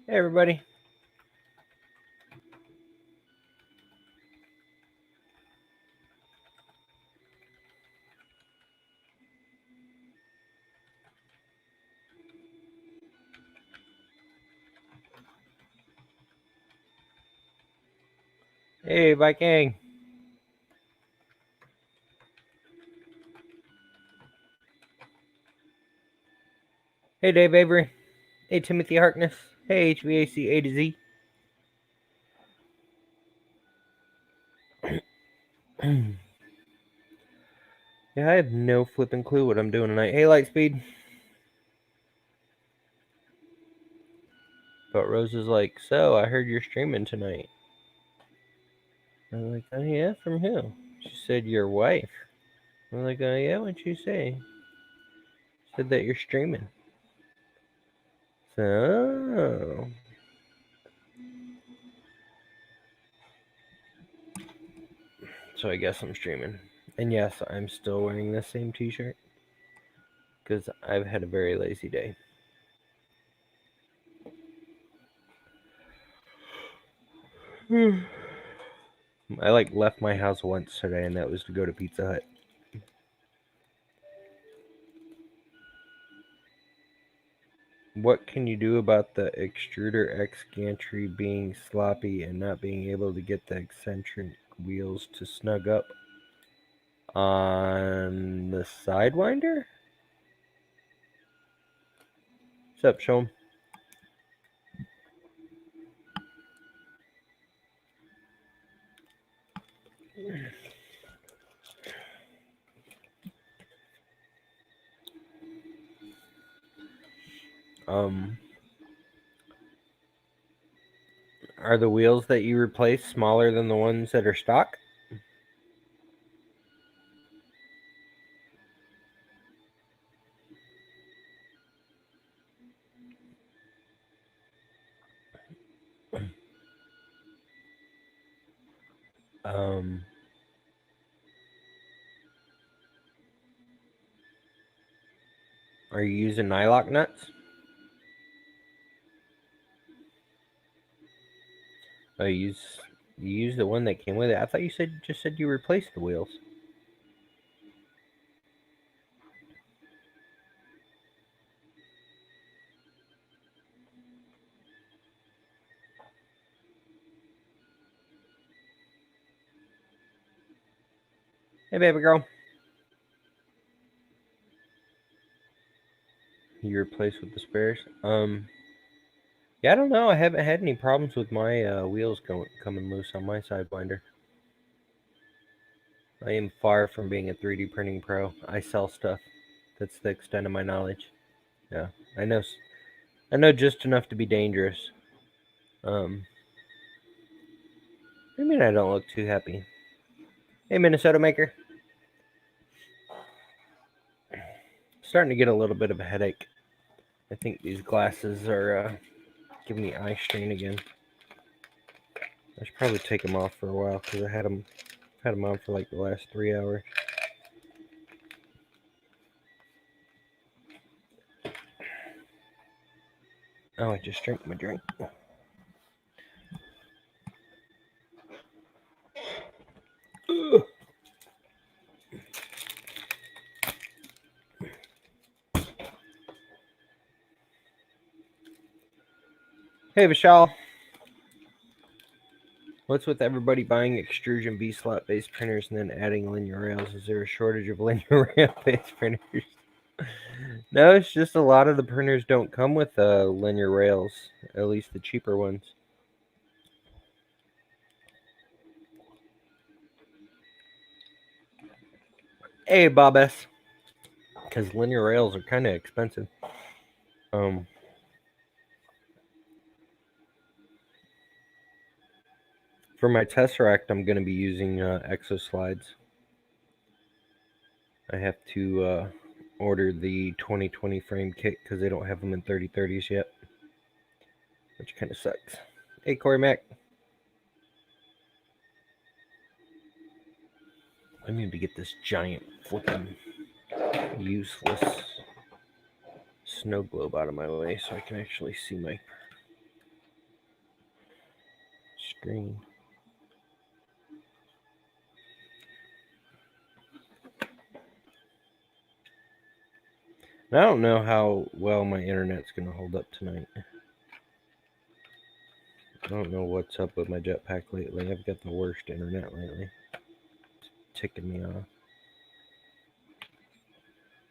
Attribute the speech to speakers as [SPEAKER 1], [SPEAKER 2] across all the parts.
[SPEAKER 1] Hey, everybody. Hey, Viking. Hey, Dave Avery. Hey, Timothy Harkness. Hey, HVAC A to Z. Yeah, I have no flipping clue what I'm doing tonight. Hey, Lightspeed. But Rose is like, so I heard you're streaming tonight. I'm like, oh yeah, from who? She said your wife. I'm like, oh yeah, what'd you say? Said that you're streaming. So, so I guess I'm streaming. And yes, I'm still wearing the same T-shirt because I've had a very lazy day. I left my house once today, and that was to go to Pizza Hut. What can you do about the extruder X gantry being sloppy and not being able to get the eccentric wheels to snug up on the Sidewinder? What's up, Shom? Um, are the wheels that you replace smaller than the ones that are stock? Um, are you using nylock nuts? Oh, you use the one that came with it. I thought you said you replaced the wheels. Hey, baby girl. You replaced with the spares? Yeah, I don't know. I haven't had any problems with my wheels coming loose on my Sidewinder. I am far from being a 3D printing pro. I sell stuff. That's the extent of my knowledge. Yeah, I know. I know just enough to be dangerous. Um, I mean, I don't look too happy. Hey, Minnesota Maker. Starting to get a little bit of a headache. I think these glasses are giving me eye strain again. I should probably take them off for a while because I had them on for like the last 3 hours. Oh, I just drank my drink. Ugh. Hey, Vishal. What's with everybody buying extrusion V slot based printers and then adding linear rails? Is there a shortage of linear rail based printers? No, it's just a lot of the printers don't come with linear rails, at least the cheaper ones. Hey, Bob S. Because linear rails are kind of expensive. For my Tesseract, I'm going to be using Exoslides. I have to order the 2020 frame kit because they don't have them in 3030s yet, which kind of sucks. Hey, Corey Mac. I need to get this giant flipping useless snow globe out of my way so I can actually see my screen. I don't know how well my internet's going to hold up tonight. I don't know what's up with my jetpack lately. I've got the worst internet lately. It's ticking me off.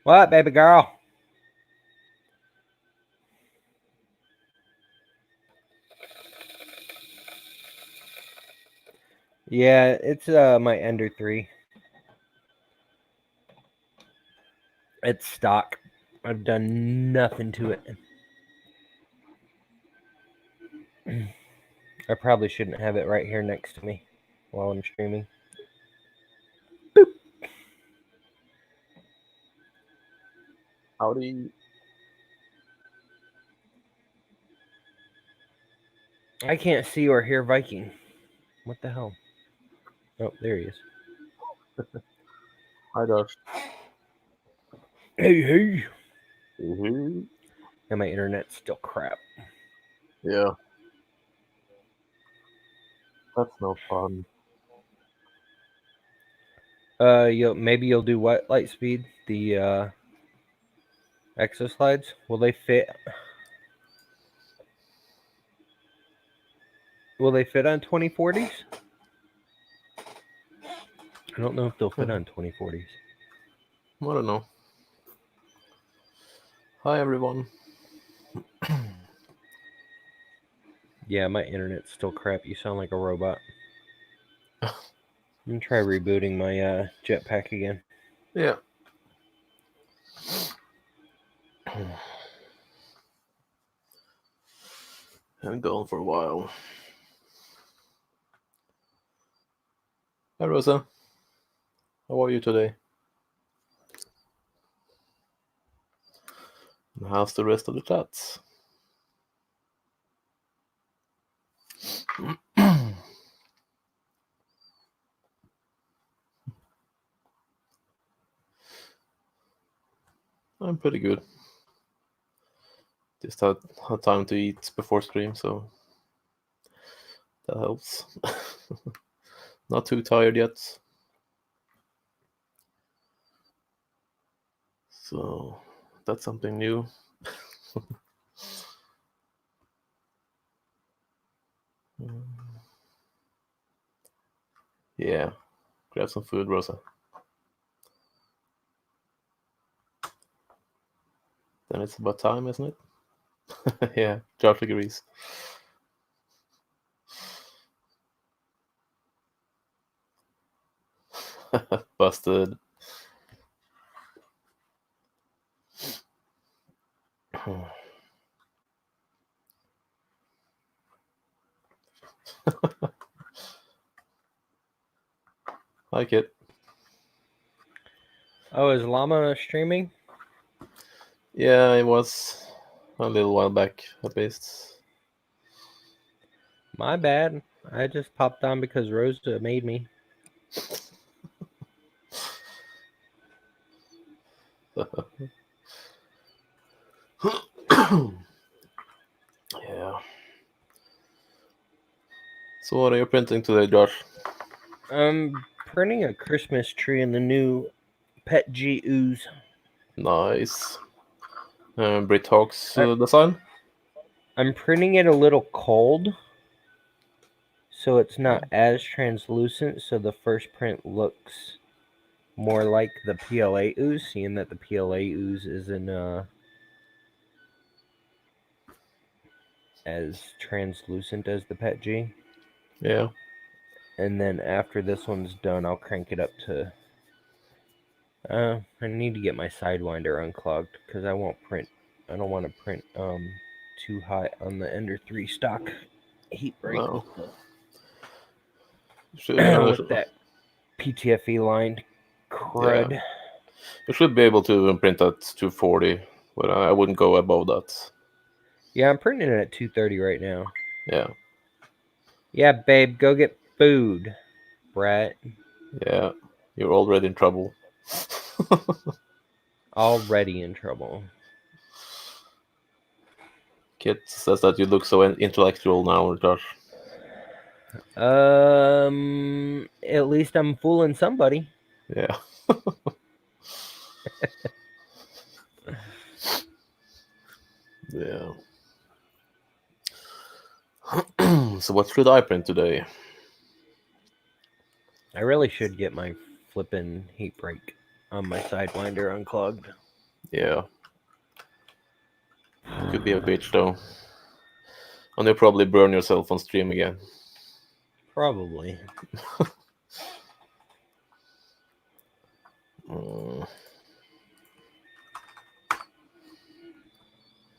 [SPEAKER 1] What, baby girl? Yeah, it's my Ender 3. It's stock. I've done nothing to it. I probably shouldn't have it right here next to me while I'm streaming. Boop.
[SPEAKER 2] Howdy.
[SPEAKER 1] I can't see or hear Viking. What the hell? Oh, there he is.
[SPEAKER 2] Hi, Josh.
[SPEAKER 1] Hey.
[SPEAKER 2] Mm-hmm.
[SPEAKER 1] And my internet's still crap.
[SPEAKER 2] Yeah. That's no fun.
[SPEAKER 1] Maybe you'll do what, Lightspeed? The exoslides? Will they fit? Will they fit on 2040s? I don't know if they'll fit on 2040s.
[SPEAKER 2] I don't know. Hi, everyone.
[SPEAKER 1] Yeah, my internet's still crap. You sound like a robot. I'm gonna try rebooting my jetpack again.
[SPEAKER 2] Yeah. Been going for a while. Hi, Rosa. How are you today? And how's the rest of the chats? I'm pretty good. Just had time to eat before stream, so that helps. Not too tired yet. So that's something new. Yeah. Grab some food, Rosa. Then it's about time, isn't it? Yeah, Josh agrees. Busted. Hi, Kit.
[SPEAKER 1] Oh, is Llama streaming?
[SPEAKER 2] Yeah, it was a little while back, at least.
[SPEAKER 1] My bad. I just popped on because Rosa made me.
[SPEAKER 2] Yeah. So what are you printing today, Josh?
[SPEAKER 1] I'm printing a Christmas tree in the new PETG ooze.
[SPEAKER 2] Nice. Brit Hawk's design?
[SPEAKER 1] I'm printing it a little cold, so it's not as translucent, so the first print looks more like the PLA ooze, seeing that the PLA ooze isn't as translucent as the PETG.
[SPEAKER 2] Yeah.
[SPEAKER 1] And then after this one's done, I'll crank it up to... I need to get my Sidewinder unclogged, because I don't want to print too hot on the Ender 3 stock heat rate.
[SPEAKER 2] No.
[SPEAKER 1] With that PTFE line crud.
[SPEAKER 2] Yeah. You should be able to print at 240, but I wouldn't go above that.
[SPEAKER 1] Yeah, I'm printing it at 230 right now.
[SPEAKER 2] Yeah.
[SPEAKER 1] Yeah, babe, go get food, Brett.
[SPEAKER 2] Yeah. You're already in trouble.
[SPEAKER 1] Already in trouble.
[SPEAKER 2] Kit says that you look so intellectual now, Josh.
[SPEAKER 1] At least I'm fooling somebody.
[SPEAKER 2] Yeah. Yeah. So what should I print today?
[SPEAKER 1] I really should get my flippin' heat break on my Sidewinder unclogged.
[SPEAKER 2] Yeah. Could be a bitch though. And you'll probably burn yourself on stream again.
[SPEAKER 1] Probably.
[SPEAKER 2] Mm,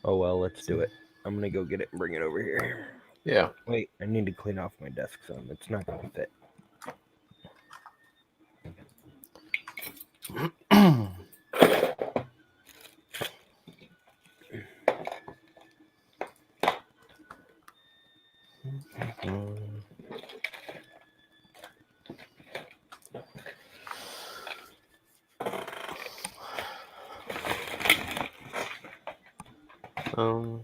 [SPEAKER 1] Oh well, let's do it. I'm gonna go get it and bring it over here.
[SPEAKER 2] yeah.
[SPEAKER 1] Wait, I need to clean off my desk some. It's not gonna fit.
[SPEAKER 2] Um,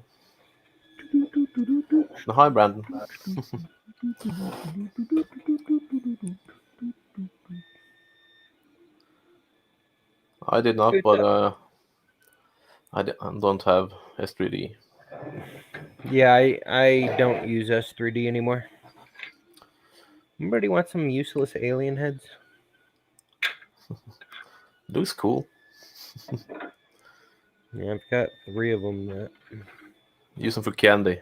[SPEAKER 2] Hi, Brandon. I did not, but I don't have S3D.
[SPEAKER 1] Yeah, I don't use S3D anymore. Anybody want some useless alien heads?
[SPEAKER 2] Looks cool.
[SPEAKER 1] Yeah, I've got 3 of them.
[SPEAKER 2] Use them for candy.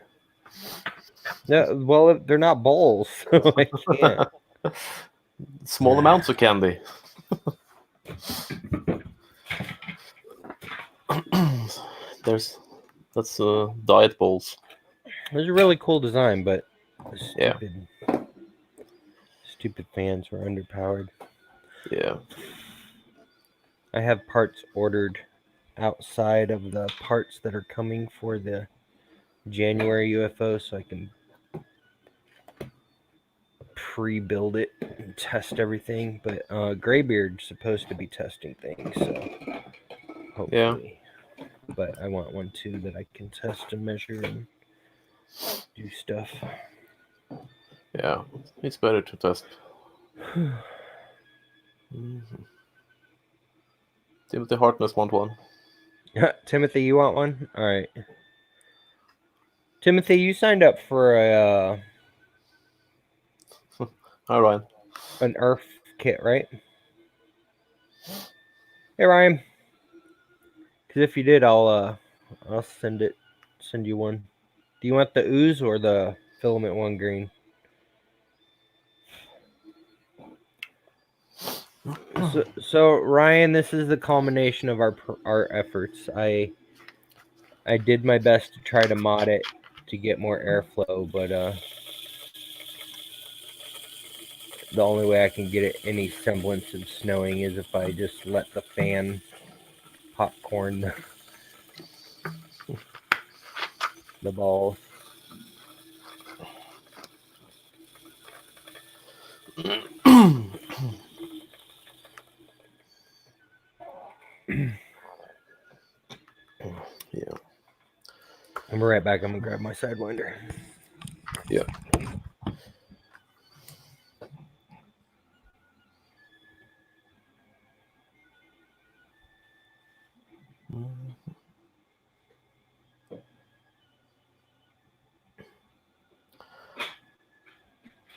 [SPEAKER 1] No, well, they're not bowls, so I can't.
[SPEAKER 2] Small amounts of candy. That's diet bowls.
[SPEAKER 1] It was a really cool design, but
[SPEAKER 2] Yeah.
[SPEAKER 1] stupid fans were underpowered.
[SPEAKER 2] Yeah.
[SPEAKER 1] I have parts ordered outside of the parts that are coming for the January UFO, so I can pre-build it and test everything. But Graybeard's supposed to be testing things, so hopefully. But I want one too that I can test and measure and do stuff.
[SPEAKER 2] Yeah, it's better to test. Timothy Hartness want one.
[SPEAKER 1] Timothy, you want one? All right. Timothy, you signed up for a
[SPEAKER 2] All right.
[SPEAKER 1] an Earth kit, right? Hey Ryan. Because if you did, I'll send you one. Do you want the ooze or the filament one green? So Ryan, this is the culmination of our efforts. I did my best to try to mod it to get more airflow, but the only way I can get it any semblance of snowing is if I just let the fan popcorn the balls.
[SPEAKER 2] Yeah.
[SPEAKER 1] I'm right back. I'm gonna grab my Sidewinder.
[SPEAKER 2] Yeah.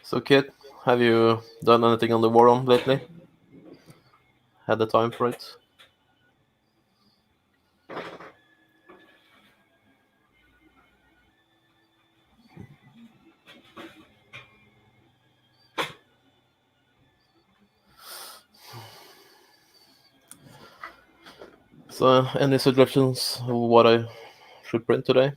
[SPEAKER 2] So, Kit, have you done anything on the War lately? Had the time for it? So, any suggestions of what I should print today?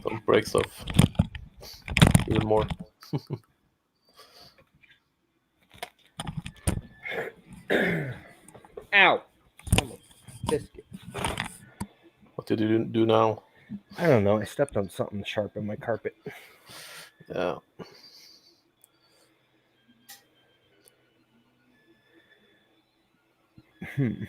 [SPEAKER 2] Don't break stuff. Even more.
[SPEAKER 1] Ow! Biscuit.
[SPEAKER 2] What did you do now?
[SPEAKER 1] I don't know. I stepped on something sharp in my carpet.
[SPEAKER 2] Yeah.
[SPEAKER 1] Hmm.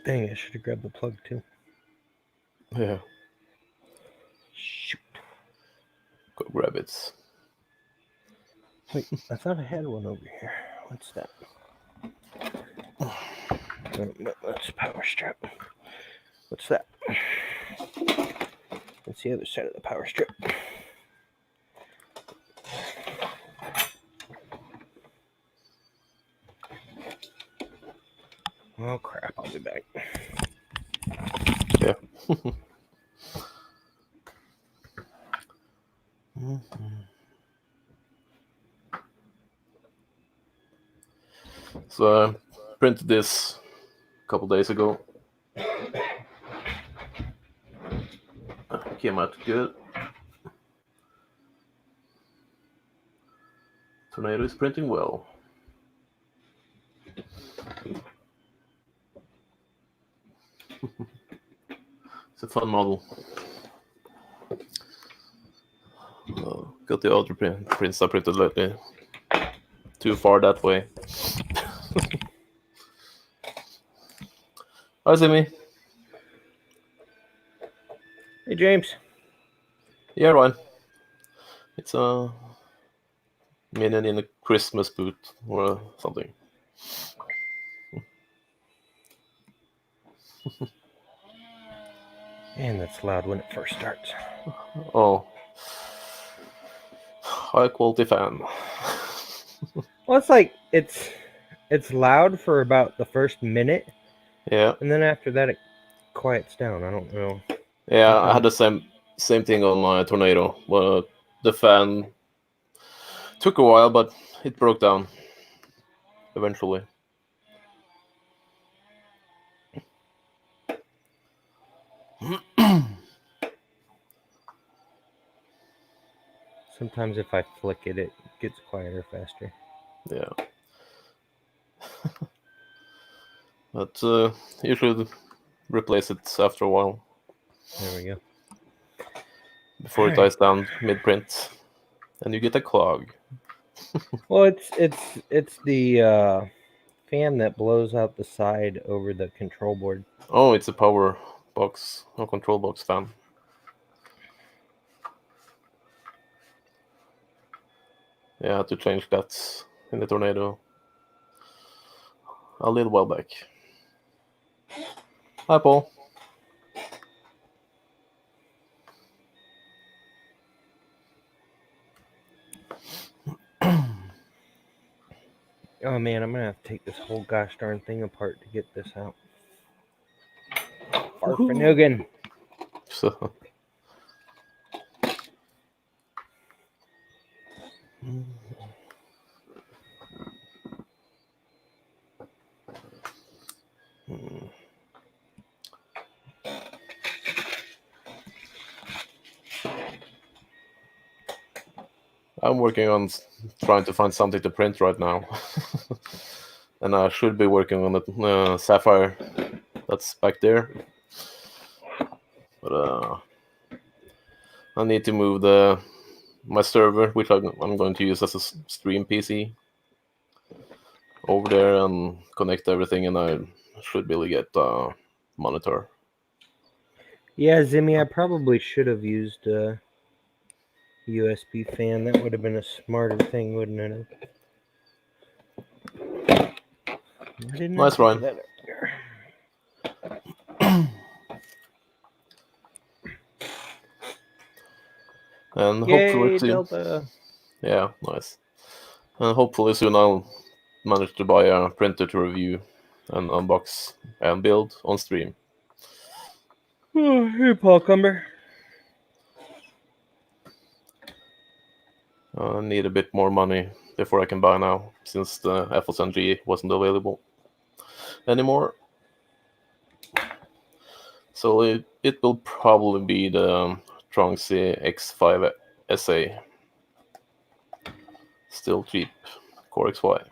[SPEAKER 1] Dang, I should have grabbed the plug too.
[SPEAKER 2] Yeah.
[SPEAKER 1] Shoot.
[SPEAKER 2] Go grab it.
[SPEAKER 1] Wait, I thought I had one over here. What's that? Oh, no, that's a power strap. What's that? That's the other side of the power strip. Oh crap, I'll be back.
[SPEAKER 2] Yeah. So I printed this a couple days ago. Came out good. Tornado is printing well. It's a fun model. Got the other prints I printed lately. Too far that way. Hi, Simi.
[SPEAKER 1] Hey, James.
[SPEAKER 2] Yeah, Ryan. It's a minion in a Christmas boot or something.
[SPEAKER 1] Man, that's loud when it first starts.
[SPEAKER 2] Oh. High quality fan.
[SPEAKER 1] Well, it's like it's loud for about the first minute,
[SPEAKER 2] Yeah.
[SPEAKER 1] and then after that it quiets down. I don't know.
[SPEAKER 2] Yeah, I had the same thing on my Tornado. But the fan took a while, but it broke down eventually.
[SPEAKER 1] Sometimes if I flick it, it gets quieter faster.
[SPEAKER 2] Yeah. But you should replace it after a while
[SPEAKER 1] There we go.
[SPEAKER 2] before it dies down mid-print, and you get a clog.
[SPEAKER 1] Well, it's the fan that blows out the side over the control board.
[SPEAKER 2] Oh, it's a power box or control box fan. Yeah, I had to change that in the Tornado a little while back. Hi, Paul.
[SPEAKER 1] Oh man, I'm gonna have to take this whole gosh darn thing apart to get this out. Farfanugan.
[SPEAKER 2] So. I'm working on trying to find something to print right now. And I should be working on the Sapphire that's back there. But I need to move my server, which I'm going to use as a stream PC, over there and connect everything, and I should be able to get a monitor.
[SPEAKER 1] Yeah, Zimmy, I probably should have used a USB fan. That would have been a smarter thing, wouldn't it? Why didn't
[SPEAKER 2] Nice,
[SPEAKER 1] I think
[SPEAKER 2] Ryan.
[SPEAKER 1] of that earlier?
[SPEAKER 2] And
[SPEAKER 1] Yay,
[SPEAKER 2] hopefully soon,
[SPEAKER 1] Delta.
[SPEAKER 2] yeah, nice. And hopefully soon I'll manage to buy a printer to review and unbox and build on stream.
[SPEAKER 1] Oh, hey, Paul Cumber.
[SPEAKER 2] I need a bit more money before I can buy now, since the FSNG wasn't available anymore. So it will probably be the Tronxy X5 SA. Still cheap. Core XY.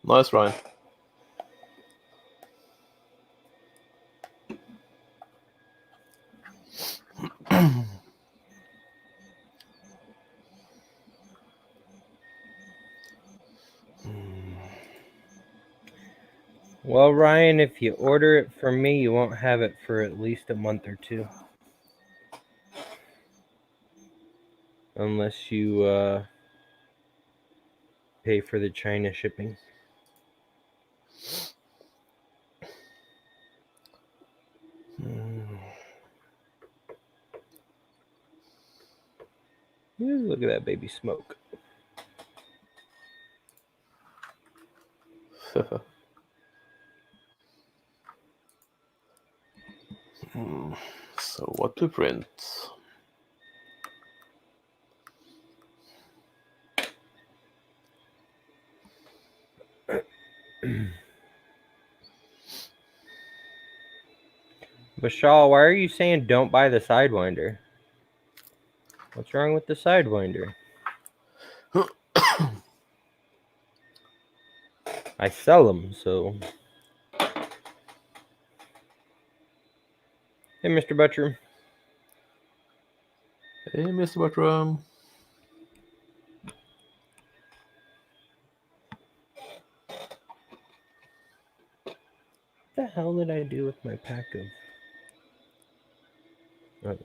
[SPEAKER 2] Nice, Ryan.
[SPEAKER 1] Well, Ryan, if you order it from me, you won't have it for at least a month or two. Unless you pay for the China shipping. Look at that baby smoke.
[SPEAKER 2] So what to print?
[SPEAKER 1] Vishal, why are you saying don't buy the Sidewinder? What's wrong with the Sidewinder? I sell them, so. Hey, Mr. Butcher.
[SPEAKER 2] Hey, Mr. Buttram.
[SPEAKER 1] What the hell did I do with my pack of... Oh,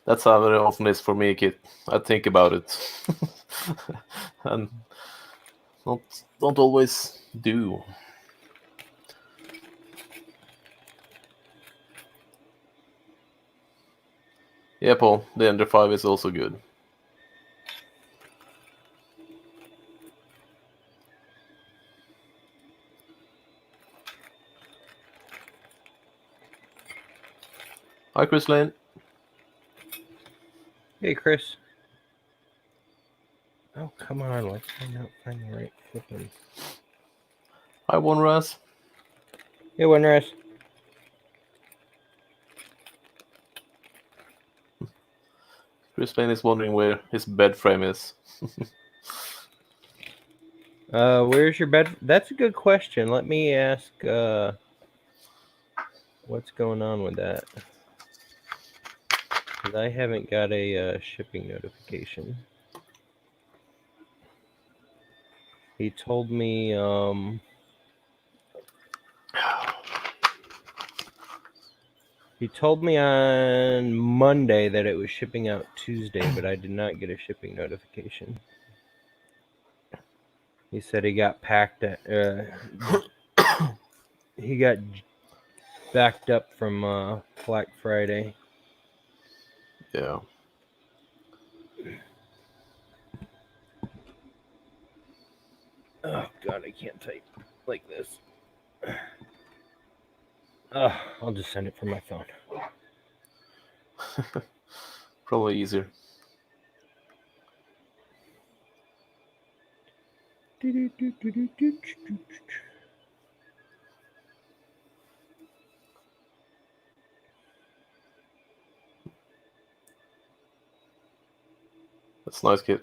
[SPEAKER 2] That's how it often is for me, Kit. I think about it. And don't always do. Yeah, Paul, the Ender 5 is also good. Hi, Chris Lane.
[SPEAKER 1] Hey, Chris. Oh, come on. Why can I not find the right flipping...
[SPEAKER 2] Hi, One Raz.
[SPEAKER 1] Hey, Winress.
[SPEAKER 2] Chris Lane is wondering where his bed frame is.
[SPEAKER 1] Where's your bed? That's a good question. Let me ask, what's going on with that? Because I haven't got a shipping notification. He told me, he told me on Monday that it was shipping out Tuesday, but I did not get a shipping notification. He said he got packed at, he got backed up from Black Friday.
[SPEAKER 2] Yeah.
[SPEAKER 1] Oh God, I can't type like this. I'll just send it from my phone.
[SPEAKER 2] Probably easier. That's nice, kid.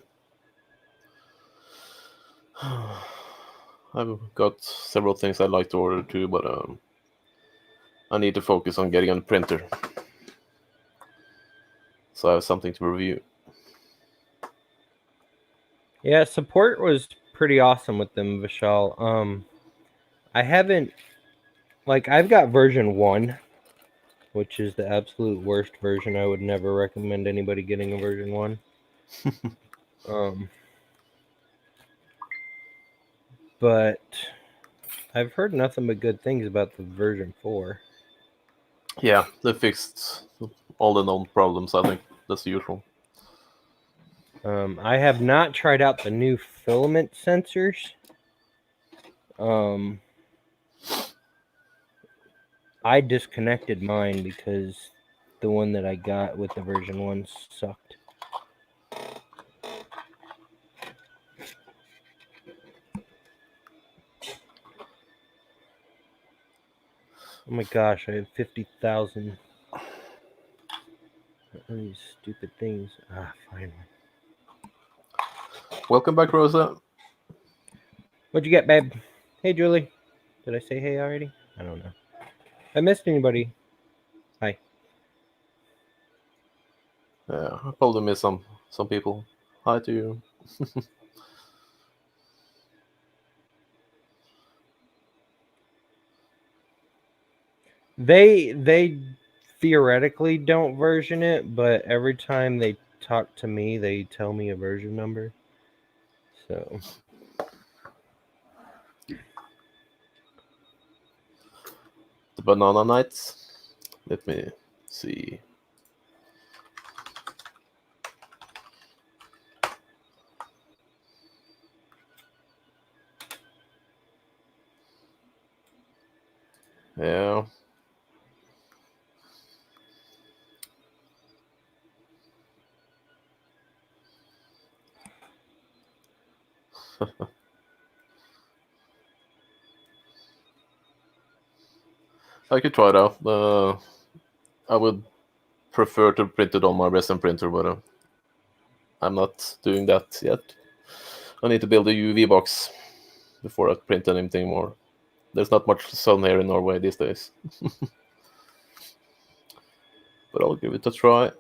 [SPEAKER 2] I've got several things I'd like to order too, but I need to focus on getting on the printer, so I have something to review.
[SPEAKER 1] Yeah, support was pretty awesome with them, Vishal. I haven't, like, I've got version 1, which is the absolute worst version. I would never recommend anybody getting a version 1. But I've heard nothing but good things about the version 4.
[SPEAKER 2] Yeah, they fixed all the known problems. I think that's the usual.
[SPEAKER 1] I have not tried out the new filament sensors. I disconnected mine because the one that I got with the version 1 sucked. Oh my gosh, I have 50,000 of these stupid things. Ah, finally.
[SPEAKER 2] Welcome back, Rosa.
[SPEAKER 1] What'd you get, babe? Hey, Julie. Did I say hey already? I don't know. If I missed anybody. Hi.
[SPEAKER 2] Yeah, I probably missed some people. Hi to you.
[SPEAKER 1] They theoretically don't version it, but every time they talk to me, they tell me a version number. So
[SPEAKER 2] The Banana Knights. Let me see. Yeah. I could try it out. I would prefer to print it on my resin printer, but I'm not doing that yet. I need to build a UV box before I print anything more. There's not much sun here in Norway these days. But I'll give it a try.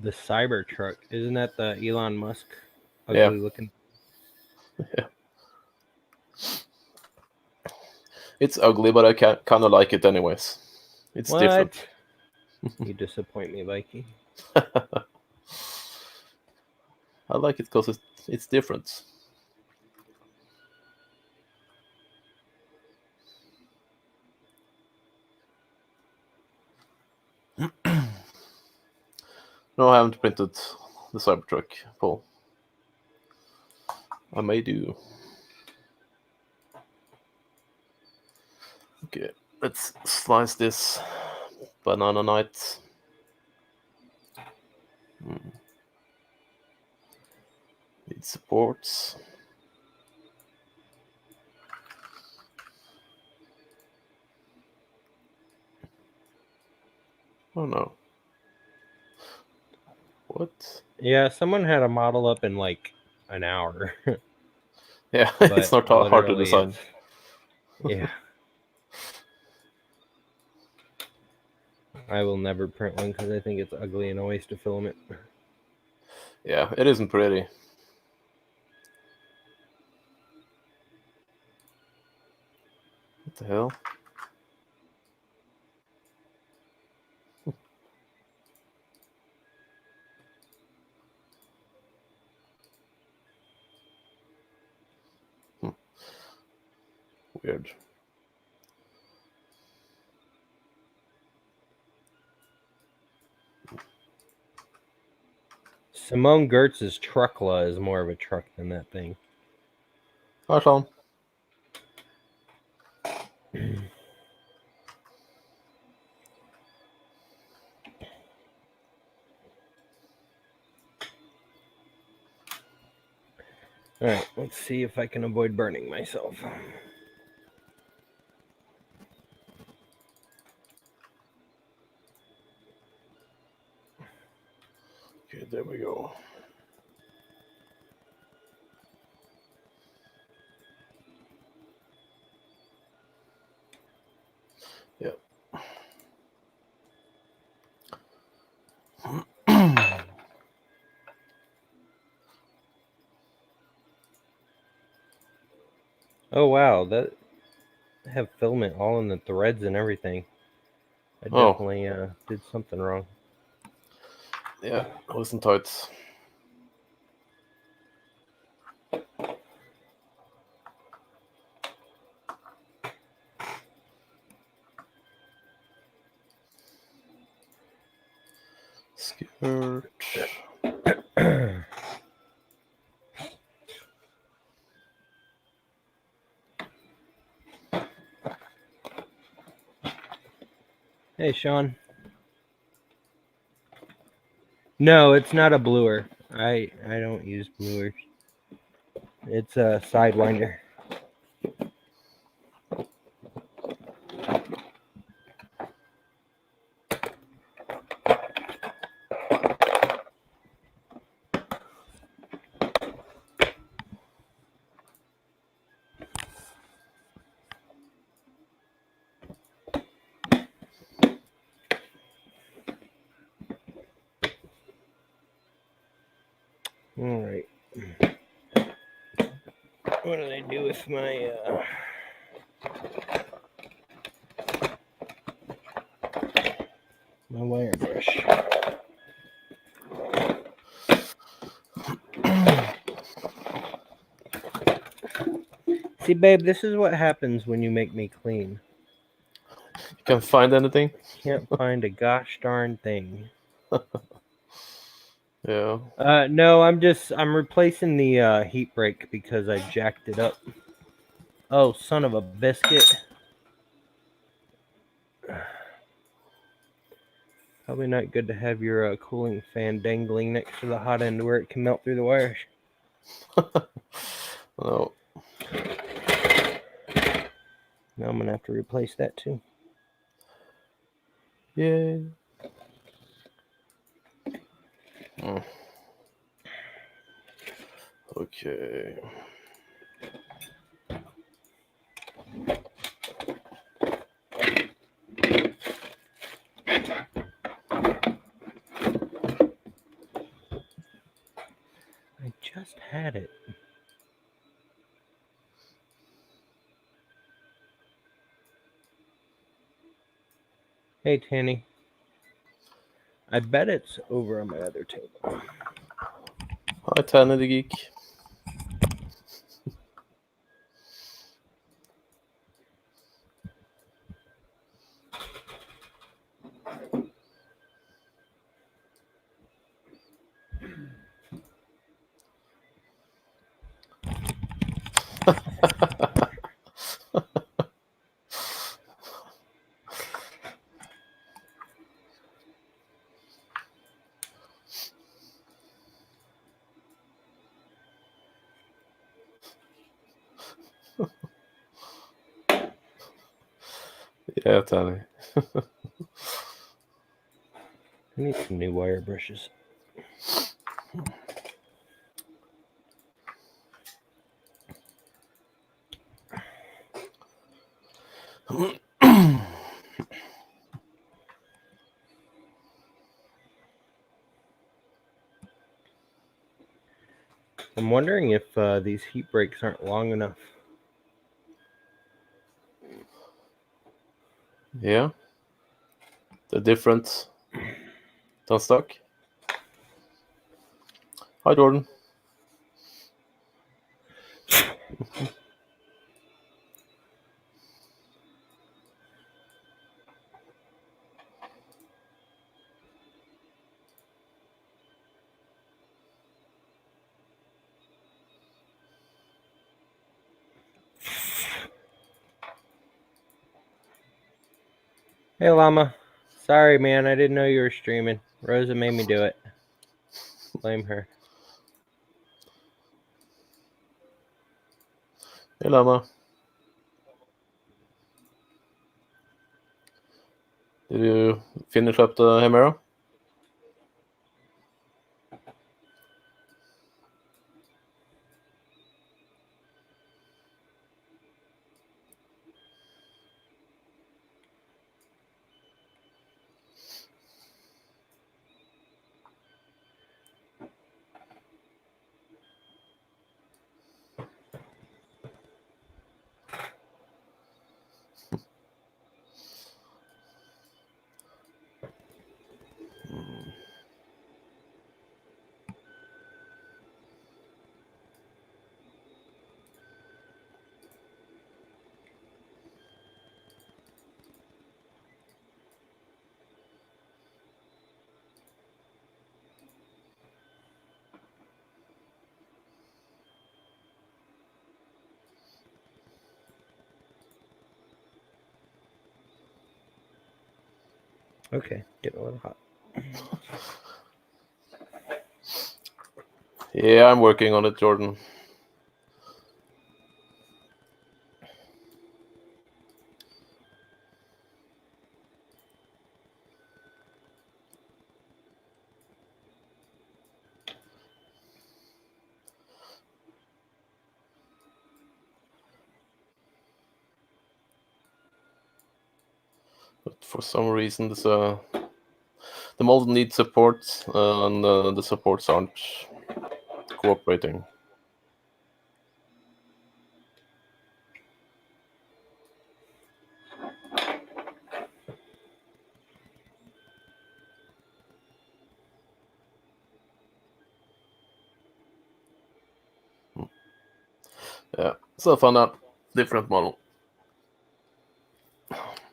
[SPEAKER 1] the Cybertruck, isn't that the Elon Musk ugly
[SPEAKER 2] Yeah.
[SPEAKER 1] looking?
[SPEAKER 2] Yeah. It's ugly, but I kind of like it anyways. It's
[SPEAKER 1] What?
[SPEAKER 2] different.
[SPEAKER 1] You disappoint me, Vikey.
[SPEAKER 2] I like it because it's different. No, I haven't printed the Cybertruck, Paul. I may do. Okay, let's slice this Banana Knight. Need supports. Oh no. What?
[SPEAKER 1] Yeah, someone had a model up in like an hour.
[SPEAKER 2] Yeah,
[SPEAKER 1] but
[SPEAKER 2] it's not hard to
[SPEAKER 1] literally
[SPEAKER 2] design.
[SPEAKER 1] yeah. I will never print one because I think it's ugly and a waste of filament.
[SPEAKER 2] Yeah, it isn't pretty. What the hell? Weird.
[SPEAKER 1] Simone Gertz's Truckla is more of a truck than that thing.
[SPEAKER 2] Hi, Sean.
[SPEAKER 1] Alright, let's see if I can avoid burning myself.
[SPEAKER 2] Okay, there we go. Yep.
[SPEAKER 1] Oh wow, that have filament all in the threads and everything. I
[SPEAKER 2] Oh.
[SPEAKER 1] definitely did something wrong.
[SPEAKER 2] Yeah, listen tight. Skirt.
[SPEAKER 1] Hey, Sean. No, it's not a bluer. I don't use bluers. It's a Sidewinder. All right. What do they do with my my wire brush? See, babe, this is what happens when you make me clean.
[SPEAKER 2] You can't find anything?
[SPEAKER 1] Can't find a gosh darn thing.
[SPEAKER 2] Yeah.
[SPEAKER 1] No, I'm replacing the heat break because I jacked it up. Oh, son of a biscuit. Probably not good to have your cooling fan dangling next to the hot end where it can melt through the wires.
[SPEAKER 2] No.
[SPEAKER 1] Now I'm gonna have to replace that too.
[SPEAKER 2] Yay. Mm. Okay.
[SPEAKER 1] I just had it. Hey, Tanny. I bet it's over on my other table.
[SPEAKER 2] Hi, Tanny the Geek. Yeah, Tanny.
[SPEAKER 1] I need some new wire brushes. I'm wondering if these heat breaks aren't long enough.
[SPEAKER 2] Yeah. They're different than stock. Hi, Jordan.
[SPEAKER 1] Hey, Llama. Sorry, man. I didn't know you were streaming. Rosa made me do it. Blame her.
[SPEAKER 2] Hey, Lama. Did you finish up the Hemera?
[SPEAKER 1] Okay, getting a little hot.
[SPEAKER 2] Yeah, I'm working on it, Jordan. But for some reason, the mold needs support, and the supports aren't cooperating. Yeah, so I found out different model.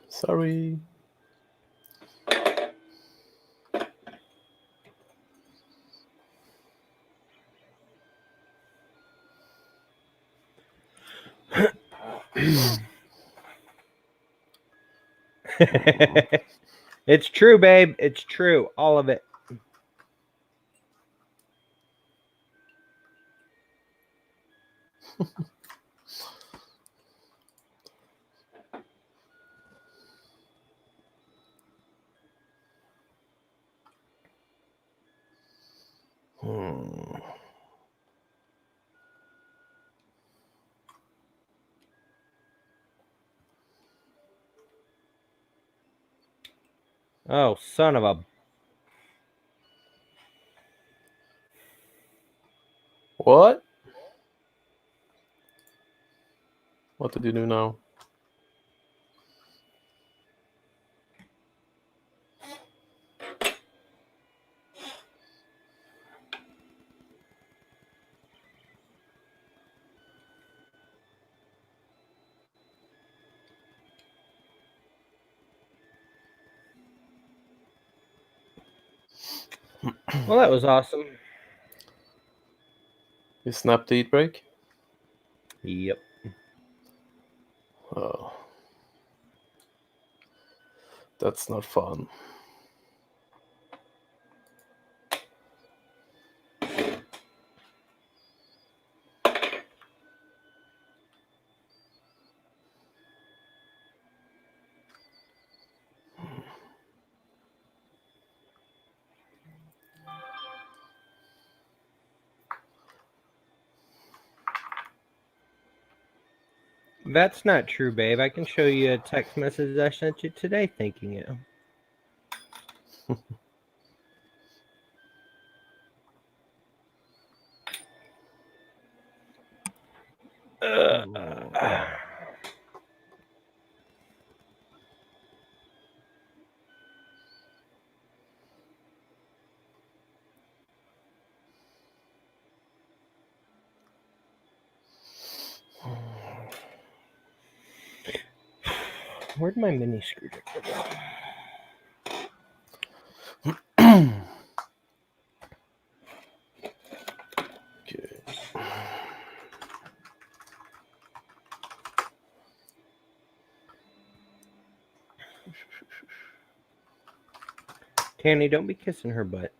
[SPEAKER 2] Sorry.
[SPEAKER 1] It's true, babe. It's true. All of it. Oh, son of a.
[SPEAKER 2] What? What did you do now?
[SPEAKER 1] Well, that was awesome.
[SPEAKER 2] You snapped the heat break?
[SPEAKER 1] Yep.
[SPEAKER 2] Oh. That's not fun.
[SPEAKER 1] That's not true, babe. I can show you a text message I sent you today thanking you. Where'd my mini screwdriver go?
[SPEAKER 2] Okay.
[SPEAKER 1] Tanny, don't be kissing her butt.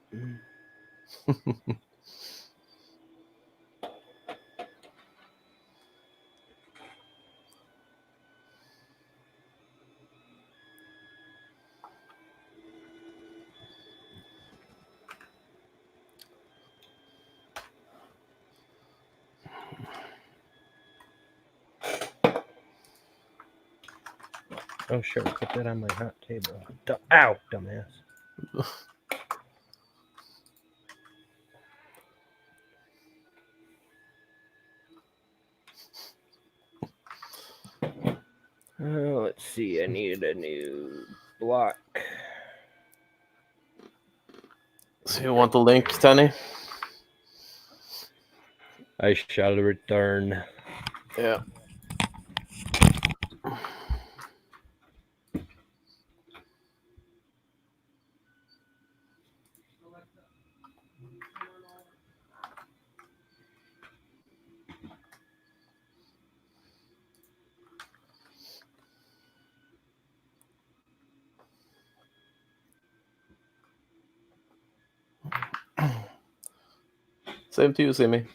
[SPEAKER 1] Oh, sure. Put that on my hot table. Ow, dumbass. Let's see. I need a new block.
[SPEAKER 2] So you want the link, Tanny?
[SPEAKER 1] I shall return.
[SPEAKER 2] Yeah. Same to you, Simi.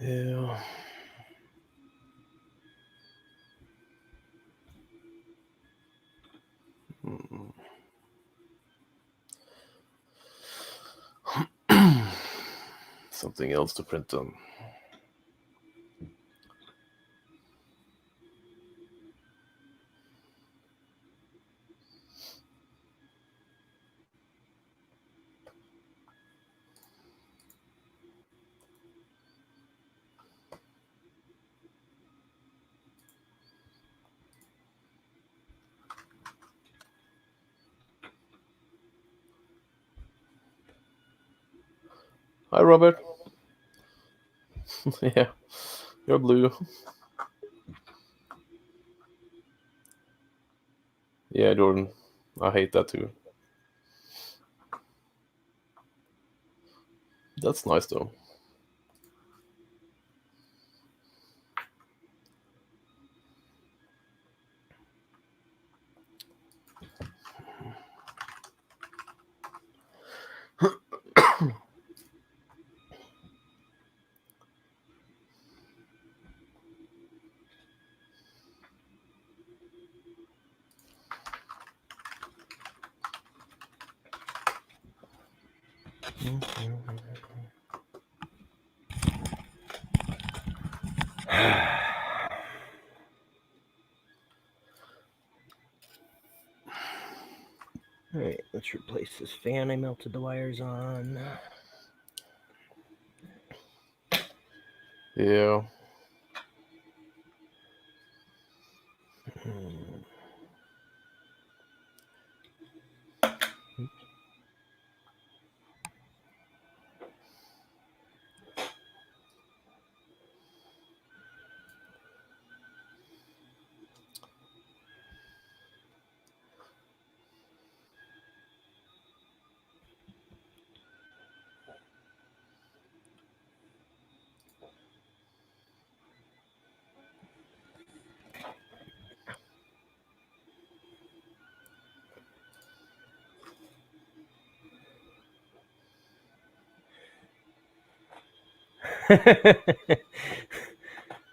[SPEAKER 2] Yeah. Hmm. Something else to print on. Hi, Robert. Yeah, you're blue. Yeah, Jordan. I hate that too. That's nice though.
[SPEAKER 1] All right, let's replace this fan I melted the wires on.
[SPEAKER 2] Yeah.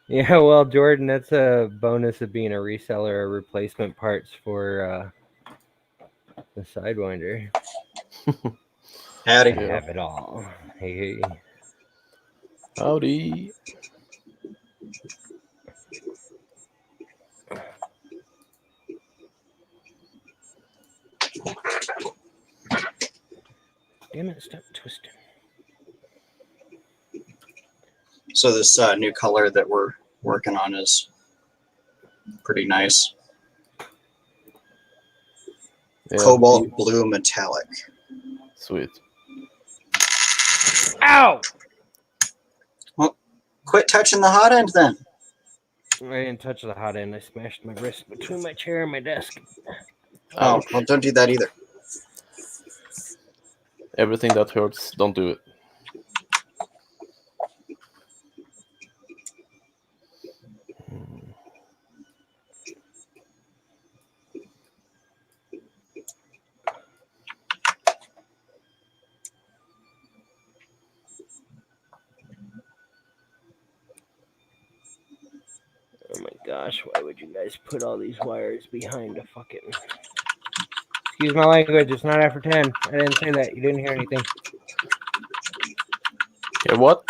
[SPEAKER 1] Yeah, well, Jordan, that's a bonus of being a reseller of replacement parts for the Sidewinder.
[SPEAKER 3] Howdy.
[SPEAKER 1] I
[SPEAKER 2] Yeah.
[SPEAKER 1] have it all. Hey.
[SPEAKER 2] Howdy.
[SPEAKER 1] Damn it, stop twisting.
[SPEAKER 3] So this new color that we're working on is pretty nice.
[SPEAKER 2] Yeah,
[SPEAKER 3] Cobalt blue metallic.
[SPEAKER 2] Sweet.
[SPEAKER 1] Ow!
[SPEAKER 3] Quit touching the hot end then.
[SPEAKER 1] I didn't touch the hot end. I smashed my wrist between my chair and my desk.
[SPEAKER 3] Oh,
[SPEAKER 2] Ouch.
[SPEAKER 3] well, don't do that either.
[SPEAKER 2] Everything that hurts, don't do it.
[SPEAKER 1] Oh my gosh, why would you guys put all these wires behind a fucking... Excuse my language, it's not after 10. I didn't say that. You didn't hear anything.
[SPEAKER 2] Hear what?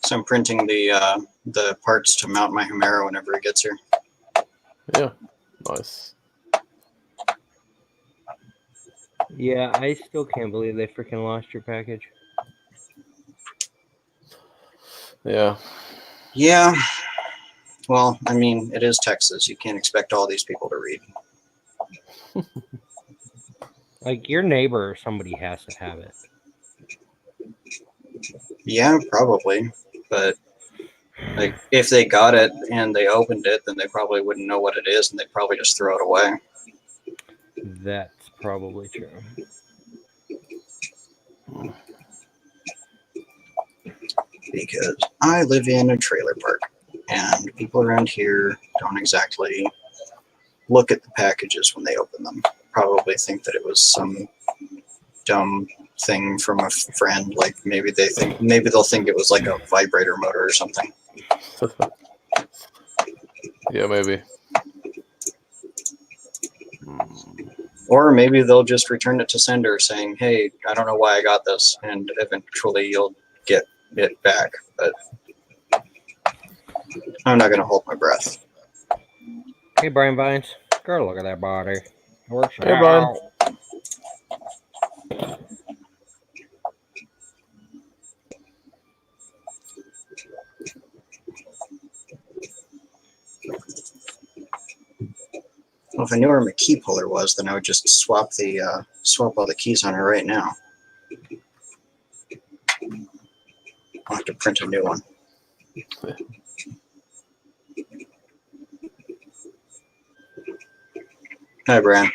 [SPEAKER 3] So I'm printing the parts to mount my Humero whenever it gets here.
[SPEAKER 2] Yeah. Nice.
[SPEAKER 1] Yeah, I still can't believe they freaking lost your package.
[SPEAKER 2] Yeah.
[SPEAKER 3] Yeah. Well, I mean, it is Texas. You can't expect all these people to read.
[SPEAKER 1] Like, your neighbor or somebody has to have it.
[SPEAKER 3] Yeah, probably. But like, if they got it and they opened it, then they probably wouldn't know what it is, and they'd probably just throw it away.
[SPEAKER 1] That's probably true.
[SPEAKER 3] Because I live in a trailer park, and people around here don't exactly look at the packages when they open them. Probably think that it was some dumb thing from a friend. Like maybe they'll think it was like a vibrator motor or something.
[SPEAKER 2] Yeah, maybe.
[SPEAKER 3] Or maybe they'll just return it to sender saying, hey, I don't know why I got this, and eventually you'll get it back. But I'm not going to hold my breath.
[SPEAKER 1] Hey, Brian Vines. Girl, look at that body. It works
[SPEAKER 2] Hey, Brian.
[SPEAKER 1] out.
[SPEAKER 3] Well, if I knew where my key puller was, then I would just swap all the keys on her right now. I'll have to print a new one. Hi, Brian.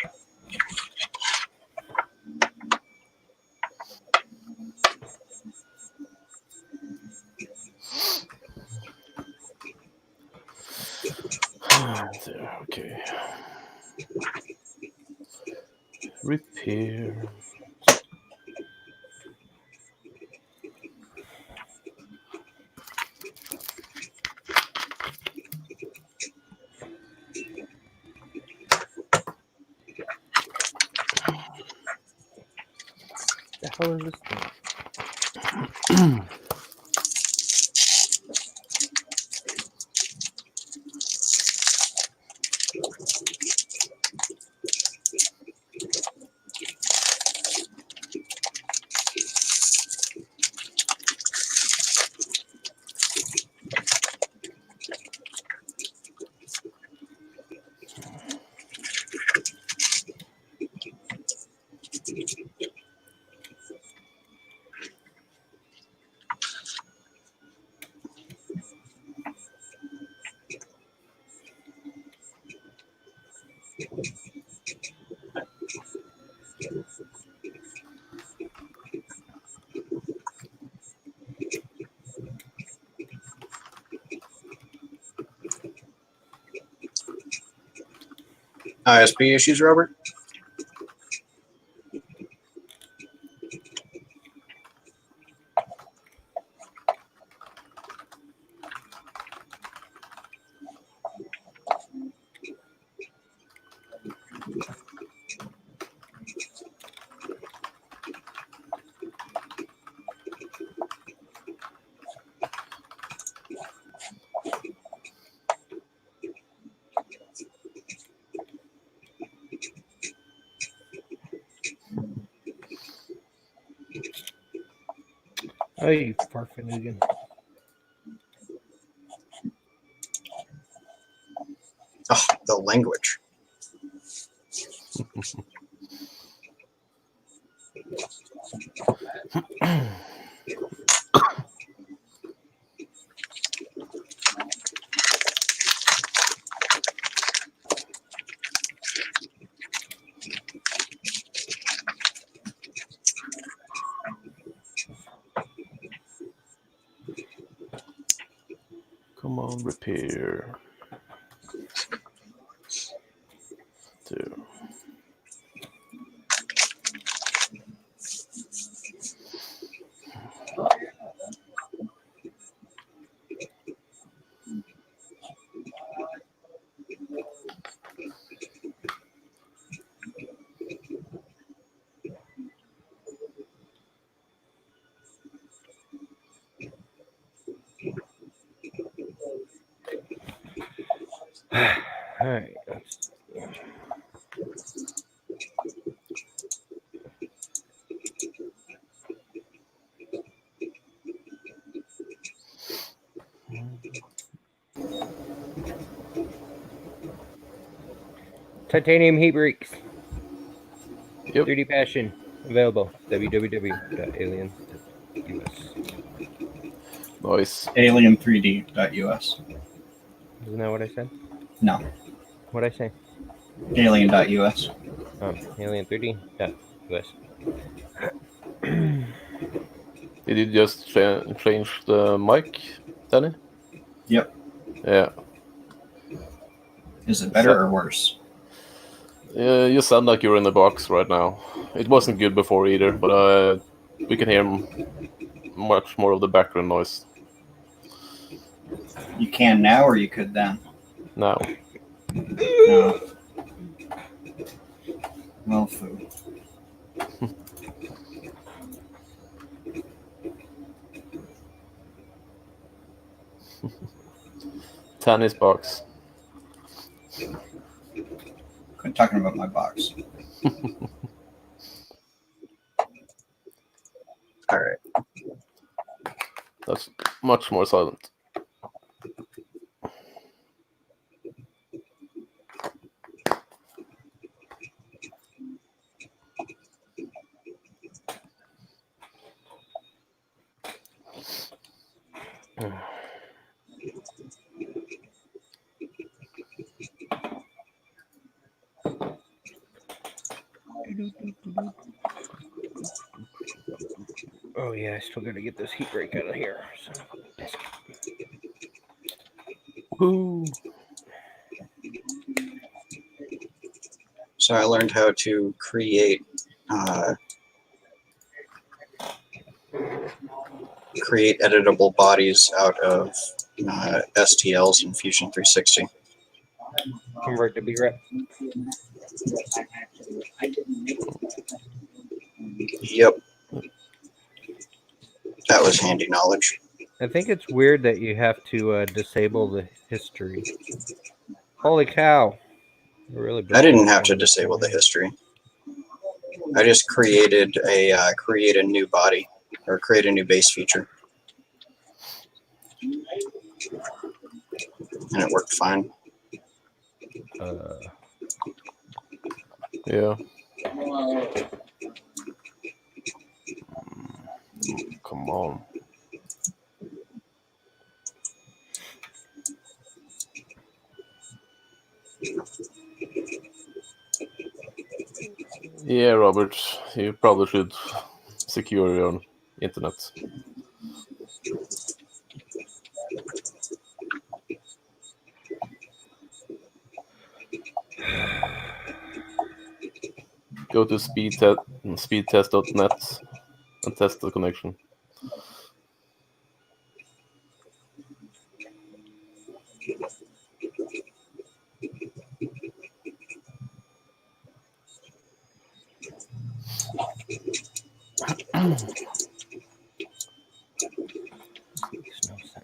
[SPEAKER 2] There, okay. Repair.
[SPEAKER 1] The hell is this thing?
[SPEAKER 3] ISP issues, Robert?
[SPEAKER 1] Oh, you farfignugan.
[SPEAKER 3] Oh, the language.
[SPEAKER 2] Come on, repair. There.
[SPEAKER 1] All right. Titanium heat breaks.
[SPEAKER 2] Yep.
[SPEAKER 1] 3D Passion. Available. www.alien.us.
[SPEAKER 2] Nice.
[SPEAKER 3] Alien3D.us.
[SPEAKER 1] Isn't that what I said?
[SPEAKER 3] No,
[SPEAKER 1] What'd I say?
[SPEAKER 3] Alien.us.
[SPEAKER 1] Alien3D.us.
[SPEAKER 2] Did you just change the mic, Danny?
[SPEAKER 3] Yep.
[SPEAKER 2] Yeah.
[SPEAKER 3] Is it better or worse?
[SPEAKER 2] You sound like you're in the box right now. It wasn't good before either, but we can hear much more of the background noise
[SPEAKER 3] You can now, or you could then.
[SPEAKER 2] now.
[SPEAKER 3] No. Well, food.
[SPEAKER 2] Tennis box.
[SPEAKER 3] Quit talking about my box. All right.
[SPEAKER 2] That's much more silent.
[SPEAKER 1] Oh yeah, I still gotta get this heat break out of here. Son of a biscuit.
[SPEAKER 2] Woo.
[SPEAKER 3] So I learned how to create editable bodies out of STLs in Fusion 360.
[SPEAKER 1] Convert to B-Rep.
[SPEAKER 3] Yep. That was handy knowledge.
[SPEAKER 1] I think it's weird that you have to disable the history. Holy cow. Really
[SPEAKER 3] I didn't have to disable the history. I just created create a new body, or create a new base feature. And it worked fine.
[SPEAKER 2] Yeah. Come on. Yeah, Robert, you probably should secure your internet. Go to speedtest.net and test the connection.
[SPEAKER 1] Makes no sense.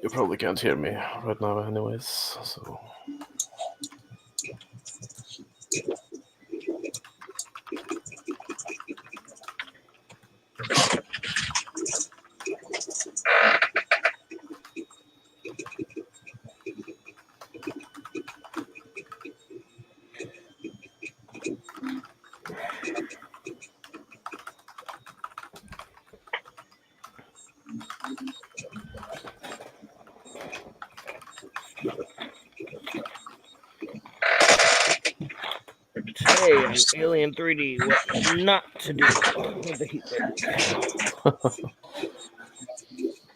[SPEAKER 2] You probably can't hear me right now anyways, so...
[SPEAKER 1] Today on Alien 3D, what not to do with the heat break.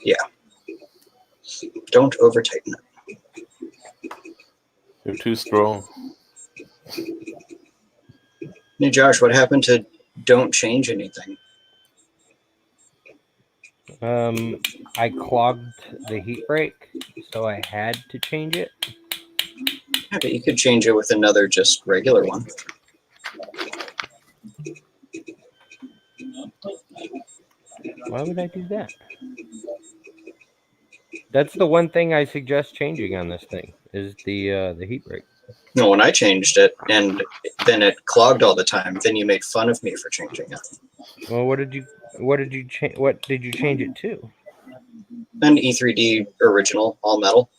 [SPEAKER 3] Yeah. Don't over tighten it.
[SPEAKER 2] You're too strong.
[SPEAKER 3] Hey Josh, what happened to don't change anything?
[SPEAKER 1] I clogged the heat break, so I had to change it.
[SPEAKER 3] Yeah, but you could change it with another just regular one.
[SPEAKER 1] Why would I do that? That's the one thing I suggest changing on this thing is the heat break.
[SPEAKER 3] No, when I changed it and then it clogged all the time, then you made fun of me for changing it.
[SPEAKER 1] Well, what did you change? What did you change it to?
[SPEAKER 3] An E3D original, all metal.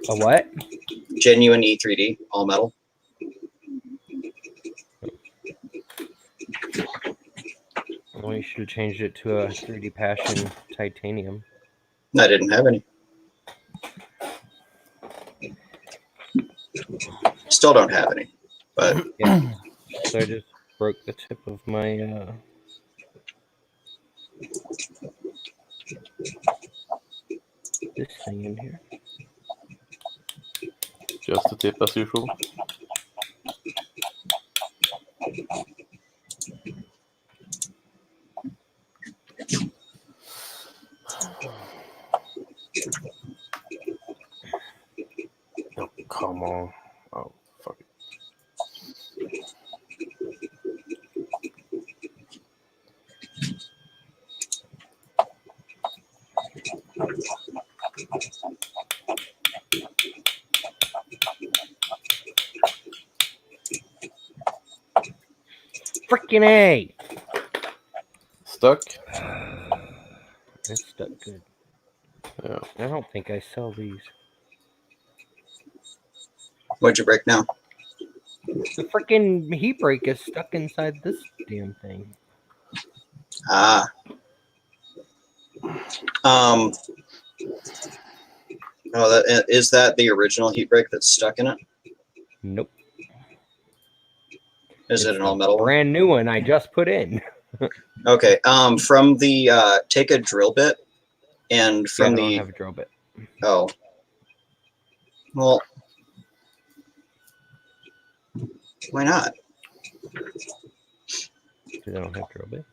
[SPEAKER 1] A what?
[SPEAKER 3] Genuine E3D, all metal.
[SPEAKER 1] Well, you should have changed it to a 3D Passion titanium.
[SPEAKER 3] I didn't have any. Still don't have any, but
[SPEAKER 1] Yeah. So I just broke the tip of my this thing in here.
[SPEAKER 2] Just a tip as usual. Oh, come on. Oh, fuck it.
[SPEAKER 1] Freaking A!
[SPEAKER 2] Stuck?
[SPEAKER 1] It's stuck good.
[SPEAKER 2] Yeah.
[SPEAKER 1] I don't think I sell these.
[SPEAKER 3] What'd you break now?
[SPEAKER 1] The freaking heat break is stuck inside this damn thing.
[SPEAKER 3] Ah. Oh, is that the original heat break that's stuck in it?
[SPEAKER 1] Nope.
[SPEAKER 3] Is
[SPEAKER 1] It's
[SPEAKER 3] it an all
[SPEAKER 1] the
[SPEAKER 3] metal one?
[SPEAKER 1] brand new one I just put in.
[SPEAKER 3] Okay. From the take a drill bit and from
[SPEAKER 1] I don't
[SPEAKER 3] the
[SPEAKER 1] have a drill bit.
[SPEAKER 3] oh. Well, why not?
[SPEAKER 1] Because I don't have drill bit.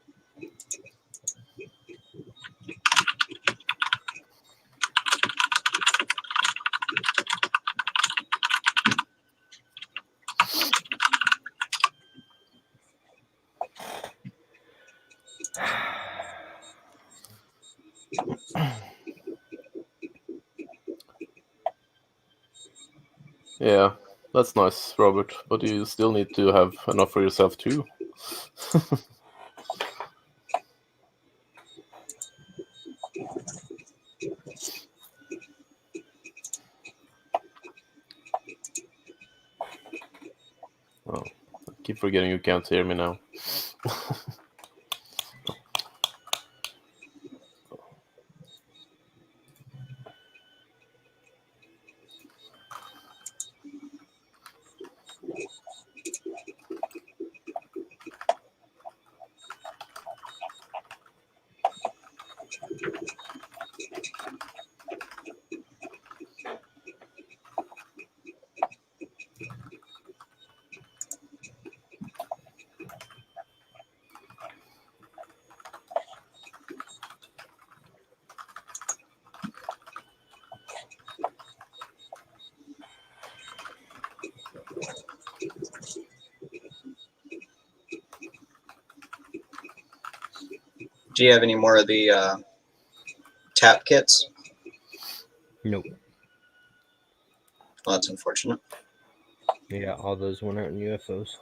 [SPEAKER 2] Yeah, that's nice, Robert. But you still need to have enough for yourself too. Oh, I keep forgetting you can't hear me now.
[SPEAKER 3] Do you have any more of the tap kits?
[SPEAKER 1] Nope.
[SPEAKER 3] Well, that's unfortunate.
[SPEAKER 1] Yeah, all those went out in UFOs.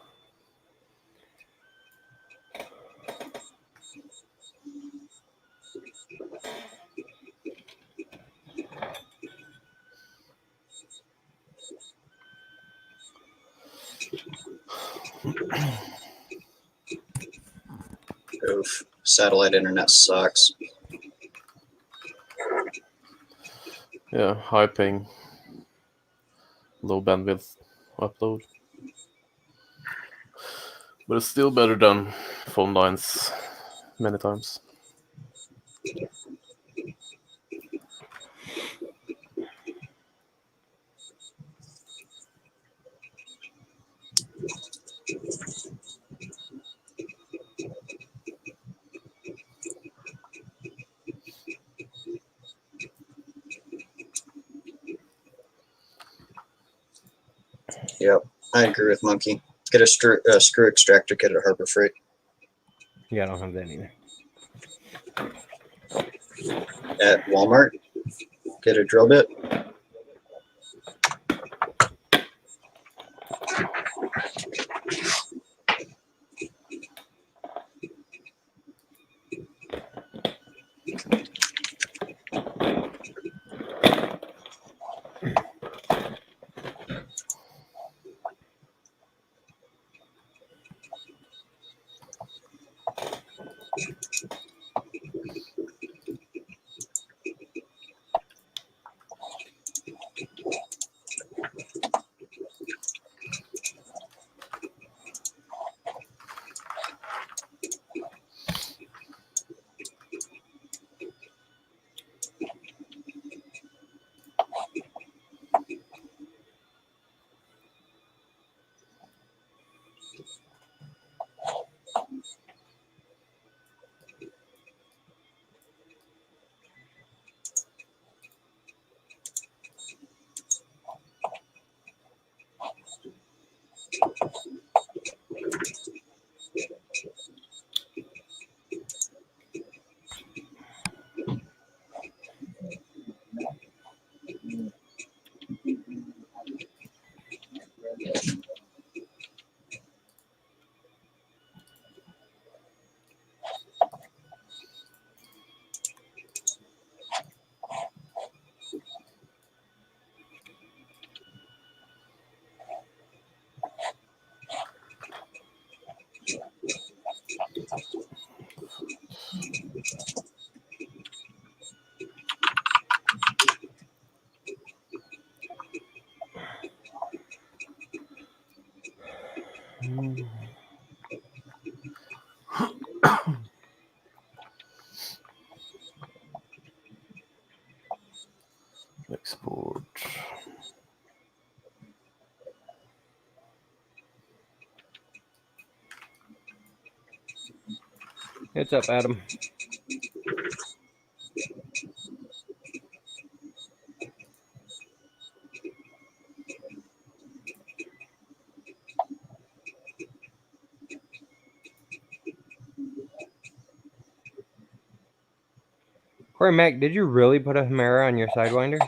[SPEAKER 3] Oof. Satellite internet sucks.
[SPEAKER 2] Yeah, high ping, low bandwidth upload. But it's still better than phone lines many times.
[SPEAKER 3] Yep, I agree with Monkey. Get a screw extractor kit at Harbor Freight.
[SPEAKER 1] Yeah, I don't have that either.
[SPEAKER 3] At Walmart, get a drill bit.
[SPEAKER 2] Export.
[SPEAKER 1] What's up, Adam? Corey Mac, did you really put a Hemera on your Sidewinder?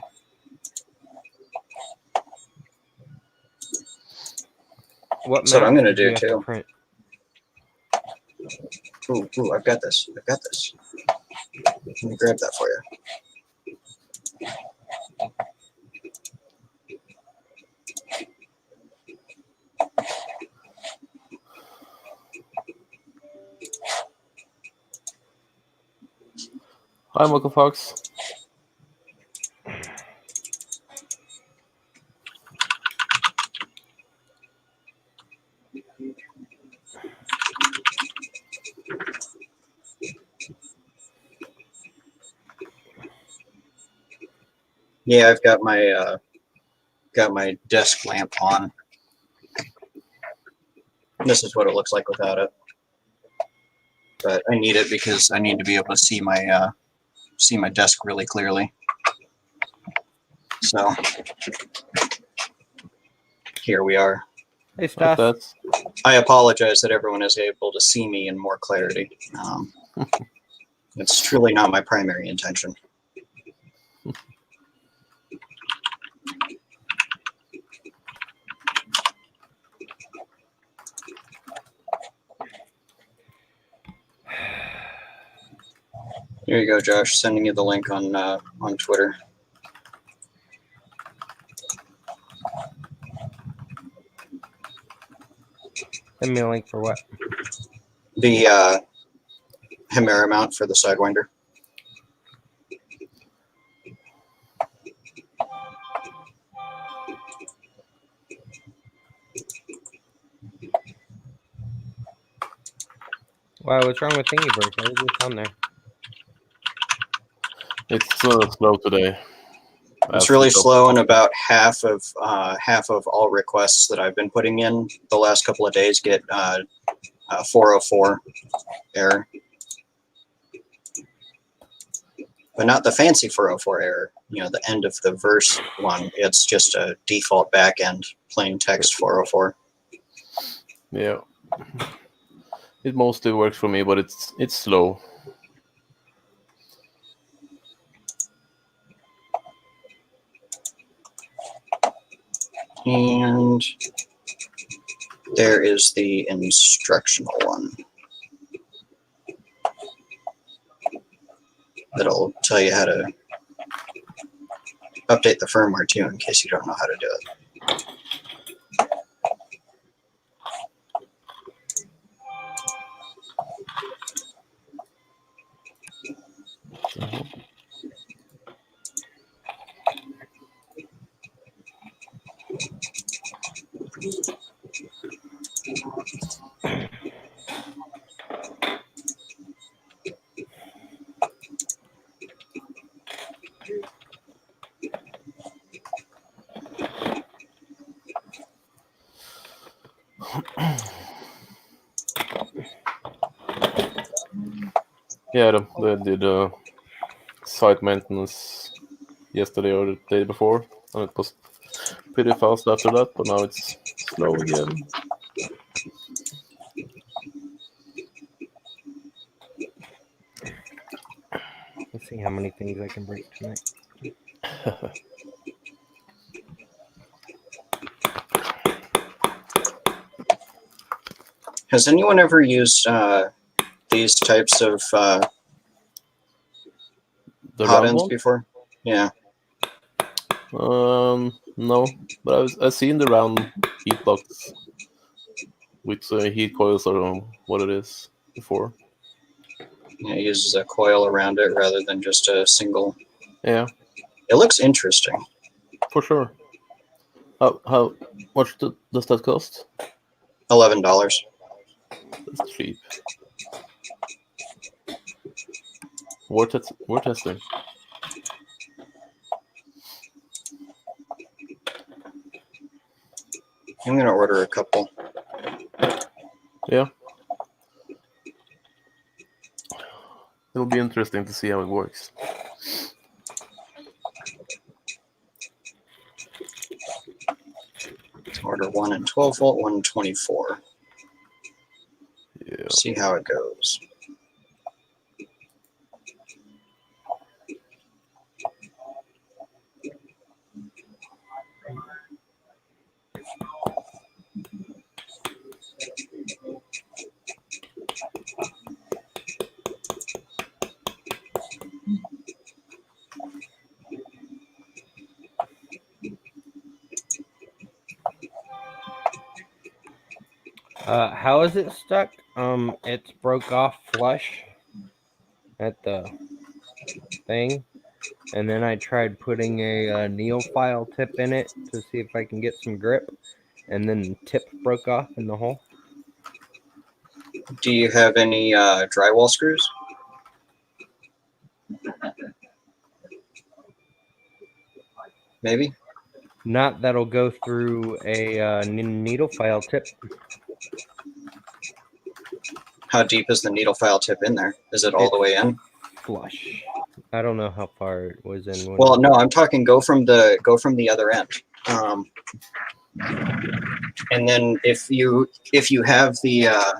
[SPEAKER 1] What
[SPEAKER 3] That's what I'm
[SPEAKER 1] maps
[SPEAKER 3] gonna
[SPEAKER 1] did you
[SPEAKER 3] do
[SPEAKER 1] have to
[SPEAKER 3] too.
[SPEAKER 1] print?
[SPEAKER 3] Ooh, I've got this. I've got this. Let me grab that for you.
[SPEAKER 2] Hi, Michael Fox.
[SPEAKER 3] Yeah, I've got my desk lamp on. This is what it looks like without it. But I need it because I need to be able to see my desk really clearly. So here we are.
[SPEAKER 1] Hey,
[SPEAKER 2] Like
[SPEAKER 1] Stas.
[SPEAKER 2] that.
[SPEAKER 3] I apologize that everyone is able to see me in more clarity. It's truly not my primary intention. Here you go, Josh. Sending you the link on Twitter.
[SPEAKER 1] Send me a link for what?
[SPEAKER 3] The Hemera mount for the Sidewinder.
[SPEAKER 1] Wow, what's wrong with Thingiverse? Why is this on there?
[SPEAKER 2] It's slow today.
[SPEAKER 3] It's really slow, and about half of all requests that I've been putting in the last couple of days get 404 error, but not the fancy 404 error. You know, the end of the verse one. It's just a default backend plain text 404.
[SPEAKER 2] Yeah. It mostly works for me, but it's slow.
[SPEAKER 3] And there is the instructional one. That'll tell you how to update the firmware too, in case you don't know how to do it.
[SPEAKER 2] Yeah, they did site maintenance yesterday or the day before, and it was pretty fast after that, but now it's slow again.
[SPEAKER 1] Let's see how many things I can break tonight.
[SPEAKER 3] Has anyone ever used these types of
[SPEAKER 2] The
[SPEAKER 3] hot
[SPEAKER 2] round
[SPEAKER 3] ends
[SPEAKER 2] one?
[SPEAKER 3] before? Yeah.
[SPEAKER 2] No, but I've seen the round heat blocks with heat coils or what it is before.
[SPEAKER 3] It uses a coil around it rather than just a single.
[SPEAKER 2] Yeah,
[SPEAKER 3] It looks interesting.
[SPEAKER 2] for sure. How much does that cost?
[SPEAKER 3] $11.
[SPEAKER 2] That's cheap. War testing.
[SPEAKER 3] I'm gonna order a couple.
[SPEAKER 2] Yeah. It'll be interesting to see how it works.
[SPEAKER 3] Order one in 12 volt, one in 24.
[SPEAKER 2] Yeah.
[SPEAKER 3] See how it goes.
[SPEAKER 1] How is it stuck? It's broke off flush at the thing, and then I tried putting a needle-file tip in it to see if I can get some grip, and then the tip broke off in the hole.
[SPEAKER 3] Do you have any drywall screws? Maybe.
[SPEAKER 1] Not that'll go through a needle-file tip.
[SPEAKER 3] How deep is the needle file tip in there? Is it all the way in?
[SPEAKER 1] Flush. I don't know how far it was in. When
[SPEAKER 3] Well, no, I'm talking go from the other end. And then if you have a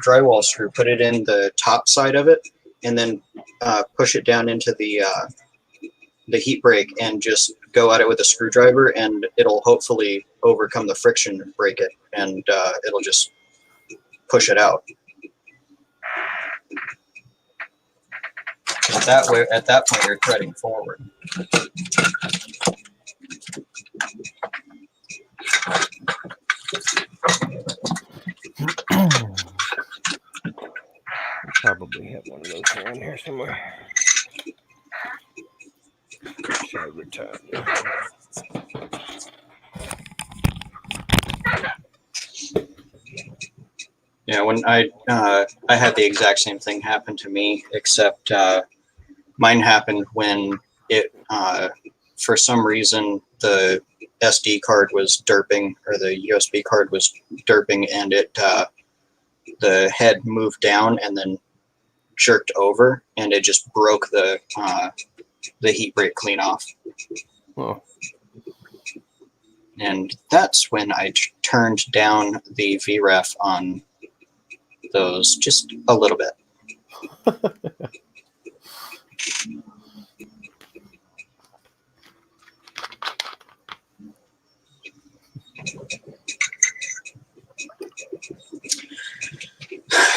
[SPEAKER 3] drywall screw, put it in the top side of it, and then push it down into the heat break, and just go at it with a screwdriver, and it'll hopefully overcome the friction and break it, and it'll just push it out. At that point, you're threading forward.
[SPEAKER 1] probably have one of those around here somewhere. Shagger tub.
[SPEAKER 3] Yeah, when I had the exact same thing happen to me, except mine happened when it for some reason the SD card was derping, or the USB card was derping, and it the head moved down and then jerked over, and it just broke the heat break clean off.
[SPEAKER 2] Oh.
[SPEAKER 3] And that's when I turned down the VREF on those just a little bit.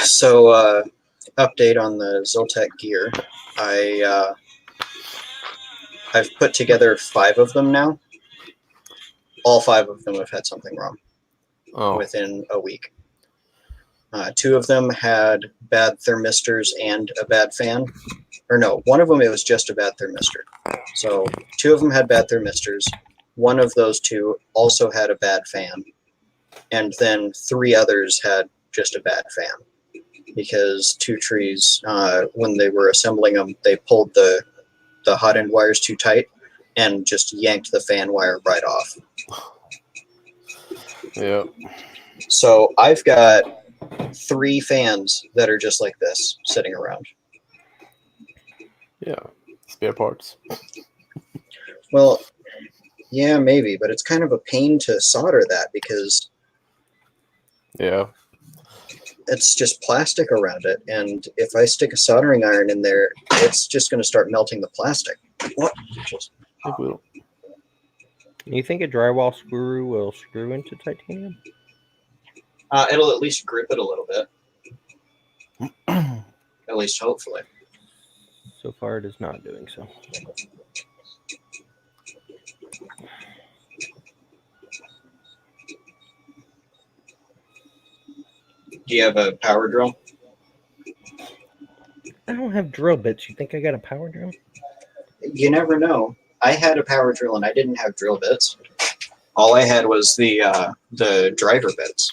[SPEAKER 3] So, update on the Zoltec gear. I've put together 5 of them now. All 5 of them have had something wrong within a week. 2 of them had bad thermistors and a bad fan. Or no, one of them, it was just a bad thermistor. So 2 of them had bad thermistors. One of those 2 also had a bad fan. And then 3 others had just a bad fan. Because 2 trees, when they were assembling them, they pulled the hot end wires too tight and just yanked the fan wire right off.
[SPEAKER 2] Yeah.
[SPEAKER 3] So I've got 3 fans that are just like this sitting around.
[SPEAKER 2] Yeah. Spare parts.
[SPEAKER 3] Well, yeah, maybe, but it's kind of a pain to solder that because
[SPEAKER 2] Yeah.
[SPEAKER 3] it's just plastic around it, and if I stick a soldering iron in there, it's just going to start melting the plastic. What?
[SPEAKER 2] It will.
[SPEAKER 1] You think a drywall screw will screw into titanium?
[SPEAKER 3] It'll at least grip it a little bit. At least hopefully.
[SPEAKER 1] So far, it is not doing so.
[SPEAKER 3] Do you have a power drill?
[SPEAKER 1] I don't have drill bits. You think I got a power drill?
[SPEAKER 3] You never know. I had a power drill and I didn't have drill bits. All I had was the driver bits.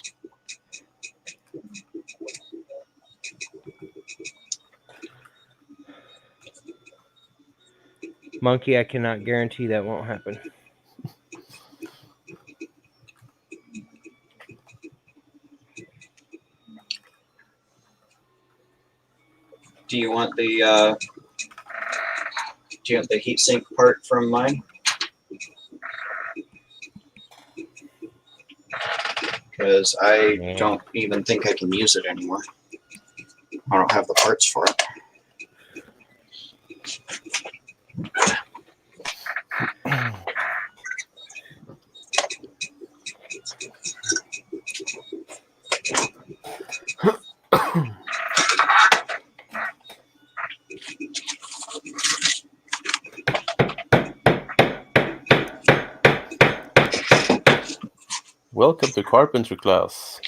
[SPEAKER 1] Monkey, I cannot guarantee that won't happen.
[SPEAKER 3] Do you want the heatsink part from mine? Because I don't even think I can use it anymore. I don't have the parts for it.
[SPEAKER 2] Welcome to carpentry class.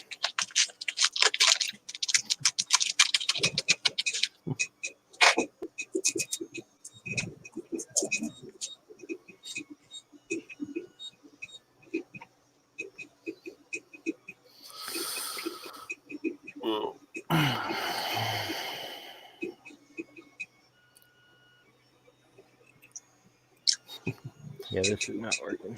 [SPEAKER 1] Yeah, this is not working.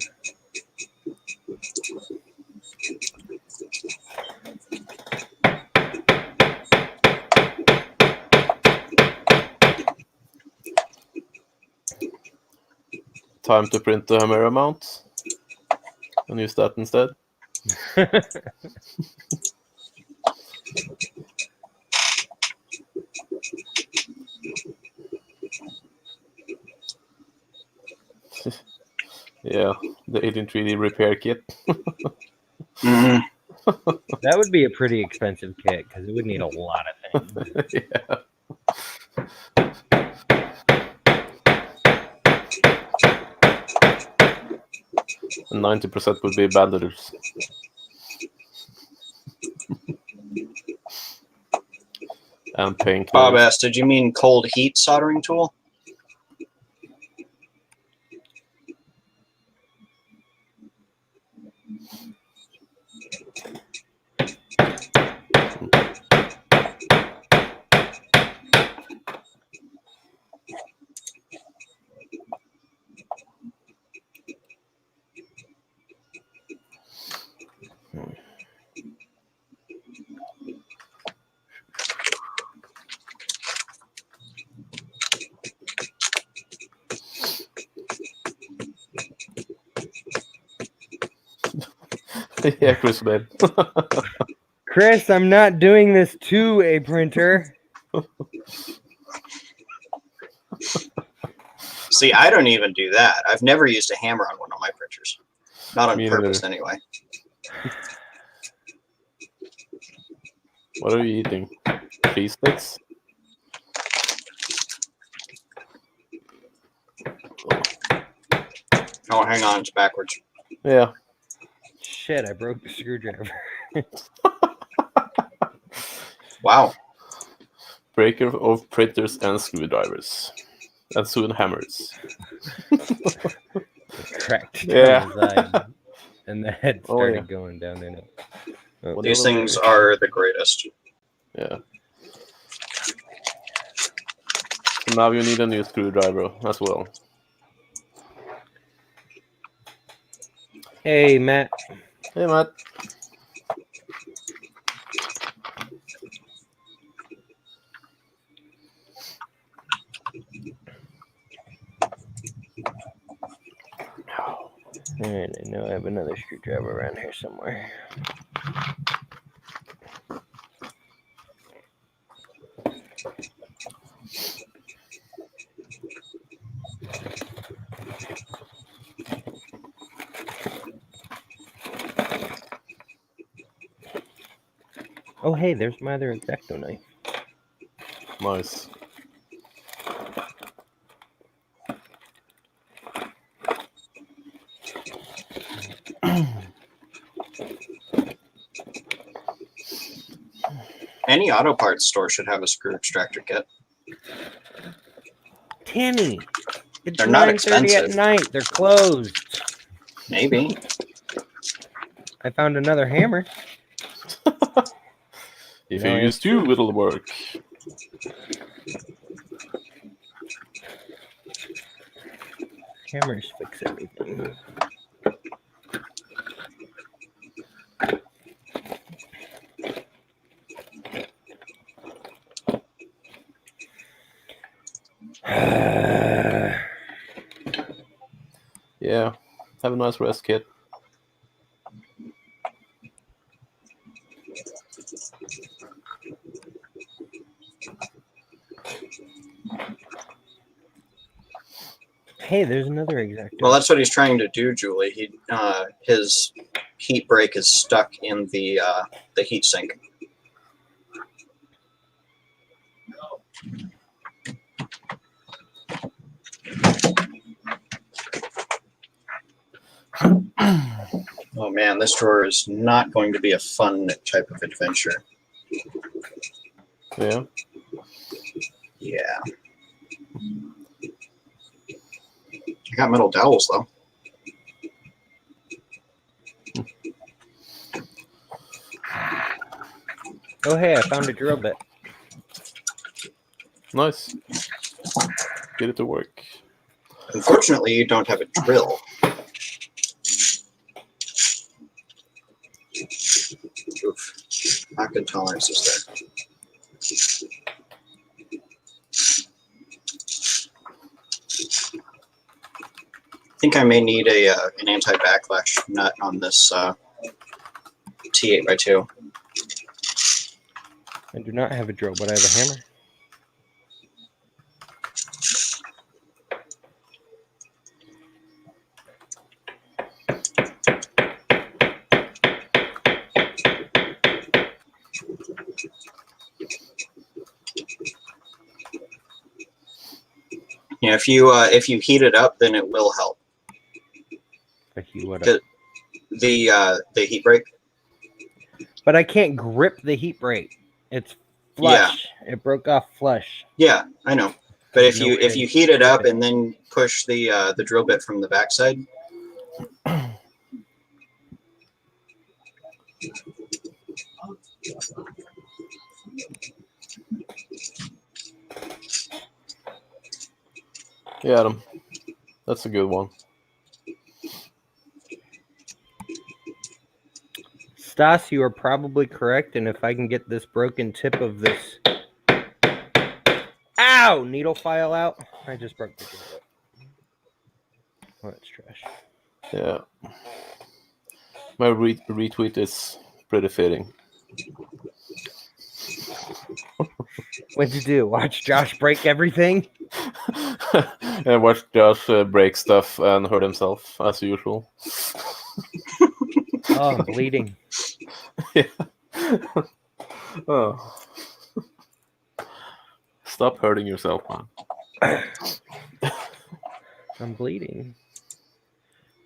[SPEAKER 2] Time to print the Hamera mount and use that instead. Yeah, the Alien 3D repair kit.
[SPEAKER 3] Mm-hmm.
[SPEAKER 1] That would be a pretty expensive kit because it would need a lot of things.
[SPEAKER 2] Yeah. 90% would be banditers. And painkillers.
[SPEAKER 3] Bob asked, did you mean cold heat soldering tool?
[SPEAKER 2] Yeah, Chris Bell.
[SPEAKER 1] Chris, I'm not doing this to a printer.
[SPEAKER 3] See, I don't even do that. I've never used a hammer on one of my printers. Not on
[SPEAKER 2] Me
[SPEAKER 3] purpose,
[SPEAKER 2] neither.
[SPEAKER 3] anyway.
[SPEAKER 2] What are you eating? Cheese sticks?
[SPEAKER 3] Oh, hang on, it's backwards.
[SPEAKER 2] Yeah.
[SPEAKER 1] Shit, I broke the screwdriver.
[SPEAKER 3] Wow.
[SPEAKER 2] Breaker of printers and screwdrivers. And soon hammers.
[SPEAKER 1] Cracked
[SPEAKER 2] Yeah.
[SPEAKER 1] down the side, and the head
[SPEAKER 2] Oh,
[SPEAKER 1] started
[SPEAKER 2] yeah.
[SPEAKER 1] going down in it. Oh,
[SPEAKER 2] What
[SPEAKER 3] These
[SPEAKER 2] other
[SPEAKER 3] things
[SPEAKER 2] way?
[SPEAKER 3] are the greatest.
[SPEAKER 2] Yeah. So now you need a new screwdriver as well.
[SPEAKER 1] Hey, Matt.
[SPEAKER 2] Hey, Matt.
[SPEAKER 1] And I know I have another screwdriver around here somewhere. Oh, hey, there's my other X-Acto knife.
[SPEAKER 2] Nice.
[SPEAKER 3] Any auto parts store should have a screw extractor kit.
[SPEAKER 1] Tammy, it's
[SPEAKER 3] They're not
[SPEAKER 1] 9:30 at
[SPEAKER 3] expensive.
[SPEAKER 1] night. They're closed.
[SPEAKER 3] Maybe.
[SPEAKER 1] I found another hammer.
[SPEAKER 2] If
[SPEAKER 1] No,
[SPEAKER 2] you use two, it'll work.
[SPEAKER 1] Hammers fix everything.
[SPEAKER 2] Yeah. Have a nice rest, kid.
[SPEAKER 1] Hey, there's another Exacto.
[SPEAKER 3] Well, that's what he's trying to do, Julie. His heat break is stuck in the heat sink. Oh man, this drawer is not going to be a fun type of adventure.
[SPEAKER 2] Yeah.
[SPEAKER 3] Yeah. I got metal dowels though.
[SPEAKER 1] Oh, hey, I found a drill bit.
[SPEAKER 2] Nice. Get it to work.
[SPEAKER 3] Unfortunately, you don't have a drill. Oof. Not good tolerances there. I think I may need an anti-backlash nut on this T8x2.
[SPEAKER 1] I do not have a drill, but I have a hammer.
[SPEAKER 3] Yeah, if you heat it up, then it will help. The heat break.
[SPEAKER 1] But I can't grip the heat break. It's flush. Yeah. It broke off flush.
[SPEAKER 3] Yeah, I know. But if you heat it up and then push the drill bit from the backside.
[SPEAKER 2] Yeah, Adam. That's a good one.
[SPEAKER 1] Stas, you are probably correct, and if I can get this broken tip of this needle file out, I just broke the drill bit. Oh, that's trash.
[SPEAKER 2] Yeah. My retweet is pretty fitting.
[SPEAKER 1] What'd you do? Watch Josh break everything?
[SPEAKER 2] I watched Josh break stuff and hurt himself, as usual.
[SPEAKER 1] Oh, I'm bleeding.
[SPEAKER 2] Yeah. Oh. Stop hurting yourself, man.
[SPEAKER 1] I'm bleeding.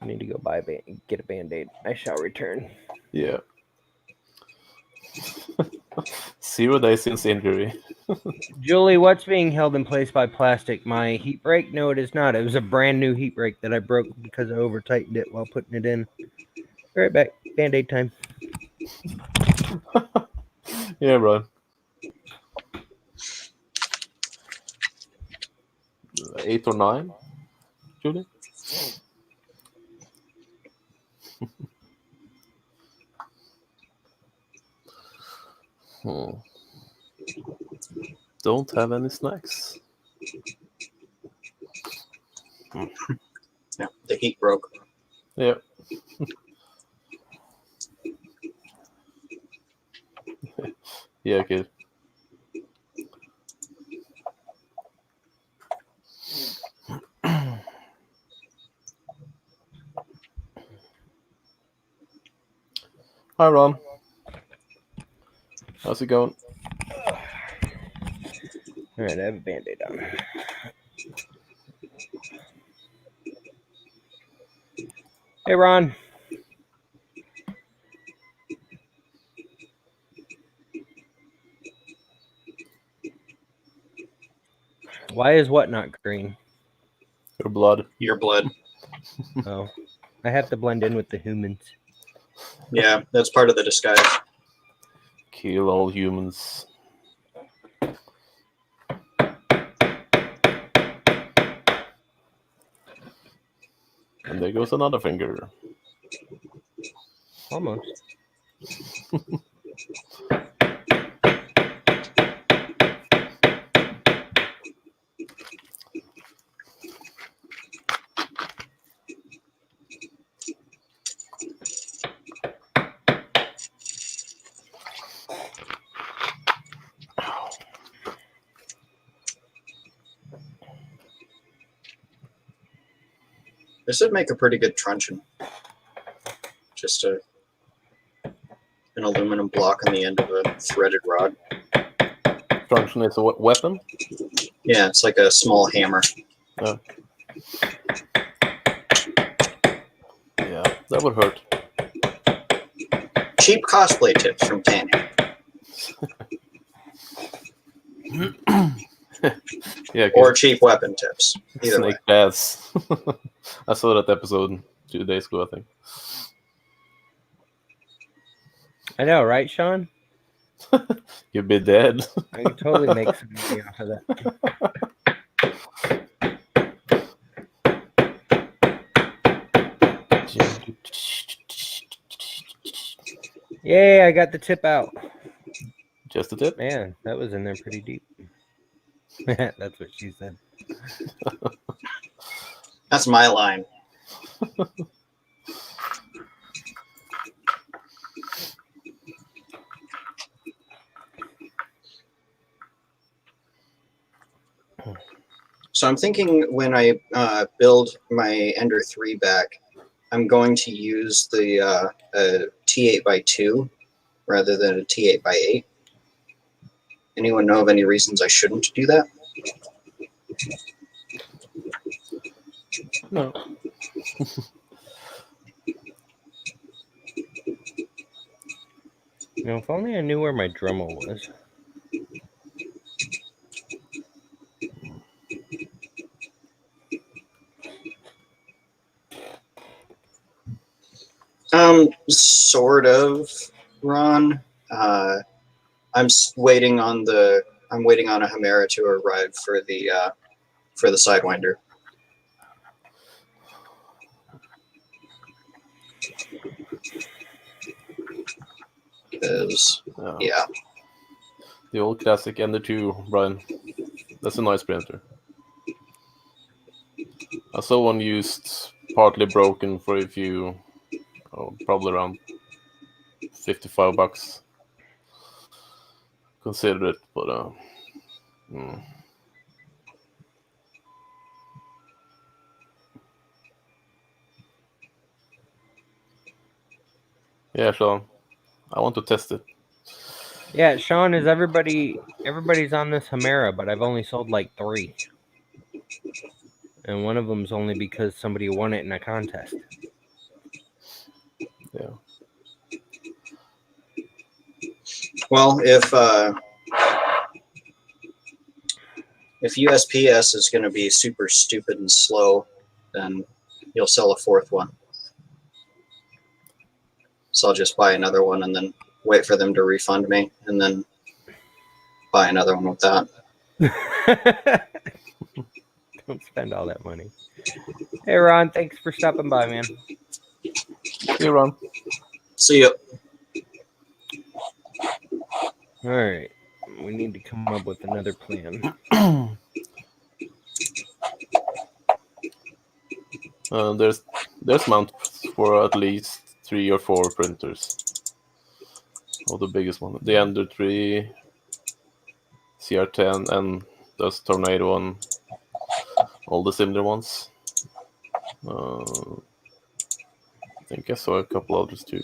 [SPEAKER 1] I need to go get a Band-Aid. I shall return.
[SPEAKER 2] Yeah. 0 days since injury.
[SPEAKER 1] Julie, what's being held in place by plastic? My heat break? No, it is not. It was a brand new heat break that I broke because I over-tightened it while putting it in. Be right back. Band-Aid time.
[SPEAKER 2] Yeah, bro. 8 or 9, Julie? Don't have any snacks.
[SPEAKER 3] Yeah, the heat broke.
[SPEAKER 2] Yeah. Yeah, kid. Hi, Ron. How's it going?
[SPEAKER 1] All right, I have a Band-Aid on. Hey, Ron. Why is what not green?
[SPEAKER 2] Your blood.
[SPEAKER 3] Your blood.
[SPEAKER 1] Oh, I have to blend in with the humans.
[SPEAKER 3] Yeah, that's part of the disguise.
[SPEAKER 2] Kill all humans. And there goes another finger.
[SPEAKER 1] Almost.
[SPEAKER 3] This would make a pretty good truncheon. Just an aluminum block on the end of a threaded rod.
[SPEAKER 2] Truncheon is a weapon?
[SPEAKER 3] Yeah, it's like a small hammer.
[SPEAKER 2] Yeah. Yeah, that would hurt.
[SPEAKER 3] Cheap cosplay tips from Tanya.
[SPEAKER 2] Yeah,
[SPEAKER 3] or cheap weapon tips. Either
[SPEAKER 2] Snake
[SPEAKER 3] way.
[SPEAKER 2] Pass. I saw that episode 2 days ago, I think.
[SPEAKER 1] I know, right, Sean?
[SPEAKER 2] You'd be dead.
[SPEAKER 1] I could totally make some money off of that. Yay, I got the tip out.
[SPEAKER 2] Just a tip?
[SPEAKER 1] Man, that was in there pretty deep. That's what she said.
[SPEAKER 3] That's my line. So I'm thinking when I build my Ender 3 back, I'm going to use the T8x2 rather than a T8x8. Anyone know of any reasons I shouldn't do that?
[SPEAKER 2] No.
[SPEAKER 1] You know, if only I knew where my Dremel was.
[SPEAKER 3] Sort of, Ron. I'm waiting on a Hemera to arrive for the Sidewinder. Yeah.
[SPEAKER 2] The old classic Ender 2, Brian. That's a nice printer. I saw one used, partly broken for a few, probably around $55. Consider it, but yeah, Sean, I want to test it.
[SPEAKER 1] Yeah, Sean, is everybody's on this Hemera, but I've only sold like 3. And one of them's only because somebody won it in a contest.
[SPEAKER 2] Yeah.
[SPEAKER 3] Well, if USPS is going to be super stupid and slow, then you'll sell a 4th one. So I'll just buy another one and then wait for them to refund me, and then buy another one with that.
[SPEAKER 1] Don't spend all that money. Hey, Ron, thanks for stopping by, man.
[SPEAKER 2] See you, Ron.
[SPEAKER 3] See you.
[SPEAKER 1] All right. We need to come up with another plan.
[SPEAKER 2] There's mounts for at least 3 or 4 printers. Or the biggest one. The Ender 3, CR10, and those Tornado one. All the similar ones. I think I saw a couple others too.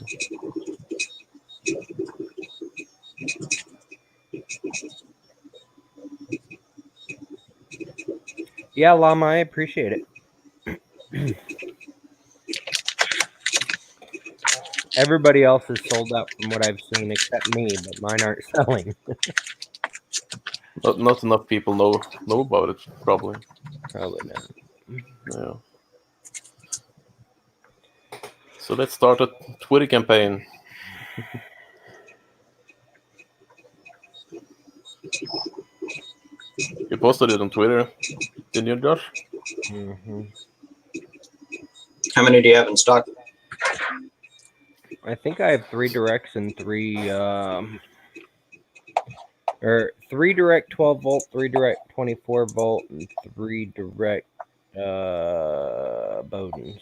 [SPEAKER 1] Yeah, Llama, I appreciate it. Everybody else is sold out from what I've seen except me, but mine aren't selling.
[SPEAKER 2] Not enough people know about it, probably.
[SPEAKER 1] Probably not.
[SPEAKER 2] Yeah. So let's start a Twitter campaign. You posted it on Twitter, didn't you, Josh?
[SPEAKER 1] Mm-hmm.
[SPEAKER 3] How many do you have in stock?
[SPEAKER 1] I think I have 3 directs and 3 or 3 direct 12 volt, 3 direct 24 volt, and 3 direct Bowdens.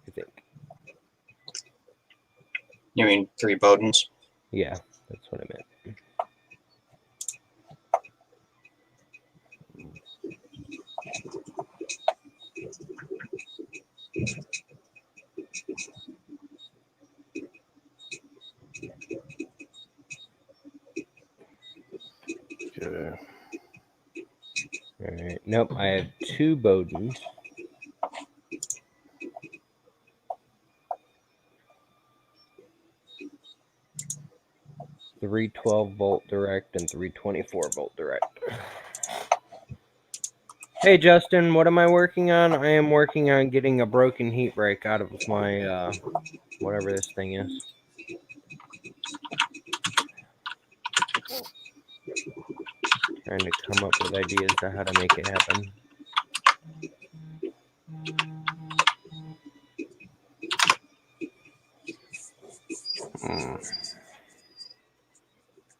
[SPEAKER 1] I think.
[SPEAKER 3] You mean 3 Bowdens?
[SPEAKER 1] Yeah, that's what I meant.
[SPEAKER 2] Okay.
[SPEAKER 1] All right. Nope, I have 2 Bowdens. Three 12-volt direct and 3 24-volt direct. Hey Justin, what am I working on? I am working on getting a broken heat break out of my whatever this thing is. Trying to come up with ideas to how to make it happen.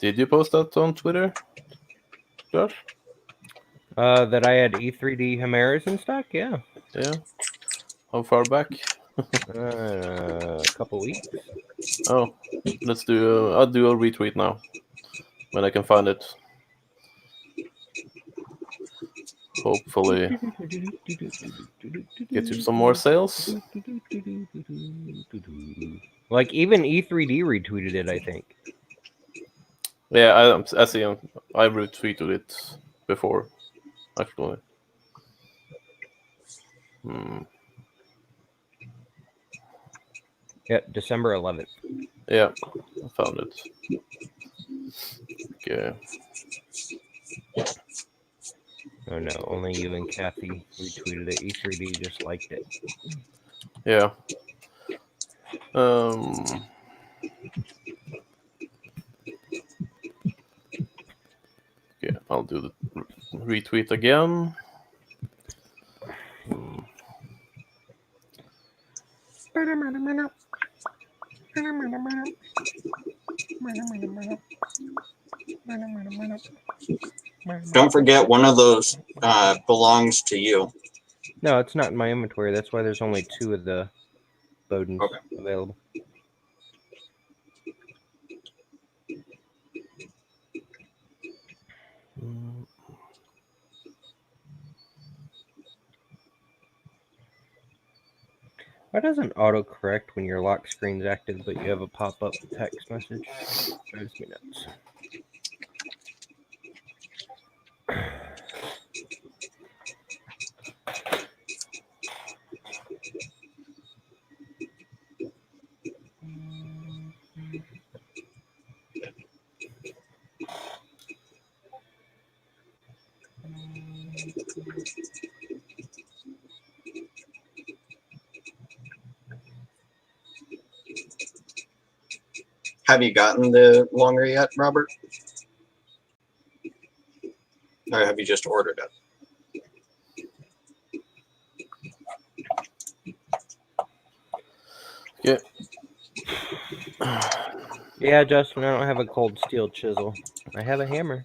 [SPEAKER 2] Did you post that on Twitter, Josh?
[SPEAKER 1] That I had E3D Chimeras in stock? Yeah.
[SPEAKER 2] Yeah. How far back?
[SPEAKER 1] A couple weeks.
[SPEAKER 2] Oh, let's do. I'll do a retweet now when I can find it. Hopefully, get you some more sales.
[SPEAKER 1] Like even E3D retweeted it, I think.
[SPEAKER 2] Yeah, I see. I retweeted it before, actually.
[SPEAKER 1] Yeah, December 11th.
[SPEAKER 2] Yeah, I found it. Okay.
[SPEAKER 1] Oh no, only you and Kathy retweeted it. E3D just liked it.
[SPEAKER 2] Yeah. Okay, I'll do the retweet again.
[SPEAKER 3] Don't forget, one of those belongs to you.
[SPEAKER 1] No, it's not in my inventory. That's why there's only 2 of the Bowdens available. Why doesn't autocorrect when your lock screen's active, but you have a pop-up text message? Drives me nuts.
[SPEAKER 3] Have you gotten the longer yet, Robert? Or have you just ordered it?
[SPEAKER 2] Yeah.
[SPEAKER 1] Yeah, Justin, I don't have a cold steel chisel. I have a hammer.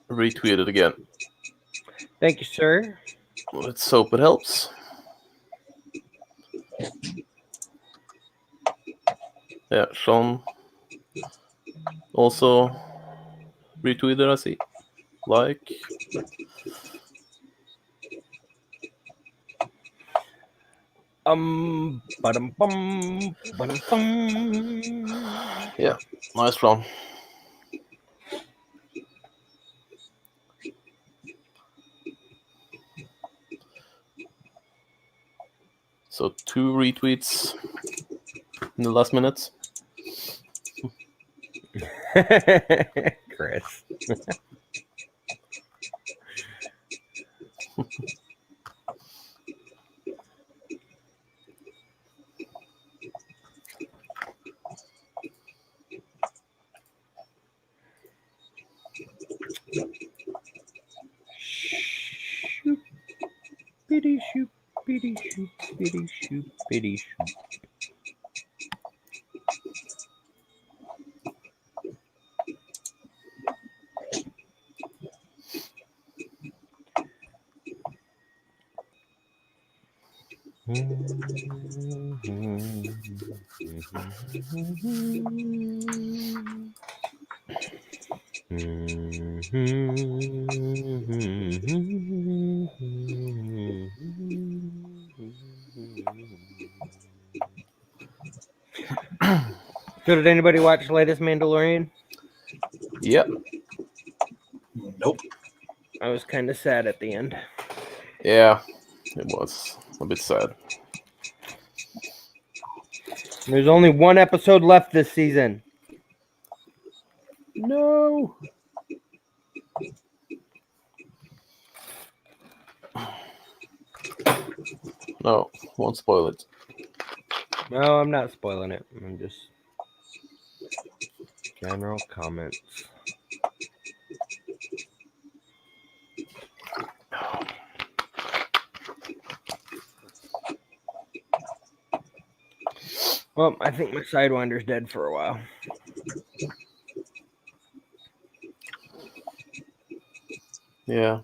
[SPEAKER 2] Retweet it again.
[SPEAKER 1] Thank you, sir.
[SPEAKER 2] Let's hope it helps. Yeah, Sean also retweeted, I see. Like.
[SPEAKER 1] Ba-dum-bum, ba-dum-bum.
[SPEAKER 2] Yeah, nice one. So 2 retweets in the last minutes.
[SPEAKER 1] Chris. Bitty shoop, bitty shoop, bitty shoop, bitty shoop. So did anybody watch the latest Mandalorian?
[SPEAKER 2] Yep.
[SPEAKER 3] Nope.
[SPEAKER 1] I was kind of sad at the end.
[SPEAKER 2] Yeah, it was a bit sad.
[SPEAKER 1] There's only one episode left this season. No.
[SPEAKER 2] No, won't spoil it.
[SPEAKER 1] No, I'm not spoiling it. I'm just general comments. Well, I think my Sidewinder's dead for a while.
[SPEAKER 2] Yeah.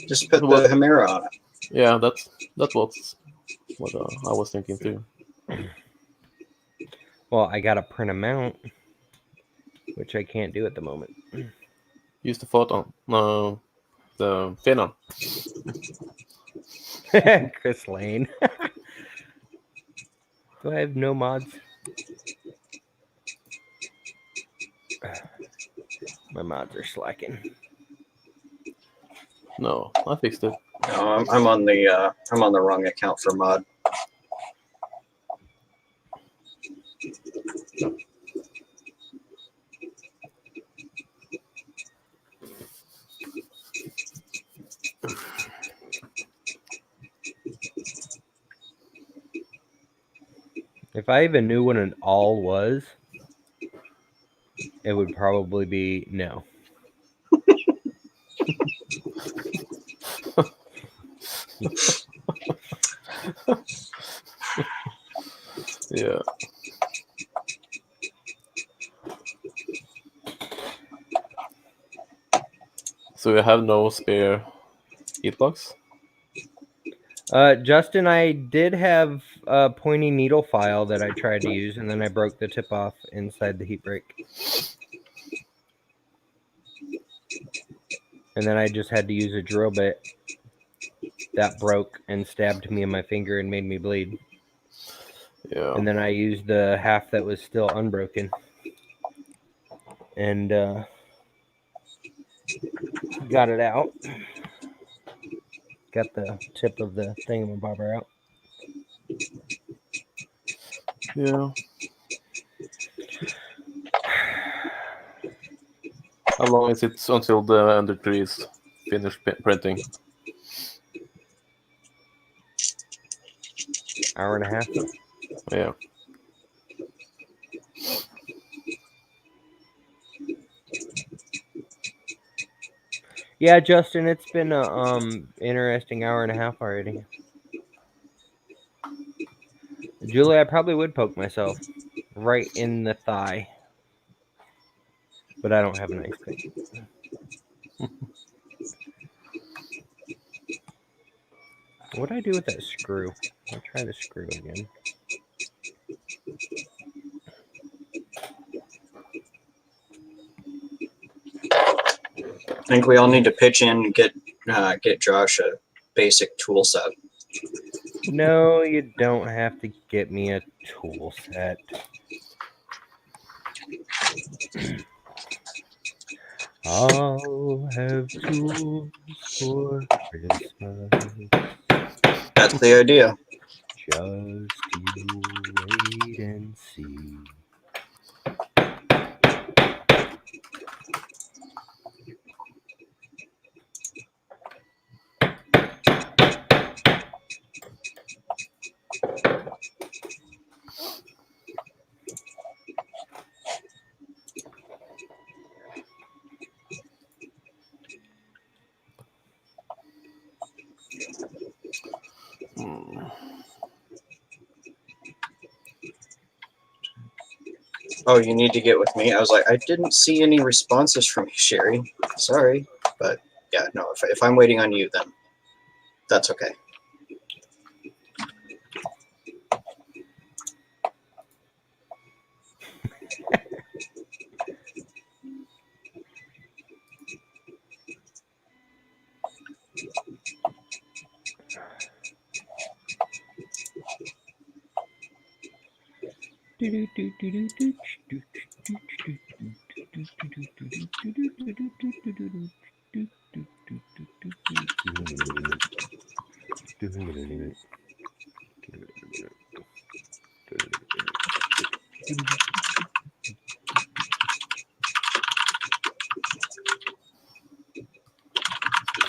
[SPEAKER 3] Just put the Chimera on it.
[SPEAKER 2] Yeah, that's what I was thinking too.
[SPEAKER 1] Well, I gotta print them out, which I can't do at the moment.
[SPEAKER 2] Use the photon. No, the Phenom.
[SPEAKER 1] Chris Lane. Do I have no mods? My mods are slacking.
[SPEAKER 2] No, I fixed it.
[SPEAKER 3] No, I'm on the wrong account for mod.
[SPEAKER 1] If I even knew what an all was, it would probably be no.
[SPEAKER 2] Yeah. So you have no spare heat blocks?
[SPEAKER 1] Justin, I did have a pointy needle file that I tried to use, and then I broke the tip off inside the heat break. And then I just had to use a drill bit that broke and stabbed me in my finger and made me bleed.
[SPEAKER 2] Yeah.
[SPEAKER 1] And then I used the half that was still unbroken. And got it out. Got the tip of the thingamabobber out.
[SPEAKER 2] Yeah. How long is it until the Ender 3 is finished printing?
[SPEAKER 1] Hour and a half.
[SPEAKER 2] Yeah.
[SPEAKER 1] Yeah, Justin, it's been a interesting hour and a half already. Julie, I probably would poke myself right in the thigh, but I don't have an ice pick. What did I do with that screw? I'll try the screw again.
[SPEAKER 3] I think we all need to pitch in and get Josh a basic tool set.
[SPEAKER 1] No, you don't have to get me a tool set. I'll have tools for Christmas.
[SPEAKER 3] That's the idea.
[SPEAKER 1] Just you wait and see.
[SPEAKER 3] Oh, you need to get with me. I was like, I didn't see any responses from you, Sherry. Sorry, but yeah, no. If I'm waiting on you, then that's okay.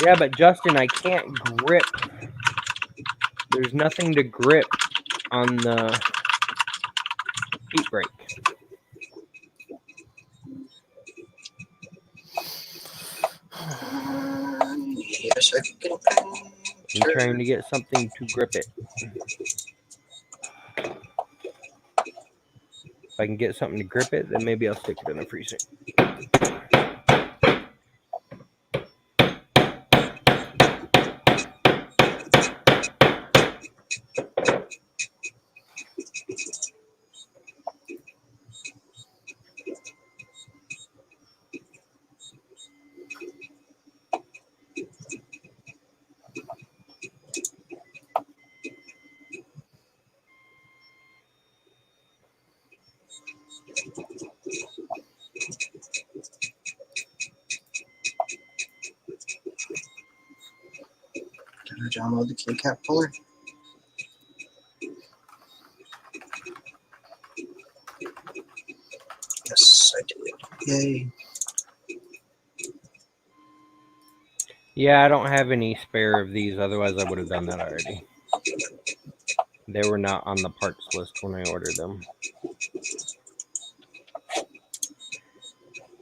[SPEAKER 1] Yeah, but Justin, I can't grip. There's nothing to grip on the heat break.
[SPEAKER 3] Yes, I can.
[SPEAKER 1] I'm trying to get something to grip it. If I can get something to grip it, then maybe I'll stick it in the freezer.
[SPEAKER 3] Did I download the keycap puller? Yes, I did. Yay.
[SPEAKER 1] Yeah, I don't have any spare of these. Otherwise, I would have done that already. They were not on the parts list when I ordered them.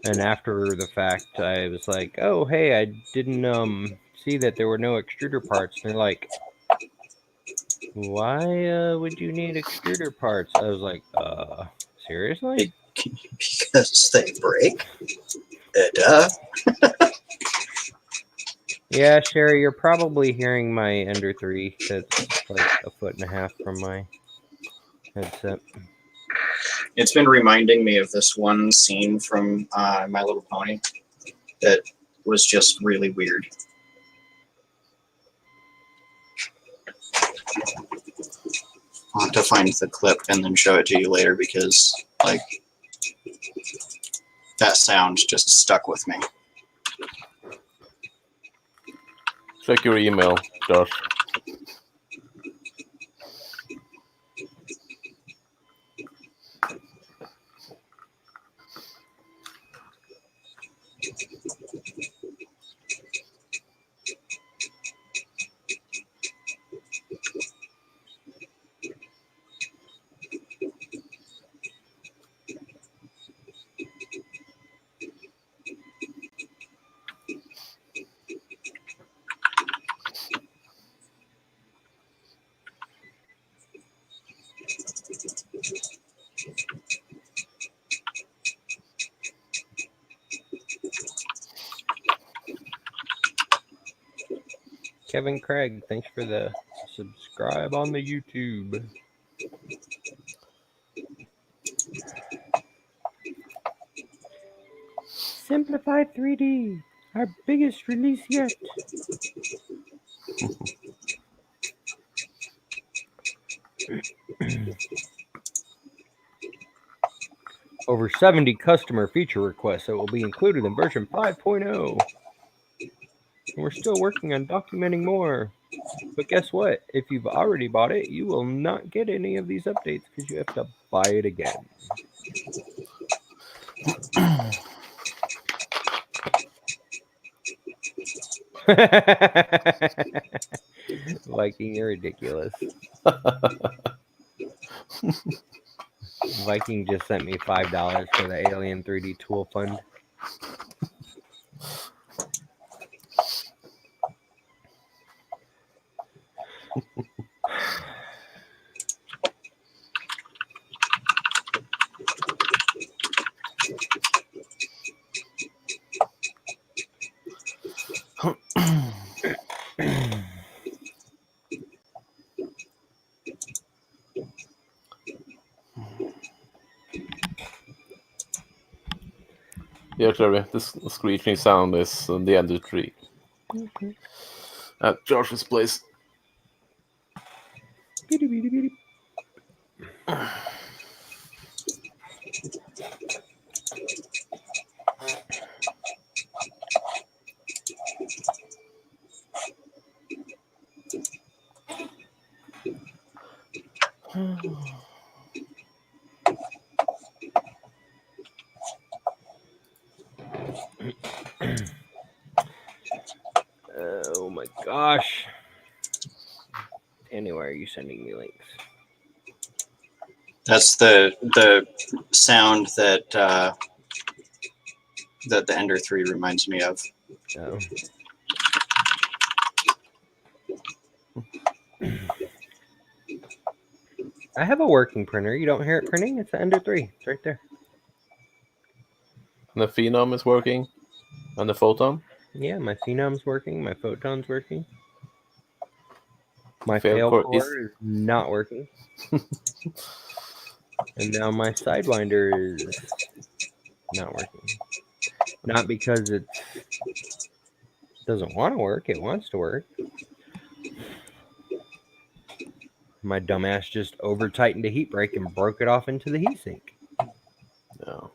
[SPEAKER 1] And after the fact, I was like, oh, hey, I didn't see that there were no extruder parts. And they're like, why would you need extruder parts? I was like, seriously?
[SPEAKER 3] Because they break. Duh.
[SPEAKER 1] Yeah, Sherry, you're probably hearing my Ender 3 that's like 1.5 feet from my headset.
[SPEAKER 3] It's been reminding me of this one scene from My Little Pony that was just really weird. I'll have to find the clip and then show it to you later because, like, that sound just stuck with me.
[SPEAKER 2] Check your email, Josh.
[SPEAKER 1] Kevin Craig, thanks for the subscribe on the YouTube. Simplified 3D, our biggest release yet. Over 70 customer feature requests that will be included in version 5.0. And we're still working on documenting more. But guess what? If you've already bought it, you will not get any of these updates because you have to buy it again. Viking, you're ridiculous. Viking just sent me $5 for the Alien 3D Tool Fund.
[SPEAKER 2] Yeah, Jerry, this screeching sound is the Ender 3 at Josh's place.
[SPEAKER 1] Oh my gosh. Anyway, are you sending me links?
[SPEAKER 3] That's the sound that that the Ender 3 reminds me of.
[SPEAKER 1] No. I have a working printer. You don't hear it printing? It's the Ender 3. It's right there.
[SPEAKER 2] And the Phenom is working. And the Photon.
[SPEAKER 1] Yeah, my Phenom's working. My Photon's working. My
[SPEAKER 2] Fail
[SPEAKER 1] fail
[SPEAKER 2] core
[SPEAKER 1] core is not working. And now my Sidewinder is not working. Not because it doesn't want to work. It wants to work. My dumbass just over-tightened a heat break and broke it off into the heatsink.
[SPEAKER 2] Yeah.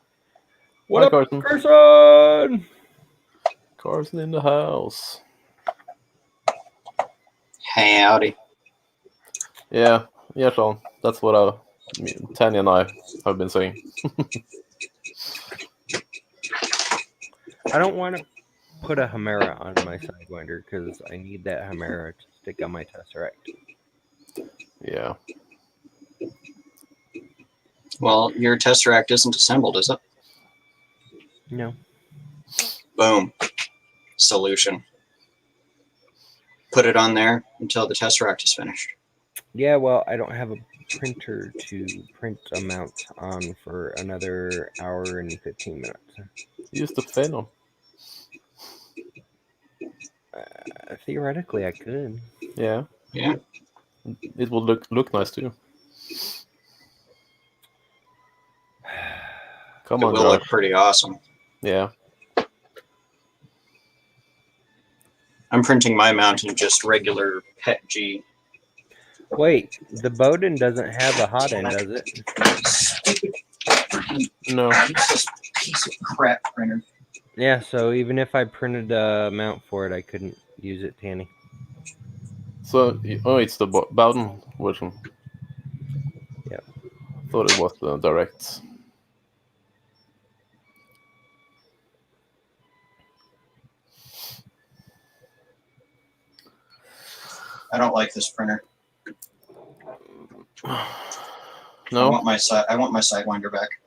[SPEAKER 1] What
[SPEAKER 2] Hi,
[SPEAKER 1] up,
[SPEAKER 2] Carson?
[SPEAKER 1] Carson?
[SPEAKER 2] Carson in the house.
[SPEAKER 3] Howdy.
[SPEAKER 2] Yeah, Sean. That's what Tanya and I have been saying.
[SPEAKER 1] I don't want to put a Hemera on my Sidewinder because I need that Hemera to stick on my Tesseract.
[SPEAKER 2] Yeah.
[SPEAKER 3] Well, your Tesseract isn't assembled, is it?
[SPEAKER 1] No.
[SPEAKER 3] Boom. Solution. Put it on there until the Tesseract is finished.
[SPEAKER 1] Yeah, well, I don't have a printer to print a mount on for another hour and 15 minutes.
[SPEAKER 2] Use the Phenom.
[SPEAKER 1] Theoretically, I could.
[SPEAKER 2] Yeah.
[SPEAKER 3] Yeah.
[SPEAKER 2] It will look nice too. Come
[SPEAKER 3] It
[SPEAKER 2] on,
[SPEAKER 3] will
[SPEAKER 2] Josh.
[SPEAKER 3] look pretty awesome.
[SPEAKER 2] Yeah.
[SPEAKER 3] I'm printing my mount in just regular PET G.
[SPEAKER 1] Wait, the Bowden doesn't have a hot end, does it?
[SPEAKER 2] No.
[SPEAKER 3] Piece of crap printer.
[SPEAKER 1] Yeah, so even if I printed a mount for it, I couldn't use it, Tanny.
[SPEAKER 2] So, it's the Bowden version.
[SPEAKER 1] Yep.
[SPEAKER 2] Thought it was the direct.
[SPEAKER 3] I don't like this printer.
[SPEAKER 2] No.
[SPEAKER 3] I want my Sidewinder back.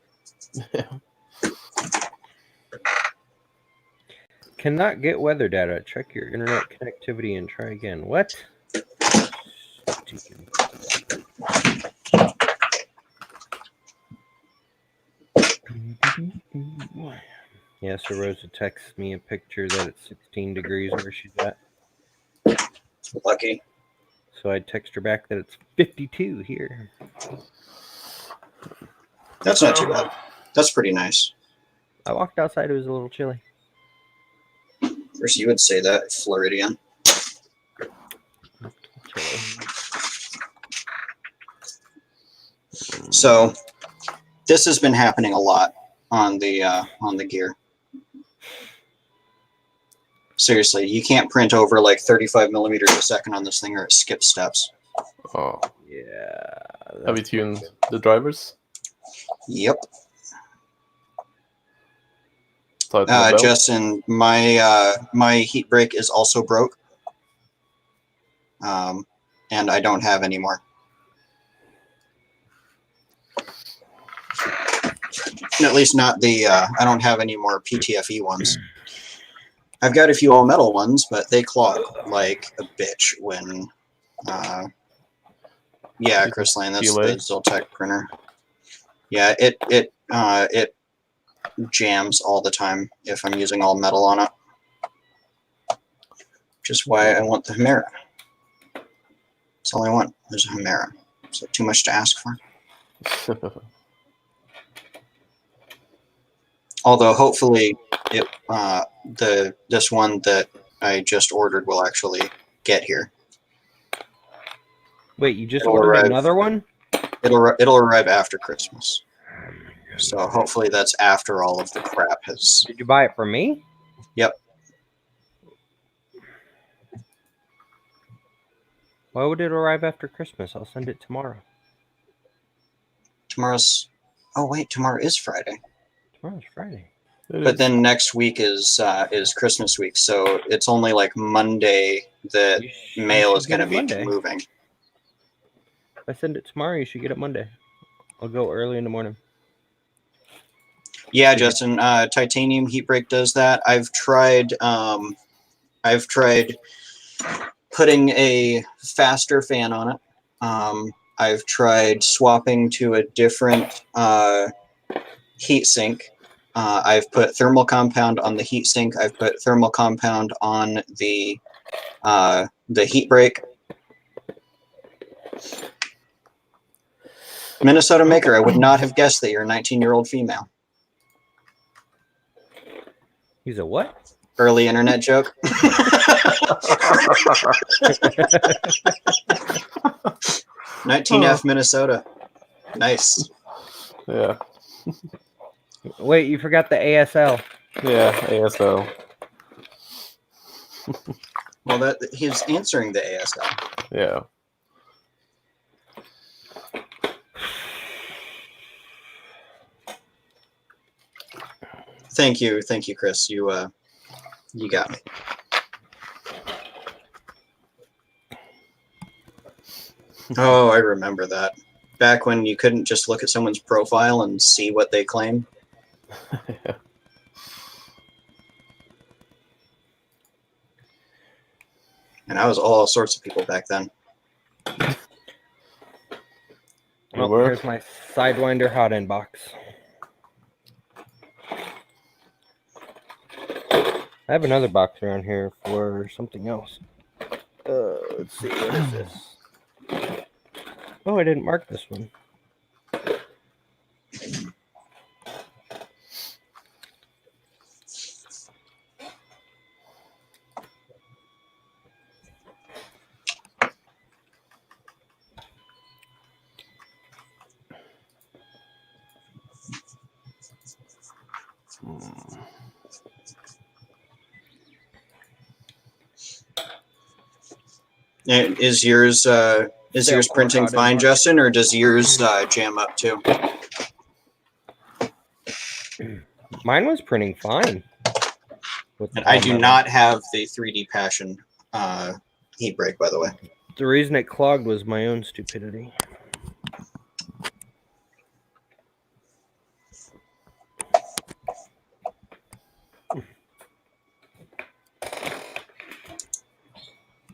[SPEAKER 1] Cannot get weather data. Check your internet connectivity and try again. What? Yeah, so Rosa texts me a picture that it's 16 degrees where she's at.
[SPEAKER 3] Lucky.
[SPEAKER 1] So I text her back that it's 52 here.
[SPEAKER 3] That's not too bad. That's pretty nice.
[SPEAKER 1] I walked outside, it was a little chilly.
[SPEAKER 3] First, you would say that, Floridian. So, this has been happening a lot on the gear. Seriously, you can't print over like 35 millimeters a second on this thing, or it skips steps.
[SPEAKER 2] Oh.
[SPEAKER 1] Yeah.
[SPEAKER 2] Have you tuned the drivers?
[SPEAKER 3] Yep.
[SPEAKER 2] Tighten the belt?
[SPEAKER 3] Justin, my heat brake is also broke, and I don't have any more. At least not the. I don't have any more PTFE ones. I've got a few all metal ones, but they clog like a bitch when. Yeah, Chris Lane, that's the Zoltec printer. Yeah, it jams all the time if I'm using all metal on it. Which is why I want the Hemera. That's all I want. There's a Hemera. Is that too much to ask for? Although hopefully this one that I just ordered will actually get here.
[SPEAKER 1] Wait, you just
[SPEAKER 3] It'll
[SPEAKER 1] ordered
[SPEAKER 3] arrive.
[SPEAKER 1] another one?
[SPEAKER 3] It'll arrive after Christmas. So hopefully that's after all of the crap has.
[SPEAKER 1] Did you buy it for me?
[SPEAKER 3] Yep.
[SPEAKER 1] Why would it arrive after Christmas? I'll send it tomorrow.
[SPEAKER 3] Tomorrow's. Oh wait, tomorrow is Friday.
[SPEAKER 1] Tomorrow's Friday.
[SPEAKER 3] But then next week is Christmas week, so it's only like Monday that mail is going to be moving.
[SPEAKER 1] If I send it tomorrow, you should get it Monday. I'll go early in the morning.
[SPEAKER 3] Yeah, Justin. Titanium Heat Break does that. I've tried putting a faster fan on it. I've tried swapping to a different heat sink. I've put thermal compound on the heat sink. I've put thermal compound on the heat break. Minnesota Maker, I would not have guessed that you're a 19-year-old female.
[SPEAKER 1] He's a what?
[SPEAKER 3] Early internet joke. 19F Minnesota. Nice.
[SPEAKER 2] Yeah.
[SPEAKER 1] Wait, you forgot the ASL.
[SPEAKER 2] Yeah, ASL.
[SPEAKER 3] Well, he's answering the ASL.
[SPEAKER 2] Yeah.
[SPEAKER 3] Thank you, Chris. You got me. Oh, I remember that. Back when you couldn't just look at someone's profile and see what they claim.
[SPEAKER 2] Yeah.
[SPEAKER 3] And I was all sorts of people back then.
[SPEAKER 1] Oh, here's my Sidewinder hot end box. I have another box around here for something else. Let's see, what is this? Oh, I didn't mark this one.
[SPEAKER 3] Is yours printing fine, Justin, or does yours jam up too?
[SPEAKER 1] Mine was printing fine.
[SPEAKER 3] And I do not have the 3D Passion heat break, by the way.
[SPEAKER 1] The reason it clogged was my own stupidity.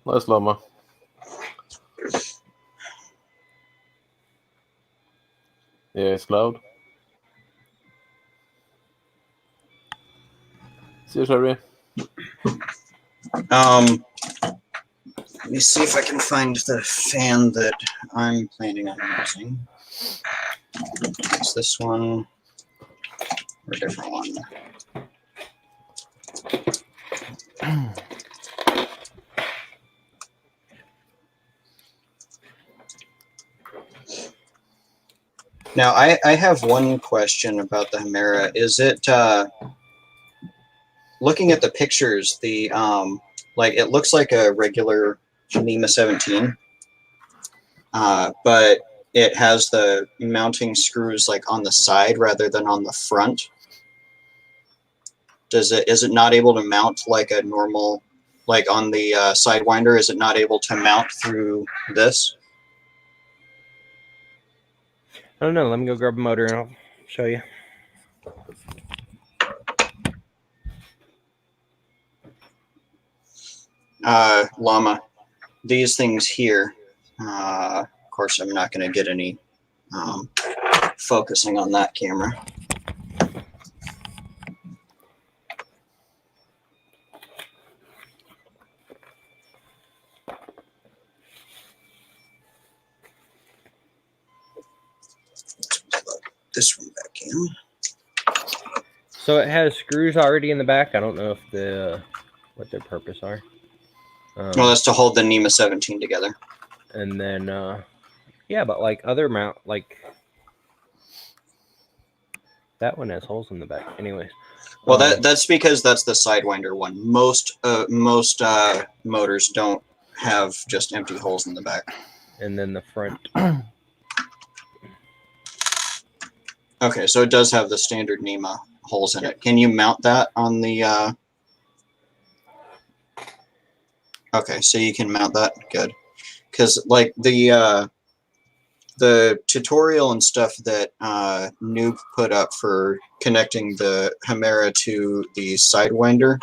[SPEAKER 2] Nice llama. Yeah, it's loud. See you, Sherry.
[SPEAKER 3] Let me see if I can find the fan that I'm planning on using. Is this one or a different one? Now, I have one question about the Hemera. Is it, looking at the pictures, the like it looks like a regular NEMA 17, but it has the mounting screws like on the side rather than on the front. Is it not able to mount like a normal, like on the Sidewinder? Is it not able to mount through this?
[SPEAKER 1] I don't know. Let me go grab a motor and I'll show you.
[SPEAKER 3] Llama, these things here, of course, I'm not going to get any focusing on that camera. This one back in.
[SPEAKER 1] So it has screws already in the back. I don't know if what their purpose are.
[SPEAKER 3] Well, that's to hold the NEMA 17 together.
[SPEAKER 1] And then, yeah, but like other mount, like that one has holes in the back. Anyways.
[SPEAKER 3] Well, that's because that's the Sidewinder one. Most motors don't have just empty holes in the back.
[SPEAKER 1] And then the front.
[SPEAKER 3] Okay, so it does have the standard NEMA holes in it. Can you mount that on the? Okay, so you can mount that. Good, because like the tutorial and stuff that Noob put up for connecting the Hemera to the Sidewinder,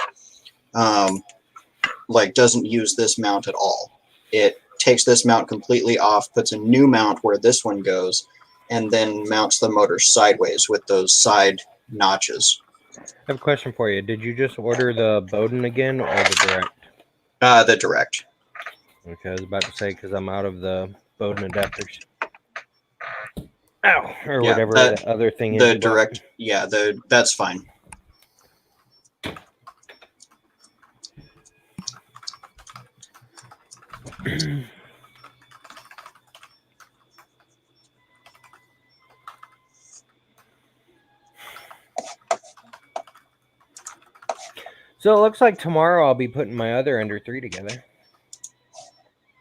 [SPEAKER 3] like doesn't use this mount at all. It takes this mount completely off, puts a new mount where this one goes, and then mounts the motor sideways with those side notches.
[SPEAKER 1] I have a question for you. Did you just order the Bowden again or the Direct?
[SPEAKER 3] The Direct.
[SPEAKER 1] Okay, I was about to say because I'm out of the Bowden adapters. Ow! Or
[SPEAKER 3] Yeah,
[SPEAKER 1] whatever the other thing is.
[SPEAKER 3] The Direct, yeah, that's fine.
[SPEAKER 1] So it looks like tomorrow I'll be putting my other Ender 3 together.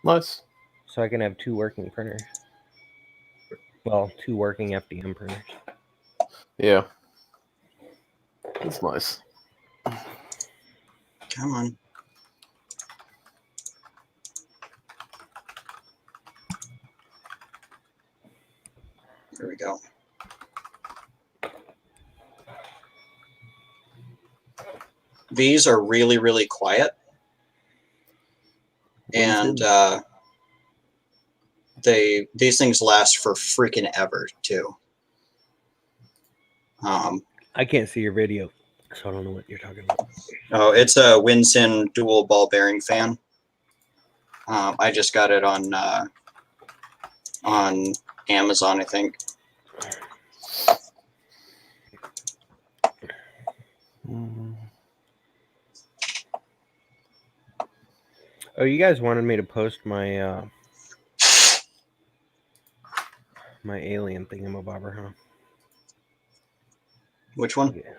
[SPEAKER 2] Nice.
[SPEAKER 1] So I can have 2 working printers. Well, 2 working FDM printers.
[SPEAKER 2] Yeah. That's nice.
[SPEAKER 3] Come on. There we go. These are really, really quiet. And these things last for freaking ever too.
[SPEAKER 1] I can't see your video, so I don't know what you're talking about.
[SPEAKER 3] Oh, it's a Winsin dual ball bearing fan. I just got it on Amazon, I think.
[SPEAKER 1] Oh, you guys wanted me to post my my alien thingamabobber, huh?
[SPEAKER 3] Which one?
[SPEAKER 1] Yeah.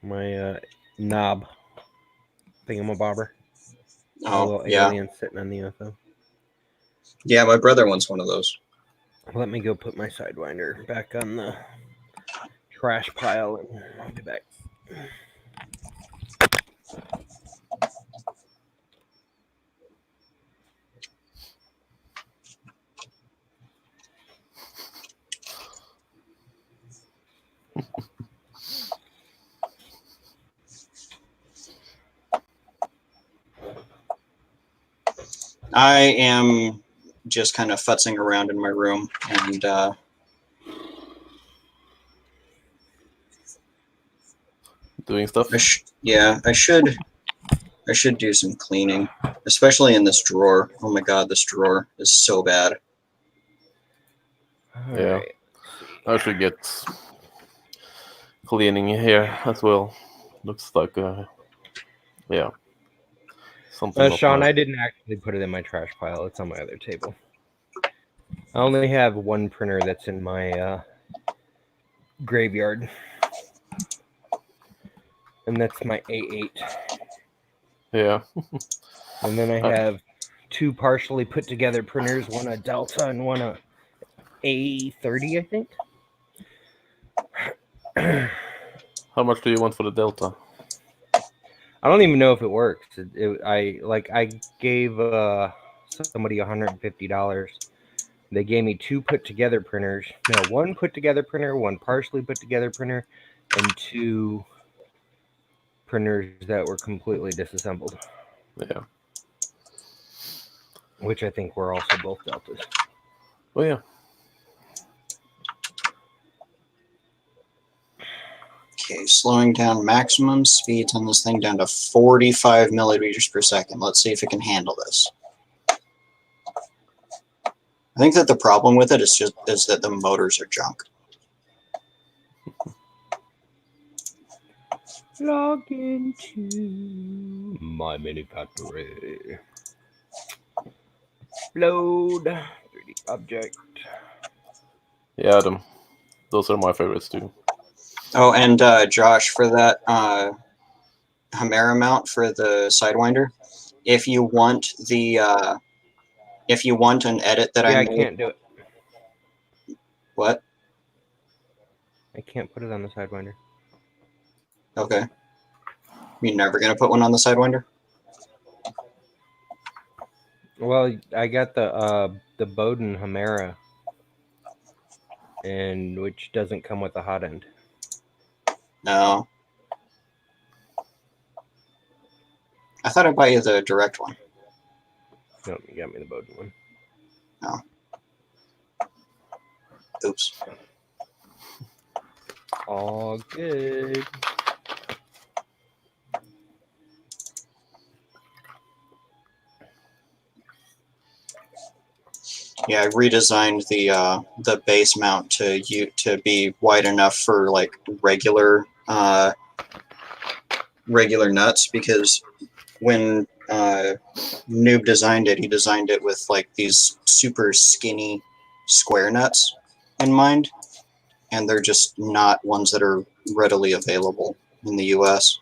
[SPEAKER 1] My knob thingamabobber.
[SPEAKER 3] Oh,
[SPEAKER 1] little
[SPEAKER 3] yeah.
[SPEAKER 1] alien sitting on the UFO.
[SPEAKER 3] Yeah, my brother wants one of those.
[SPEAKER 1] Let me go put my Sidewinder back on the trash pile and I'll be back.
[SPEAKER 3] I am just kind of futzing around in my room and
[SPEAKER 2] doing stuff.
[SPEAKER 3] I should do some cleaning, especially in this drawer. Oh my god, this drawer is so bad.
[SPEAKER 1] All
[SPEAKER 2] Yeah.
[SPEAKER 1] right.
[SPEAKER 2] I should get cleaning here as well. Looks like yeah. Something not
[SPEAKER 1] Sean,
[SPEAKER 2] nice.
[SPEAKER 1] I didn't actually put it in my trash pile. It's on my other table. I only have one printer that's in my graveyard. And that's my A8.
[SPEAKER 2] Yeah.
[SPEAKER 1] And then I have 2 partially put together printers, one a Delta and one a A30, I think.
[SPEAKER 2] How much do you want for the Delta?
[SPEAKER 1] I don't even know if it works. I gave somebody $150. They gave me 2 put together printers. No, 1 put together printer, 1 partially put together printer, and 2 printers that were completely disassembled.
[SPEAKER 2] Yeah.
[SPEAKER 1] Which I think were also both Deltas.
[SPEAKER 2] Oh yeah.
[SPEAKER 3] Okay, slowing down maximum speeds on this thing down to 45 millimeters per second. Let's see if it can handle this. I think that the problem with it is that the motors are junk.
[SPEAKER 1] Log into my mini factory. Load 3D object.
[SPEAKER 2] Yeah, those are my favorites too.
[SPEAKER 3] Oh, and Josh, for that Chimera mount for the Sidewinder, if you want an edit that
[SPEAKER 1] Yeah,
[SPEAKER 3] I
[SPEAKER 1] I
[SPEAKER 3] made,
[SPEAKER 1] can't do it.
[SPEAKER 3] what?
[SPEAKER 1] I can't put it on the Sidewinder.
[SPEAKER 3] Okay. You're never gonna put one on the Sidewinder?
[SPEAKER 1] Well, I got the Bowden Chimera, and which doesn't come with a hot end.
[SPEAKER 3] No. I thought I'd buy you the direct one.
[SPEAKER 1] Nope, you got me the Bowden one.
[SPEAKER 3] No. Oops.
[SPEAKER 1] All good.
[SPEAKER 3] Yeah, I redesigned the base mount to be wide enough for like regular nuts, because when Noob designed it, he designed it with like these super skinny square nuts in mind, and they're just not ones that are readily available in the US.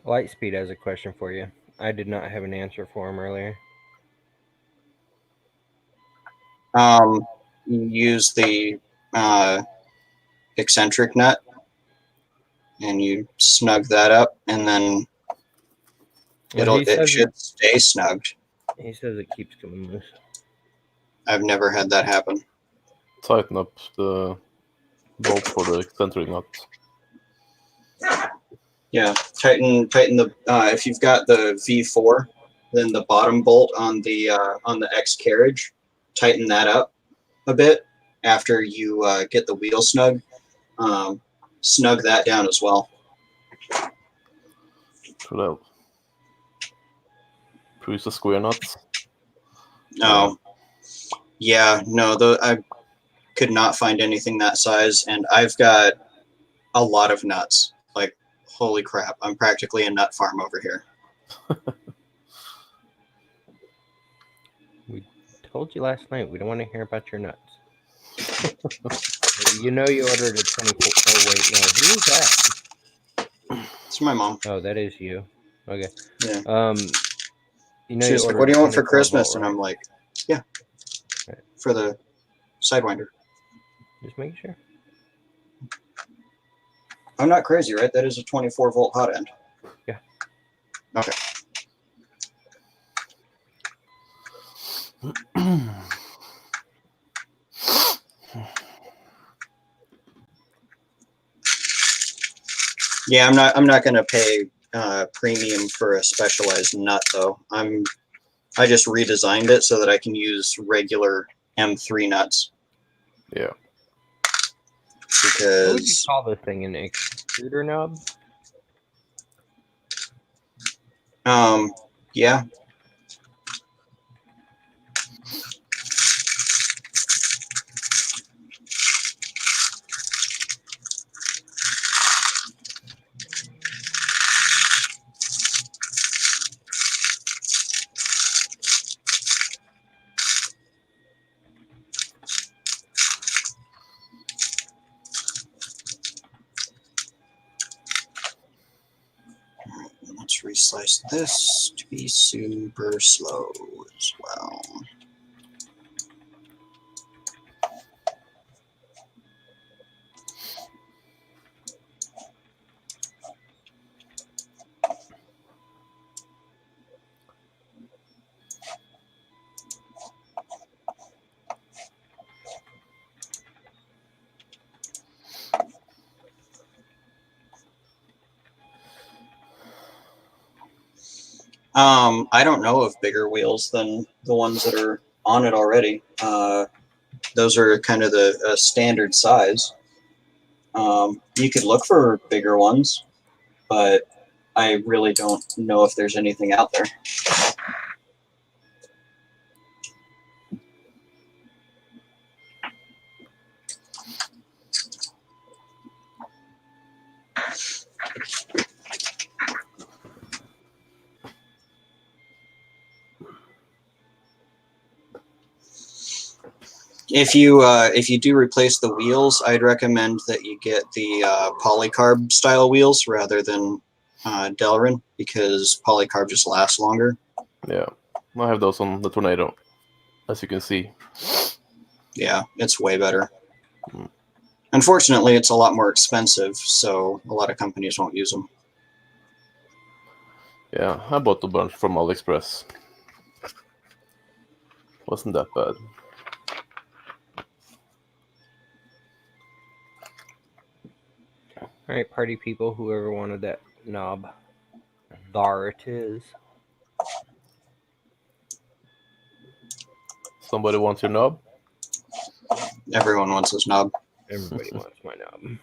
[SPEAKER 1] Lightspeed has a question for you. I did not have an answer for him earlier.
[SPEAKER 3] You use the eccentric nut, and you snug that up, and then it should stay snugged.
[SPEAKER 1] He says it keeps coming loose.
[SPEAKER 3] I've never had that happen.
[SPEAKER 2] Tighten up the bolt for the eccentric nut.
[SPEAKER 3] Yeah, tighten the. If you've got the V4, then the bottom bolt on the X carriage, tighten that up a bit after you get the wheel snug. Snug that down as well.
[SPEAKER 2] Should I use the square nuts?
[SPEAKER 3] No. Yeah, no. I could not find anything that size, and I've got a lot of nuts. Like, holy crap! I'm practically a nut farm over here.
[SPEAKER 1] We told you last night we don't want to hear about your nuts. You know you ordered a 24. Oh wait, no. Who is that?
[SPEAKER 3] It's my mom.
[SPEAKER 1] Oh, that is you. Okay.
[SPEAKER 3] Yeah.
[SPEAKER 1] You know,
[SPEAKER 3] she's like, "What do you want for Christmas?" And I'm like, "Yeah,
[SPEAKER 1] right.
[SPEAKER 3] For the Sidewinder."
[SPEAKER 1] Just making sure.
[SPEAKER 3] I'm not crazy, right? That is a 24-volt hot end.
[SPEAKER 1] Yeah.
[SPEAKER 3] Okay. Yeah, I'm not gonna pay premium for a specialized nut though. I just redesigned it so that I can use regular M3 nuts.
[SPEAKER 2] Yeah.
[SPEAKER 3] Because
[SPEAKER 1] what would you call this thing, an extruder knob?
[SPEAKER 3] Yeah. Let's reslice this to be super slow as well. I don't know of bigger wheels than the ones that are on it already. Those are kind of the standard size. You could look for bigger ones, but I really don't know if there's anything out there. If you do replace the wheels, I'd recommend that you get the polycarb style wheels rather than Delrin, because polycarb just lasts longer.
[SPEAKER 2] Yeah, I have those on the Tornado, as you can see.
[SPEAKER 3] Yeah, it's way better. Unfortunately, it's a lot more expensive, so a lot of companies won't use them.
[SPEAKER 2] Yeah, I bought a bunch from AliExpress. Wasn't that bad.
[SPEAKER 1] All right, party people, whoever wanted that knob, there it is.
[SPEAKER 2] Somebody wants your knob?
[SPEAKER 3] Everyone wants this knob.
[SPEAKER 1] Everybody wants my knob.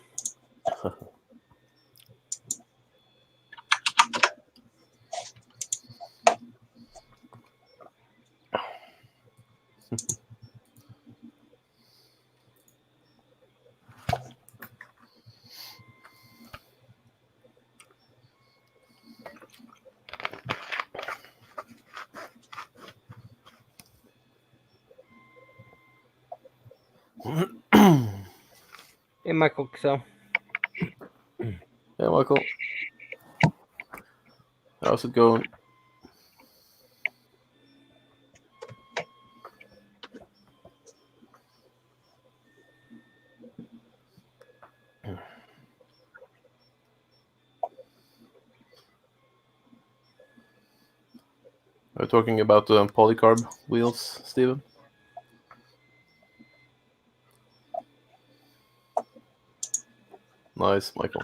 [SPEAKER 1] Hey, Michael Cassell.
[SPEAKER 2] Hey, Michael. How's it going? Are you talking about the polycarb wheels, Steven? Nice, Michael.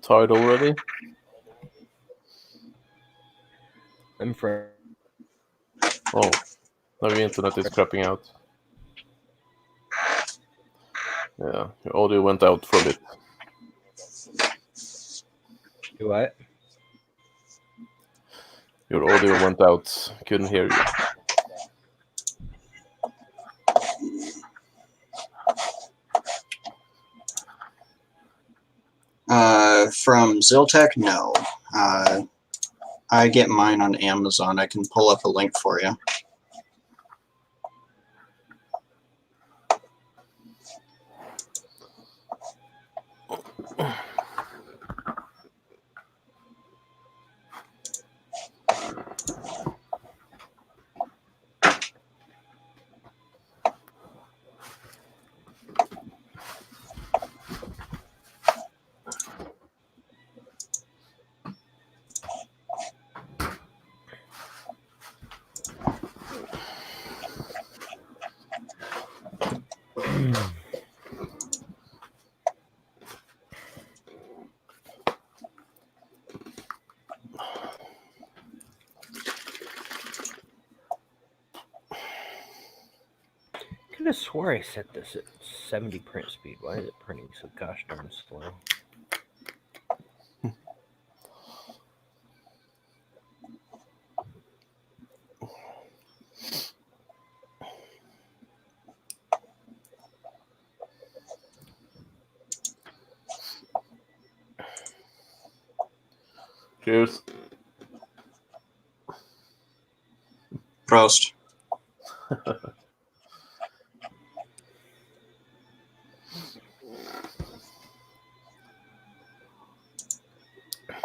[SPEAKER 2] Tired already?
[SPEAKER 1] I'm from.
[SPEAKER 2] Oh, now the internet is crapping out. Yeah, your audio went out for a bit.
[SPEAKER 1] Do what?
[SPEAKER 2] Your audio went out. Couldn't hear you.
[SPEAKER 3] From Ziltech, no. I get mine on Amazon. I can pull up a link for you.
[SPEAKER 1] I could have swore I set this at 70 print speed. Why is it printing so gosh darn slow?
[SPEAKER 2] Cheers.
[SPEAKER 3] Prost.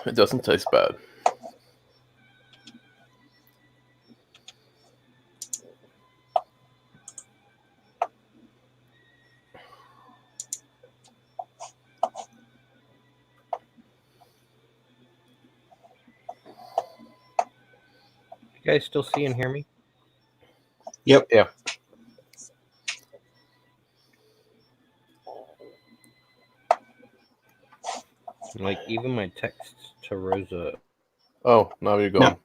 [SPEAKER 2] It doesn't taste bad.
[SPEAKER 1] You guys still see and hear me?
[SPEAKER 3] Yep.
[SPEAKER 2] Yeah.
[SPEAKER 1] Like, even my texts to Rosa.
[SPEAKER 2] Oh, now you're gone.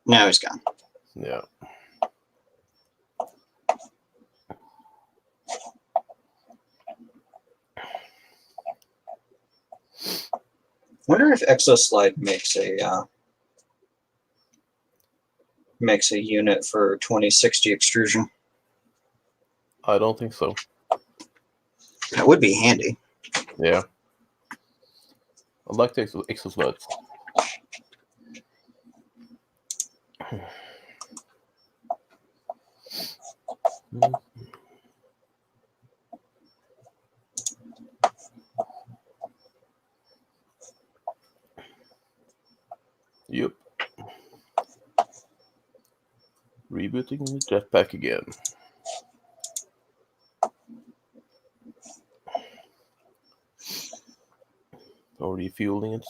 [SPEAKER 3] Now he's gone.
[SPEAKER 2] Yeah.
[SPEAKER 3] Wonder if Exoslide makes a unit for 2060 extrusion.
[SPEAKER 2] I don't think so.
[SPEAKER 3] That would be handy.
[SPEAKER 2] Yeah. I'd like the exoslides. Yep. Rebooting the jetpack again. Or refueling it.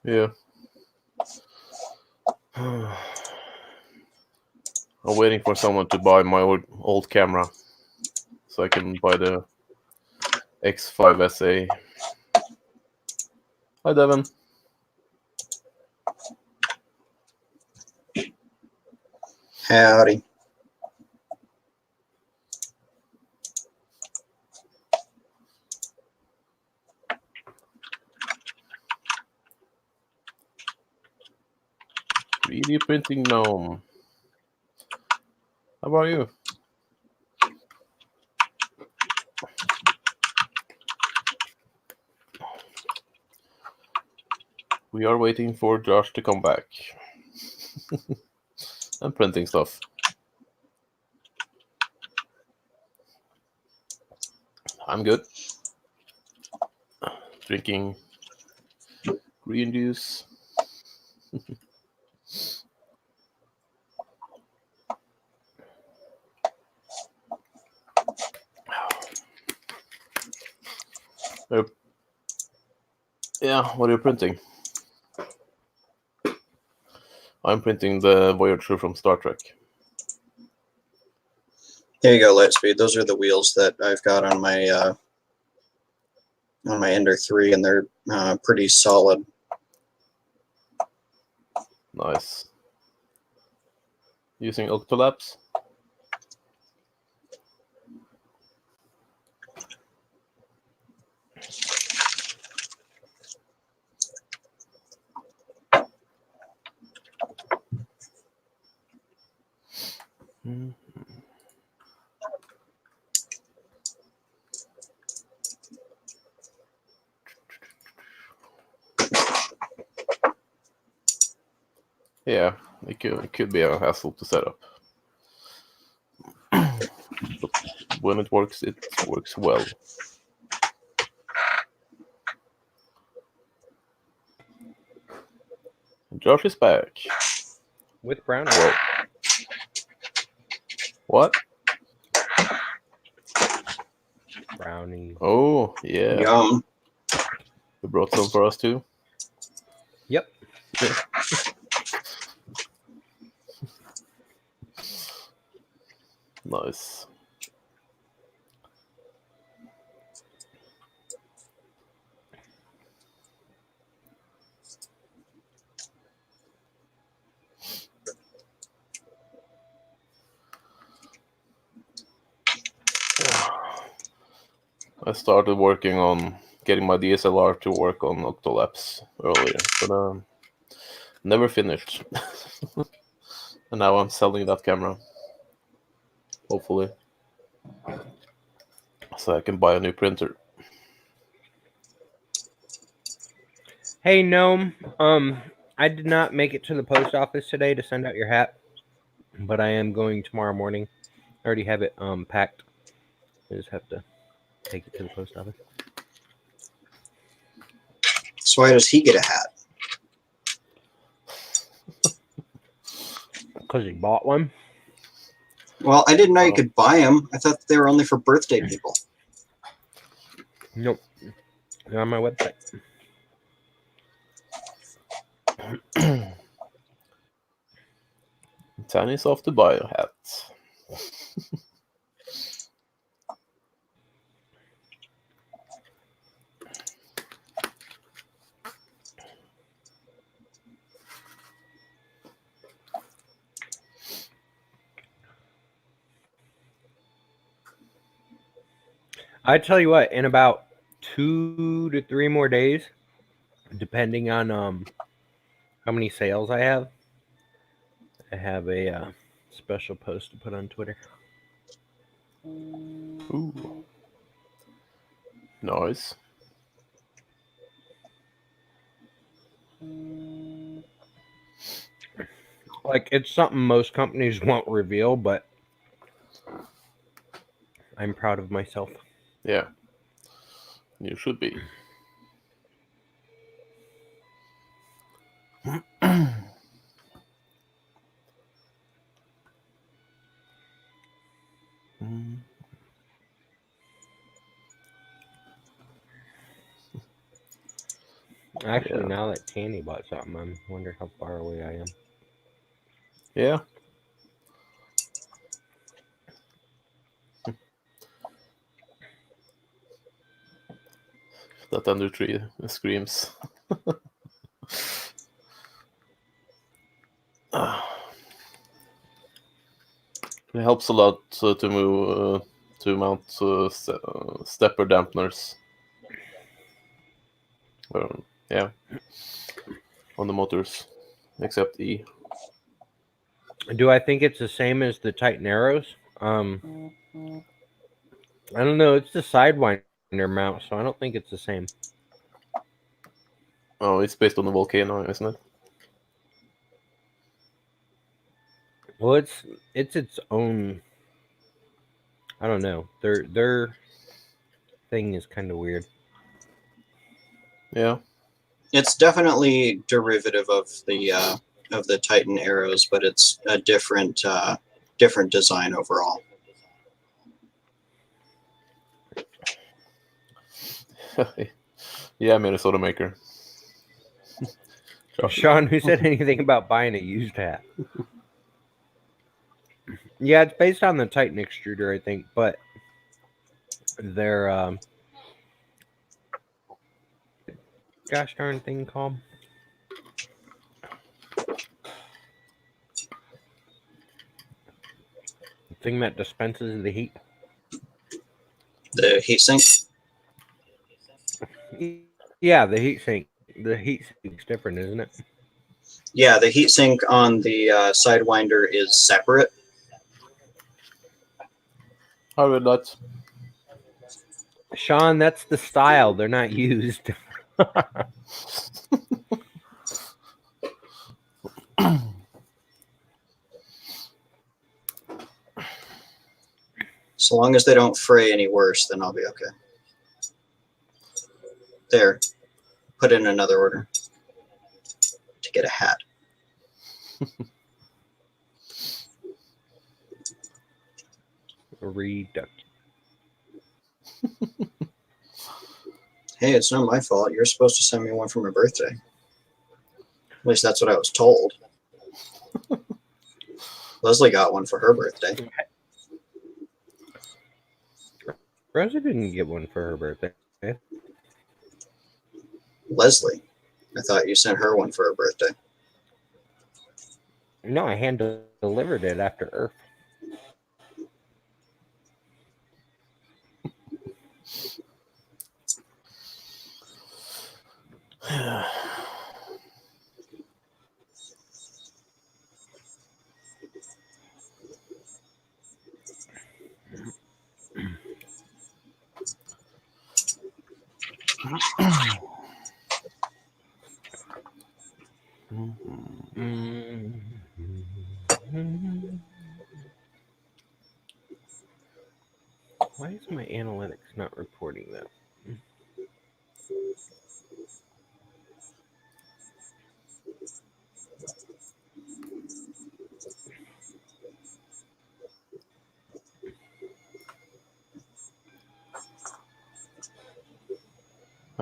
[SPEAKER 2] Yeah. I'm waiting for someone to buy my old camera so I can buy the X5SA. Hi, Devin.
[SPEAKER 3] Howdy.
[SPEAKER 2] Really printing gnome. How about you? We are waiting for Josh to come back. I'm printing stuff. I'm good. Drinking green juice. Yeah, what are you printing? I'm printing the Voyager from Star Trek.
[SPEAKER 3] There you go, Lightspeed. Those are the wheels that I've got on my Ender 3, and they're pretty solid.
[SPEAKER 2] Nice. Using Octolabs? Yeah, it could be a hassle to set up. But when it works well. Josh is back.
[SPEAKER 1] With brownie.
[SPEAKER 2] Whoa. What?
[SPEAKER 1] Brownie.
[SPEAKER 2] Oh, yeah.
[SPEAKER 3] Yum.
[SPEAKER 2] You brought some for us too?
[SPEAKER 1] Yep.
[SPEAKER 2] Yeah. Nice. I started working on getting my DSLR to work on Octolapse earlier, but never finished. And now I'm selling that camera. Hopefully. So I can buy a new printer.
[SPEAKER 1] Hey, Gnome. I did not make it to the post office today to send out your hat, but I am going tomorrow morning. I already have it packed. I just have to take it to the post office.
[SPEAKER 3] So why does he get a hat?
[SPEAKER 1] Because he bought one.
[SPEAKER 3] Well, I didn't know you could buy them. I thought they were only for birthday people.
[SPEAKER 1] Nope. They're on my website.
[SPEAKER 2] Tanny's off the biohat.
[SPEAKER 1] I tell you what, in about 2 to 3 more days, depending on how many sales I have a special post to put on Twitter.
[SPEAKER 2] Ooh. Nice.
[SPEAKER 1] Like, it's something most companies won't reveal, but I'm proud of myself.
[SPEAKER 2] Yeah. You should be.
[SPEAKER 1] Actually,
[SPEAKER 2] Yeah.
[SPEAKER 1] now that Tanny bought something, I wonder how far away I am.
[SPEAKER 2] Yeah. That under tree screams. It helps a lot to move to mount stepper dampeners. Yeah, on the motors, except E.
[SPEAKER 1] Do I think it's the same as the Titan Arrows? I don't know. It's the Sidewinder mount, so I don't think it's the same.
[SPEAKER 2] Oh, it's based on the Volcano, isn't it?
[SPEAKER 1] Well, it's its own. I don't know. Their thing is kind of weird.
[SPEAKER 2] Yeah.
[SPEAKER 3] It's definitely derivative of the Titan arrows, but it's a different design overall.
[SPEAKER 2] Yeah, Minnesota maker.
[SPEAKER 1] Sean, who said anything about buying a used hat? Yeah, it's based on the Titan extruder, I think, but their gosh darn thing called the thing that dispenses the heat.
[SPEAKER 3] The heatsink.
[SPEAKER 1] Yeah, the heat sink. The heat sink's different, isn't it?
[SPEAKER 3] Yeah, the heatsink on the Sidewinder is separate.
[SPEAKER 2] How did that?
[SPEAKER 1] Sean, that's the style. They're not used.
[SPEAKER 3] So long as they don't fray any worse, then I'll be okay. There. Put in another order to get a hat.
[SPEAKER 1] Reduct.
[SPEAKER 3] Hey, it's not my fault. You're supposed to send me one for my birthday. At least that's what I was told. Leslie got one for her birthday.
[SPEAKER 1] Rosa didn't get one for her birthday.
[SPEAKER 3] Leslie, I thought you sent her one for her birthday.
[SPEAKER 1] No, I hand delivered it after Earth. Why is my analytics not reporting that?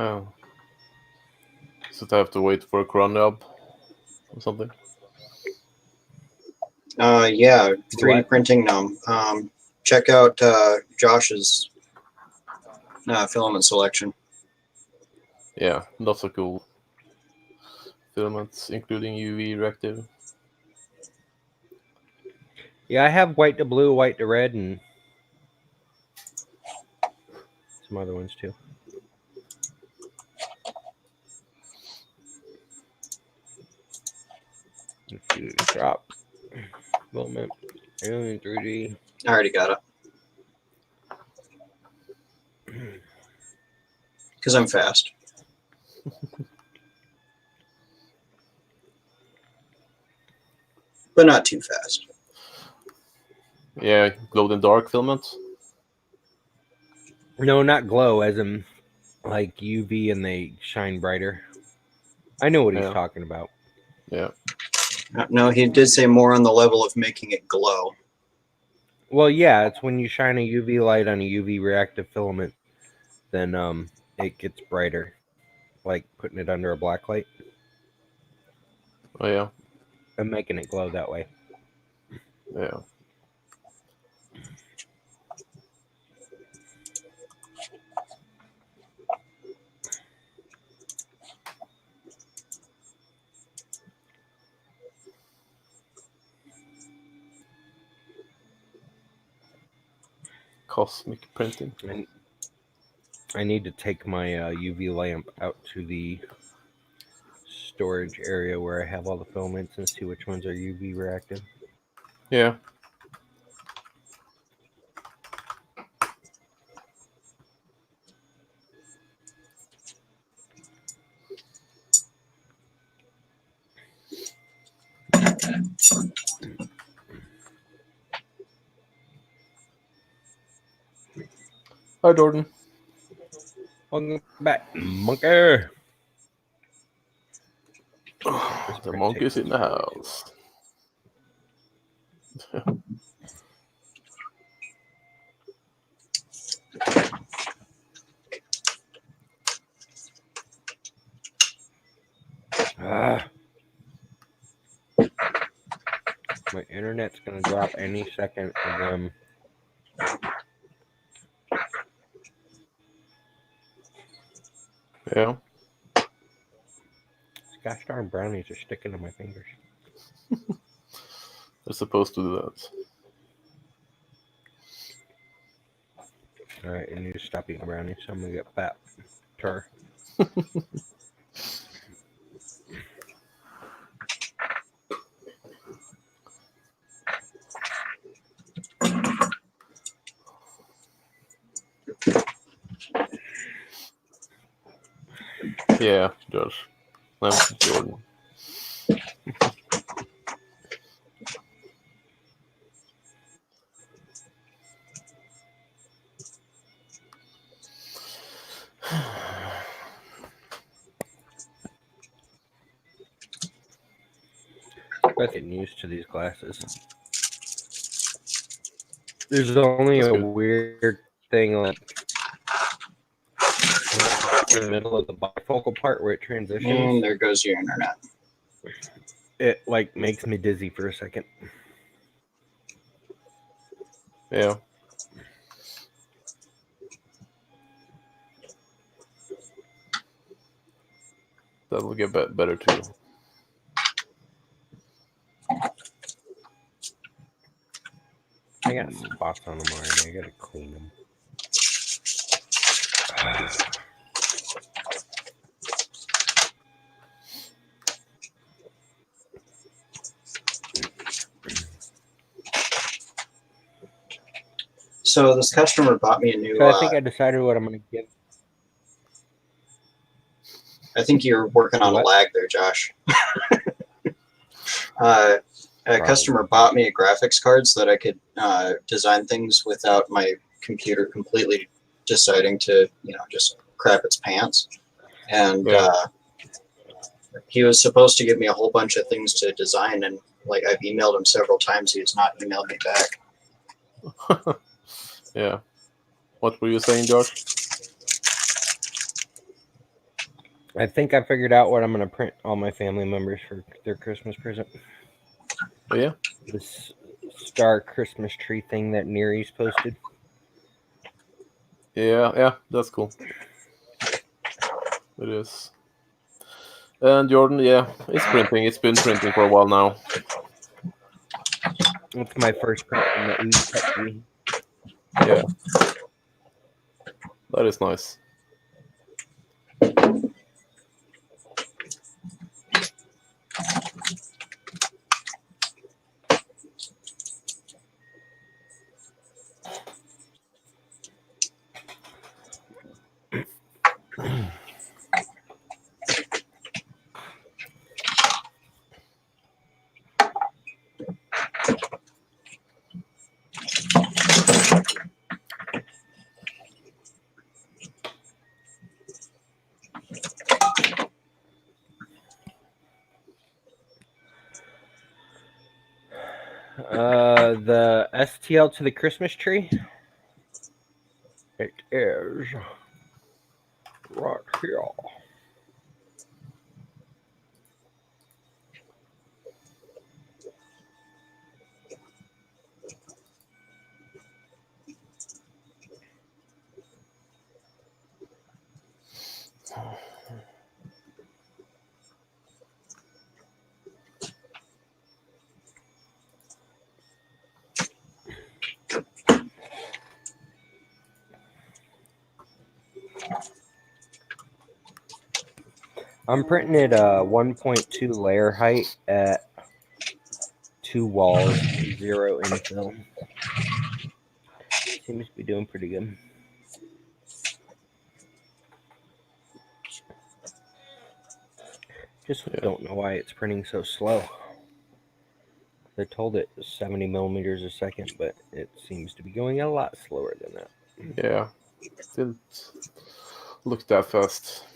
[SPEAKER 2] Oh. So I have to wait for a cron job or something?
[SPEAKER 3] Yeah, 3D
[SPEAKER 1] What?
[SPEAKER 3] printing gnome. Check out Josh's filament selection.
[SPEAKER 2] Yeah, lots of cool filaments, including UV reactive.
[SPEAKER 1] Yeah, I have white to blue, white to red, and some other ones too. Let's do drop filament, alien 3D.
[SPEAKER 3] I already got it. Because I'm fast. But not too fast.
[SPEAKER 2] Yeah, glow in dark filament.
[SPEAKER 1] No, not glow, as in like UV and they shine brighter. I know what he's
[SPEAKER 2] Yeah.
[SPEAKER 1] talking about.
[SPEAKER 2] Yeah.
[SPEAKER 3] No, he did say more on the level of making it glow.
[SPEAKER 1] Well, yeah, it's when you shine a UV light on a UV reactive filament, then it gets brighter, like putting it under a black light
[SPEAKER 2] Oh yeah.
[SPEAKER 1] and making it glow that way.
[SPEAKER 2] Yeah. Cosmic printing.
[SPEAKER 1] And I need to take my UV lamp out to the storage area where I have all the filaments and see which ones are UV reactive.
[SPEAKER 2] Yeah. Hi, Jordan.
[SPEAKER 1] Welcome back, monkey.
[SPEAKER 2] The monkey's in the house.
[SPEAKER 1] My internet's gonna drop any second of them.
[SPEAKER 2] Yeah.
[SPEAKER 1] Gosh darn brownies are sticking to my fingers.
[SPEAKER 2] They're supposed to do that.
[SPEAKER 1] Alright, I need to stop eating brownies. I'm gonna get fat. Tur.
[SPEAKER 2] Yeah, Josh. I'm Jordan.
[SPEAKER 1] I'm getting used to these glasses. There's only
[SPEAKER 2] That's
[SPEAKER 1] a
[SPEAKER 2] good.
[SPEAKER 1] weird thing like in the middle of the bifocal part where it transitions.
[SPEAKER 3] And there goes your internet.
[SPEAKER 1] It like makes me dizzy for a second.
[SPEAKER 2] Yeah. That will get better too.
[SPEAKER 1] I got spots on them already. I gotta clean them.
[SPEAKER 3] So this customer bought me a new.
[SPEAKER 1] So I think I decided what I'm gonna give.
[SPEAKER 3] I think you're working on
[SPEAKER 1] What?
[SPEAKER 3] a lag there, Josh. A customer bought me a graphics card so that I could design things without my computer completely deciding to, just crap its pants. And he was supposed to give me a whole bunch of things to design, and like I've emailed him several times. He has not emailed me back.
[SPEAKER 2] Yeah. What were you saying, Josh?
[SPEAKER 1] I think I figured out what I'm going to print all my family members for their Christmas present.
[SPEAKER 2] Oh yeah.
[SPEAKER 1] This star Christmas tree thing that Neary's posted.
[SPEAKER 2] Yeah, that's cool. It is. And Jordan, yeah, it's printing. It's been printing for a while now.
[SPEAKER 1] It's my first print in the Uzbek.
[SPEAKER 2] Yeah. That is nice.
[SPEAKER 1] The STL to the Christmas tree. It is right here. I'm printing it 1.2 layer height at 2 walls, 0 infill. Seems to be doing pretty good. Just don't know why it's printing so slow. They told it 70 millimeters a second, but it seems to be going a lot slower than that.
[SPEAKER 2] Yeah, didn't look that fast.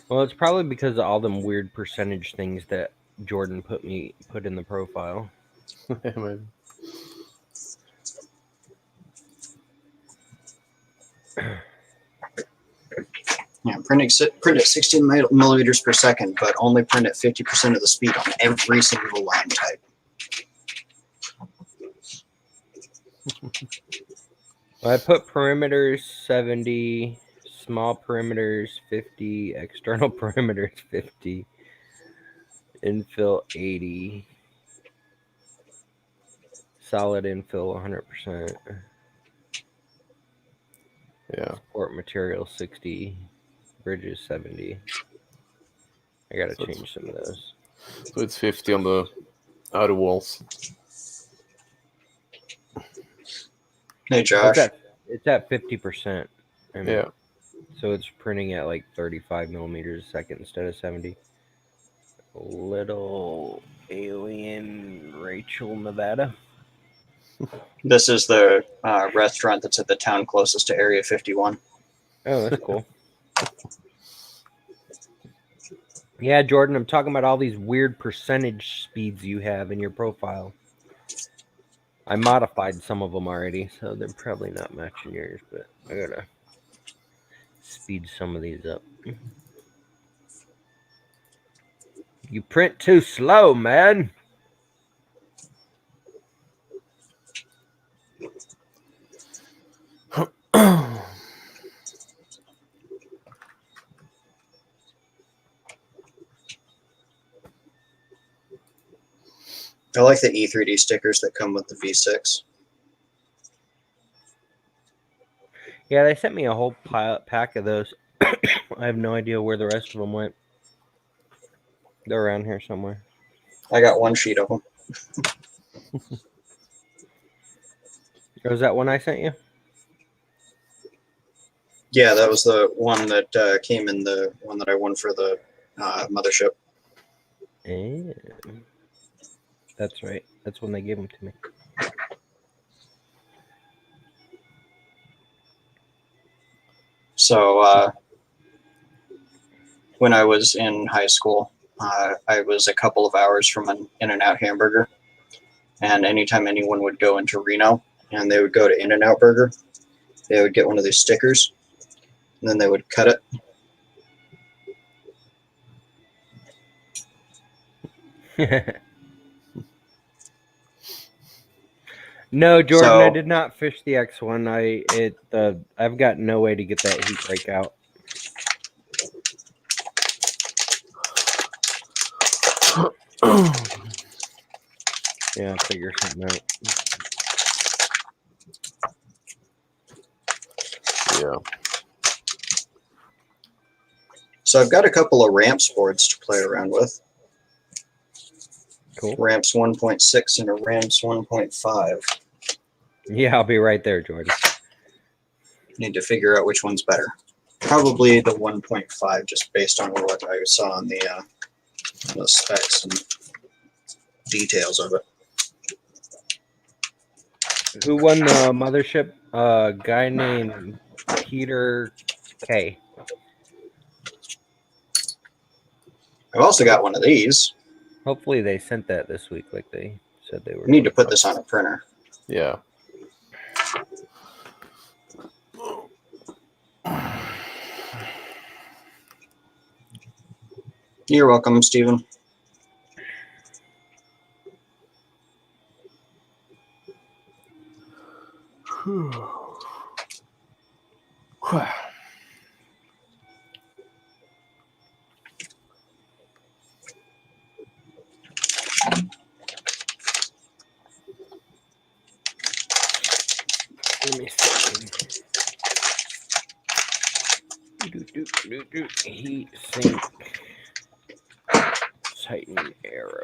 [SPEAKER 1] Well, it's probably because of all them weird percentage things that Jordan put in the profile.
[SPEAKER 2] Maybe.
[SPEAKER 3] Yeah, print at 16 millimeters per second, but only print at 50% of the speed on every single line type.
[SPEAKER 1] I put perimeters 70, small perimeters 50, external perimeters 50, infill 80, solid infill 100%.
[SPEAKER 2] Yeah.
[SPEAKER 1] Support material 60, bridges 70. I gotta change some of those.
[SPEAKER 2] So it's 50 on the outer walls.
[SPEAKER 3] Hey Josh.
[SPEAKER 1] It's at 50%.
[SPEAKER 2] Yeah.
[SPEAKER 1] So it's printing at like 35 millimeters a second instead of 70. Little alien Rachel, Nevada.
[SPEAKER 3] This is the restaurant that's at the town closest to Area 51.
[SPEAKER 1] Oh, that's cool. Yeah, Jordan, I'm talking about all these weird percentage speeds you have in your profile. I modified some of them already, so they're probably not matching yours, but I gotta speed some of these up. You print too slow, man.
[SPEAKER 3] I like the E3D stickers that come with the V6.
[SPEAKER 1] Yeah, they sent me a whole pack of those. I have no idea where the rest of them went. They're around here somewhere.
[SPEAKER 3] I got one sheet of them.
[SPEAKER 1] Was that one I sent you?
[SPEAKER 3] Yeah, that was the one that came in the one that I won for the mothership.
[SPEAKER 1] That's right. That's when they gave them to me.
[SPEAKER 3] So when I was in high school, I was a couple of hours from an In-N-Out hamburger. And anytime anyone would go into Reno and they would go to In-N-Out Burger, they would get one of these stickers, and then they would cut it.
[SPEAKER 1] No, Jordan, I
[SPEAKER 3] So-
[SPEAKER 1] did not fish the X1. I've got no way to get that heat break out. Yeah, figure something out.
[SPEAKER 2] Yeah.
[SPEAKER 3] So I've got a couple of ramps boards to play around with.
[SPEAKER 1] Cool.
[SPEAKER 3] Ramps 1.6 and a Ramps 1.5.
[SPEAKER 1] Yeah, I'll be right there, Jordan.
[SPEAKER 3] Need to figure out which one's better. Probably the 1.5, just based on what I saw on the specs and details of it.
[SPEAKER 1] Who won the mothership? A guy named Peter K.
[SPEAKER 3] I've also got one of these.
[SPEAKER 1] Hopefully they sent that this week like they said they were.
[SPEAKER 3] I need to put this on a printer.
[SPEAKER 2] Yeah.
[SPEAKER 3] You're welcome, Stephen.
[SPEAKER 1] Let me see. Heat sink. Titan arrow.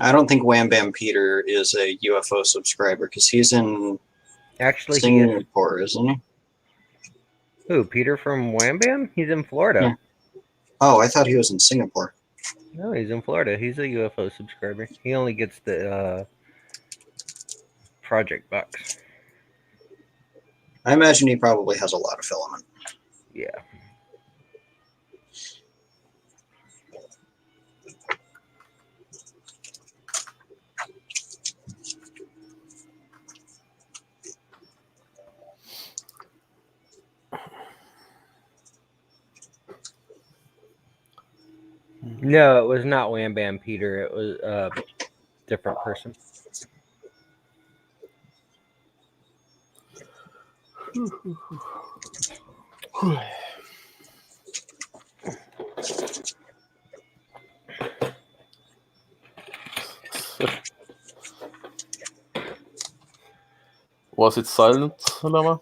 [SPEAKER 3] I don't think Wham Bam Peter is a UFO subscriber because he's in
[SPEAKER 1] Actually,
[SPEAKER 3] Singapore, isn't he?
[SPEAKER 1] Who? Peter from Wham Bam? He's in Florida.
[SPEAKER 3] Yeah. Oh, I thought he was in Singapore.
[SPEAKER 1] No, he's in Florida. He's a UFO subscriber. He only gets the project box.
[SPEAKER 3] I imagine he probably has a lot of filament.
[SPEAKER 1] Yeah. No, it was not Wham Bam Peter. It was a different person.
[SPEAKER 2] Was it silent, Lama?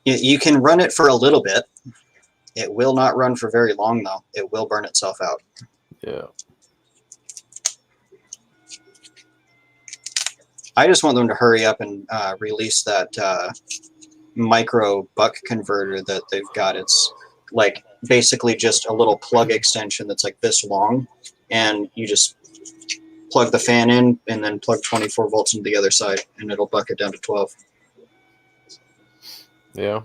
[SPEAKER 3] You can run it for a little bit. It will not run for very long, though. It will burn itself out.
[SPEAKER 2] Yeah.
[SPEAKER 3] I just want them to hurry up and release that micro buck converter that they've got. It's like basically just a little plug extension that's like this long, and you just plug the fan in and then plug 24 volts into the other side, and it'll buck it down to 12.
[SPEAKER 2] Yeah.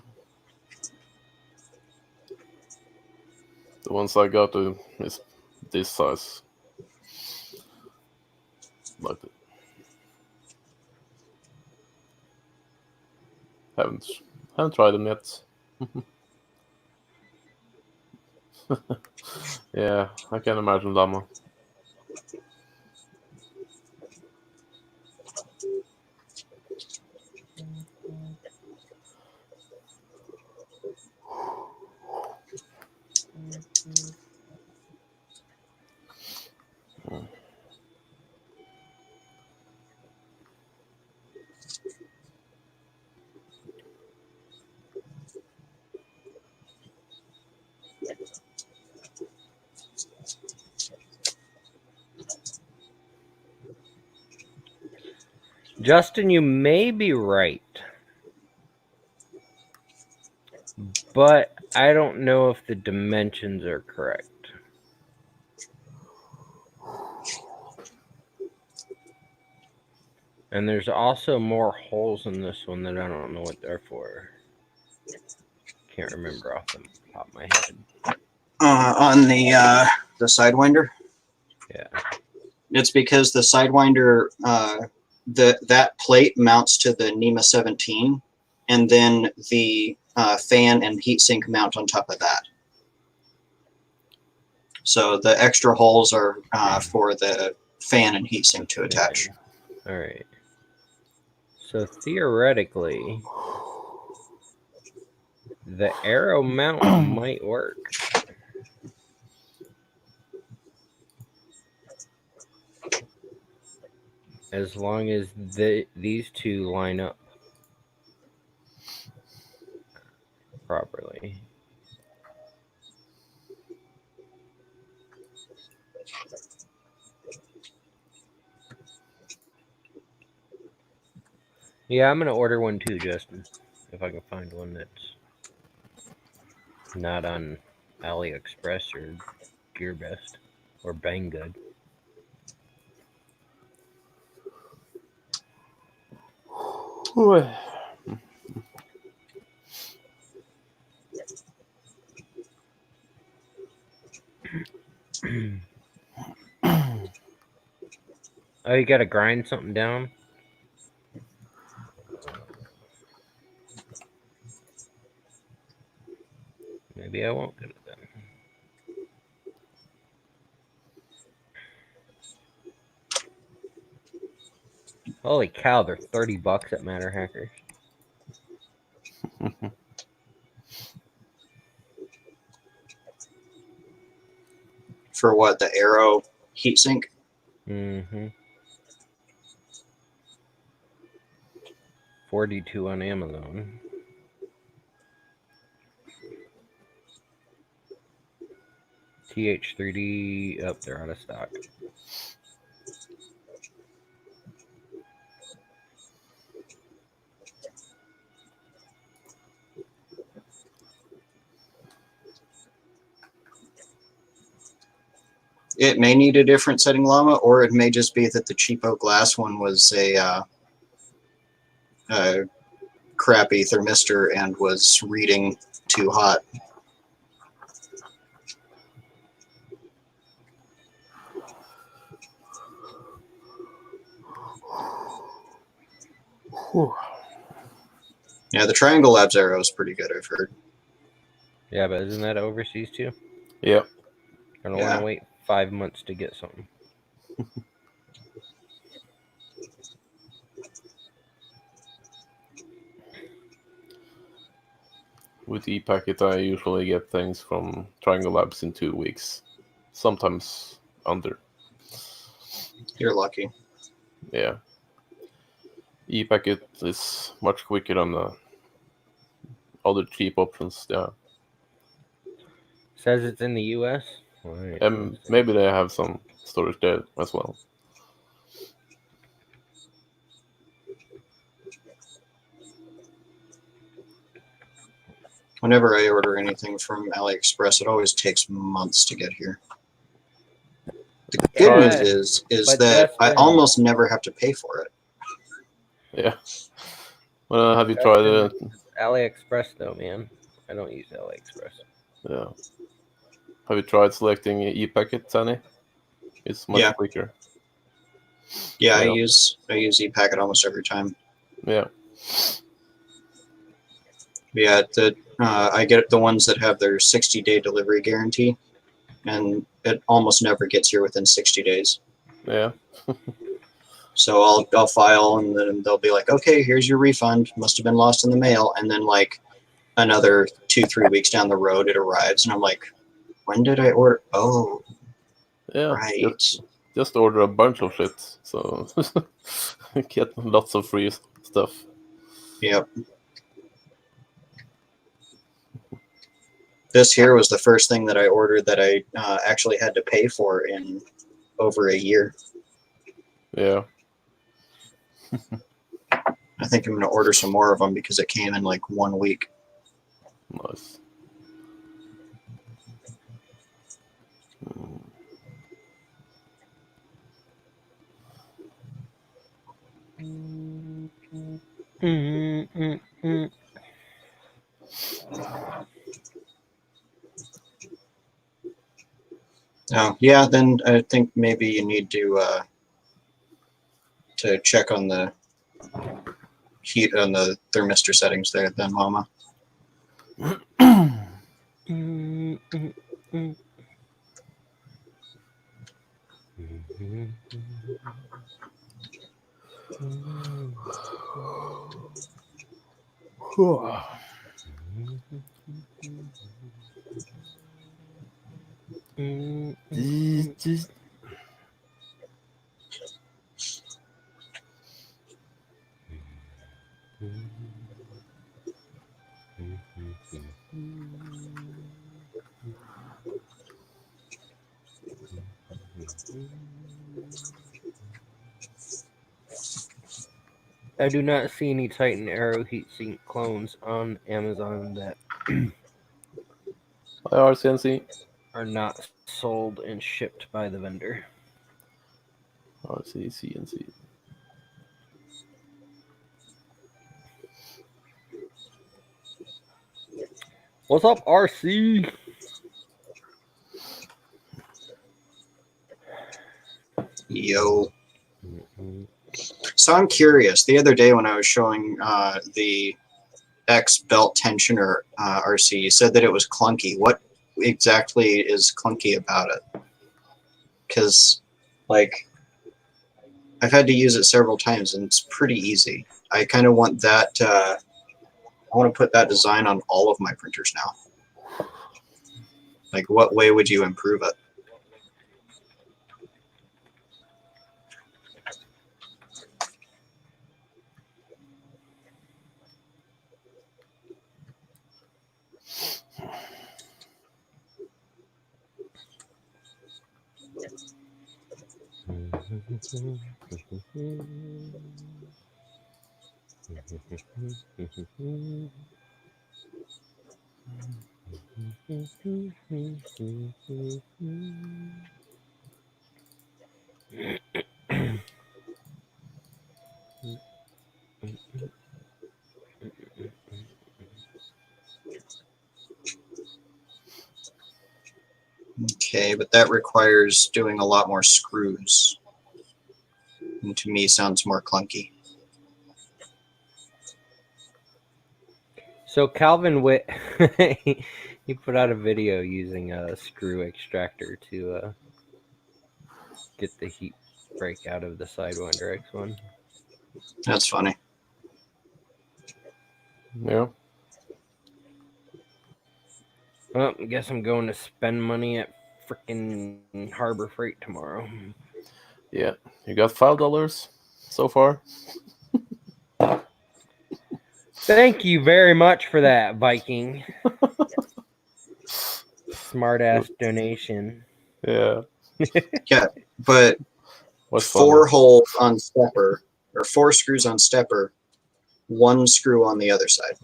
[SPEAKER 2] The ones I got is this size. Like that. Haven't tried them yet. Yeah, I can imagine Llama.
[SPEAKER 1] Justin, you may be right, but I don't know if the dimensions are correct. And there's also more holes in this one that I don't know what they're for. Can't remember off the top of my head.
[SPEAKER 3] On the Sidewinder.
[SPEAKER 1] Yeah.
[SPEAKER 3] It's because the Sidewinder, that plate mounts to the NEMA 17, and then the fan and heatsink mount on top of that. So the extra holes are for the fan and heatsink to attach.
[SPEAKER 1] All right. So theoretically, the arrow mount might work. As long as these two line up properly. Yeah, I'm going to order one too, Justin. If I can find one that's not on AliExpress or GearBest or Banggood. Oh, you got to grind something down? Maybe I won't get it then. Holy cow, they're $30 at Matter Hackers.
[SPEAKER 3] For what, the Arrow heatsink?
[SPEAKER 1] Mm-hmm. 42 on Amazon. TH3D, up, they're out of stock.
[SPEAKER 3] It may need a different setting llama, or it may just be that the cheapo glass one was a crappy thermistor and was reading too hot. Yeah, the Triangle Labs Arrow is pretty good, I've heard.
[SPEAKER 1] Yeah, but isn't that overseas too?
[SPEAKER 2] Yeah.
[SPEAKER 1] I don't want to wait 5 months to get something.
[SPEAKER 2] With ePacket, I usually get things from Triangle Labs in 2 weeks, sometimes under.
[SPEAKER 3] You're lucky.
[SPEAKER 2] Yeah. ePacket is much quicker than the other cheap options. Yeah.
[SPEAKER 1] Says it's in the U.S. Right,
[SPEAKER 2] Maybe they have some storage there as well.
[SPEAKER 3] Whenever I order anything from AliExpress, it always takes months to get here. The good news is that I almost never have to pay for it.
[SPEAKER 2] Yeah. Well, have you tried it?
[SPEAKER 1] AliExpress though, man. I don't use AliExpress.
[SPEAKER 2] Yeah. Have you tried selecting ePacket, Sunny? It's much quicker.
[SPEAKER 3] Yeah, I use ePacket almost every time.
[SPEAKER 2] Yeah.
[SPEAKER 3] Yeah, I get the ones that have their 60-day delivery guarantee, and it almost never gets here within 60 days.
[SPEAKER 2] Yeah.
[SPEAKER 3] So I'll file, and then they'll be like, "Okay, here's your refund. Must have been lost in the mail." And then like another 2-3 weeks down the road, it arrives, and I'm like, "When did I order?" Oh,
[SPEAKER 2] yeah,
[SPEAKER 3] right.
[SPEAKER 2] Just order a bunch of shit, so get lots of free stuff.
[SPEAKER 3] Yep. This here was the first thing that I ordered that I actually had to pay for in over a year.
[SPEAKER 2] Yeah.
[SPEAKER 3] I think I'm going to order some more of them because it came in like 1 week.
[SPEAKER 2] Nice.
[SPEAKER 3] Oh, yeah, then I think maybe you need to check on the heat on the thermistor settings there then, Mama.
[SPEAKER 1] I do not see any Titan Arrow heatsink clones on Amazon that
[SPEAKER 2] RCNC.
[SPEAKER 1] are not sold and shipped by the vendor.
[SPEAKER 2] RCNC.
[SPEAKER 1] What's up, RC?
[SPEAKER 3] Yo. So I'm curious. The other day when I was showing the X belt tensioner RC, you said that it was clunky. What exactly is clunky about it? Because, like, I've had to use it several times and it's pretty easy. I kind of want that. I want to put that design on all of my printers now. Like, what way would you improve it? Okay, but that requires doing a lot more screws. And to me, sounds more clunky.
[SPEAKER 1] So Calvin Witt, he put out a video using a screw extractor to get the heat break out of the Sidewinder X1.
[SPEAKER 3] That's funny.
[SPEAKER 2] Yeah.
[SPEAKER 1] Well, I guess I'm going to spend money at freaking Harbor Freight tomorrow.
[SPEAKER 2] Yeah. You got $5 so far?
[SPEAKER 1] Thank you very much for that, Viking. Smart ass donation.
[SPEAKER 2] Yeah.
[SPEAKER 3] Yeah, but
[SPEAKER 2] What's
[SPEAKER 3] 4 holes on stepper, or 4 screws on stepper, 1 screw on the other side.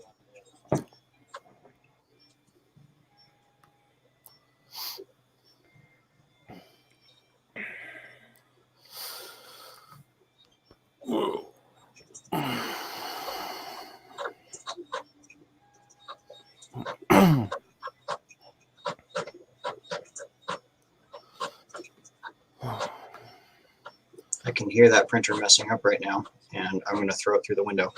[SPEAKER 3] I can hear that printer messing up right now, and I'm going to throw it through the window.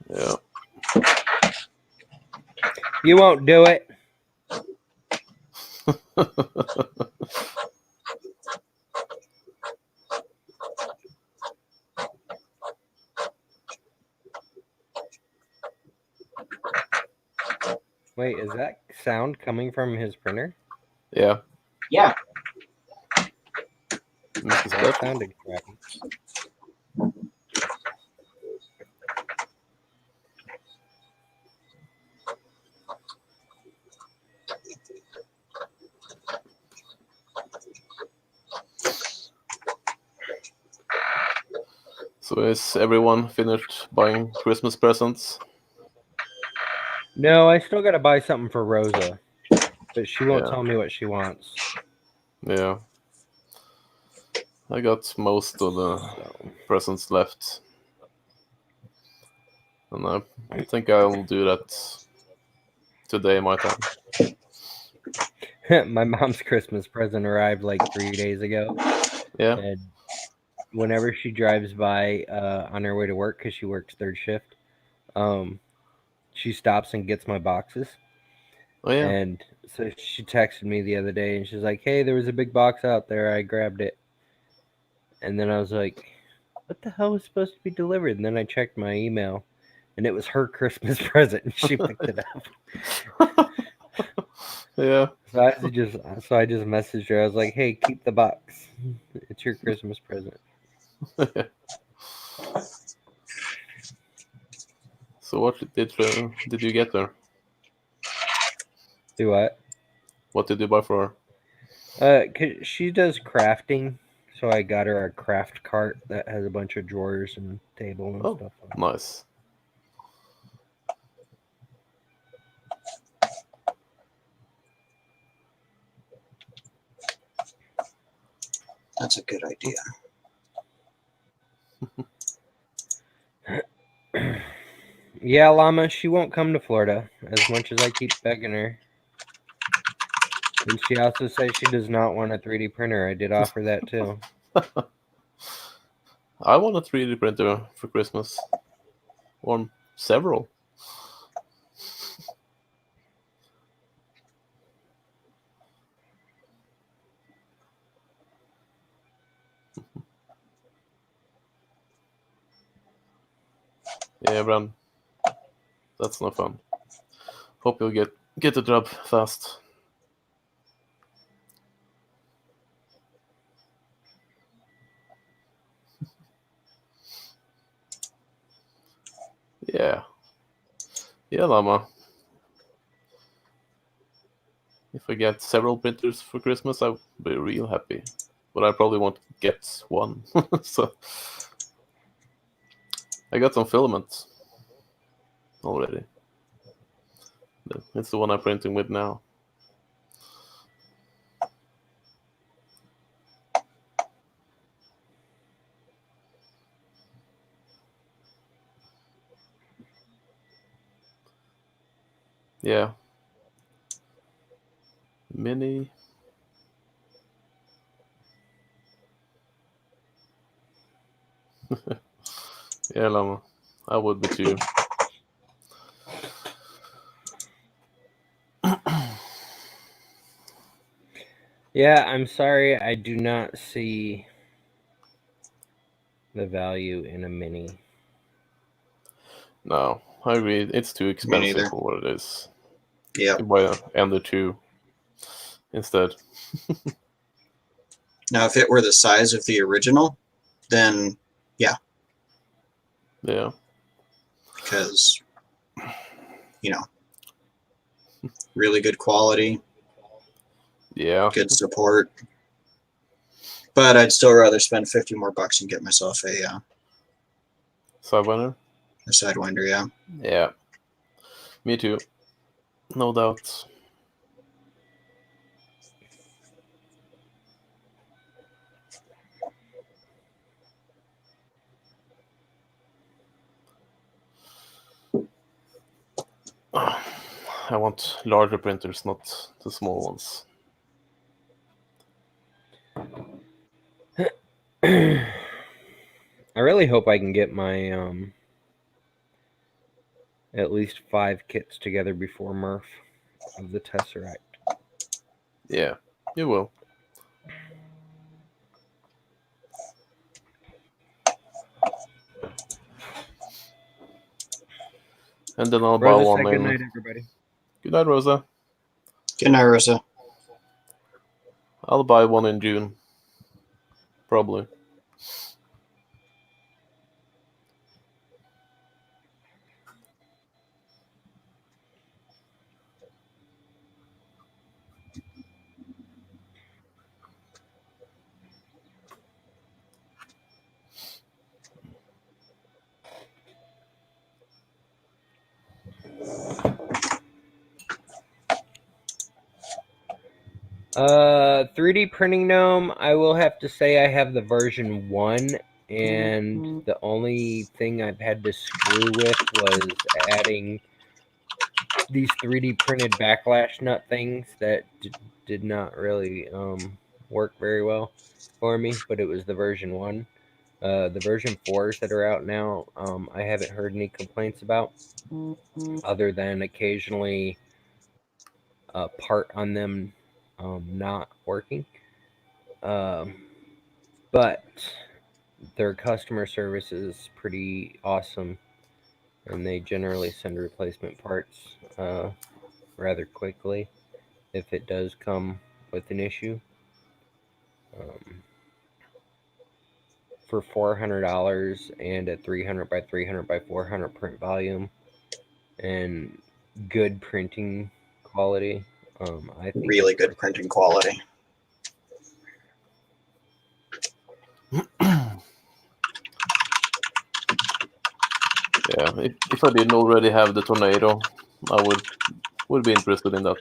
[SPEAKER 2] Yeah.
[SPEAKER 1] You won't do it. Wait, is that sound coming from his printer?
[SPEAKER 2] Yeah.
[SPEAKER 3] Yeah.
[SPEAKER 1] That sounded crappy.
[SPEAKER 2] So is everyone finished buying Christmas presents?
[SPEAKER 1] No, I still got to buy something for Rosa, but she won't
[SPEAKER 2] Yeah.
[SPEAKER 1] tell me what she wants.
[SPEAKER 2] Yeah. I got most of the presents left. And I think I'll do that today, my time.
[SPEAKER 1] My mom's Christmas present arrived like 3 days ago.
[SPEAKER 2] Yeah.
[SPEAKER 1] And whenever she drives by on her way to work, because she works third shift, she stops and gets my boxes.
[SPEAKER 2] Oh yeah.
[SPEAKER 1] And so she texted me the other day, and she's like, "Hey, there was a big box out there. I grabbed it." And then I was like, "What the hell was supposed to be delivered?" And then I checked my email, and it was her Christmas present, and she picked it up.
[SPEAKER 2] Yeah.
[SPEAKER 1] So I just messaged her. I was like, "Hey, keep the box. It's your Christmas present."
[SPEAKER 2] So what did you get there?
[SPEAKER 1] Do what?
[SPEAKER 2] What did you buy for her?
[SPEAKER 1] 'Cause she does crafting, so I got her a craft cart that has a bunch of drawers and table and stuff on it.
[SPEAKER 2] Nice.
[SPEAKER 3] That's a good idea.
[SPEAKER 1] Yeah, Llama, she won't come to Florida as much as I keep begging her. And she also says she does not want a 3D printer. I did offer that too.
[SPEAKER 2] I want a 3D printer for Christmas. Or several. Yeah, Bran. That's no fun. Hope you'll get the job fast. Yeah. Yeah, Llama. If I get several printers for Christmas, I'll be real happy. But I probably won't get one. So I got some filament already. It's the one I'm printing with now. Yeah. Mini. Yeah, Llama. I would be too.
[SPEAKER 1] Yeah, I'm sorry. I do not see the value in a mini.
[SPEAKER 2] No, I agree. It's too expensive for what it is.
[SPEAKER 3] Yeah.
[SPEAKER 2] You buy an Ender 2 instead.
[SPEAKER 3] Now, if it were the size of the original, then yeah.
[SPEAKER 2] Yeah.
[SPEAKER 3] Because, really good quality.
[SPEAKER 2] Yeah.
[SPEAKER 3] Good support. But I'd still rather spend 50 more bucks and get myself a
[SPEAKER 2] Sidewinder?
[SPEAKER 3] A Sidewinder, yeah.
[SPEAKER 2] Yeah. Me too. No doubt. I want larger printers, not the small ones.
[SPEAKER 1] I really hope I can get my at least 5 kits together before Murph of the Tesseract.
[SPEAKER 2] Yeah, you will. And then I'll buy one in.
[SPEAKER 1] Good night, everybody.
[SPEAKER 2] Good night, Rosa.
[SPEAKER 3] Good night, Rosa.
[SPEAKER 2] I'll buy one in June. Probably.
[SPEAKER 1] Uh, 3D Printing Gnome, I will have to say I have the version 1 and the only thing I've had to screw with was adding these 3D printed backlash nut things that did not really work very well for me, but it was the version 1. The version 4s that are out now, I haven't heard any complaints about, other than occasionally a part on them not working. But their customer service is pretty awesome, and they generally send replacement parts rather quickly if it does come with an issue. For $400 and a 300 by 300 by 400 print volume and good printing quality, I think
[SPEAKER 3] really good printing quality.
[SPEAKER 2] Yeah, if I didn't already have the Tornado, I would be interested in that.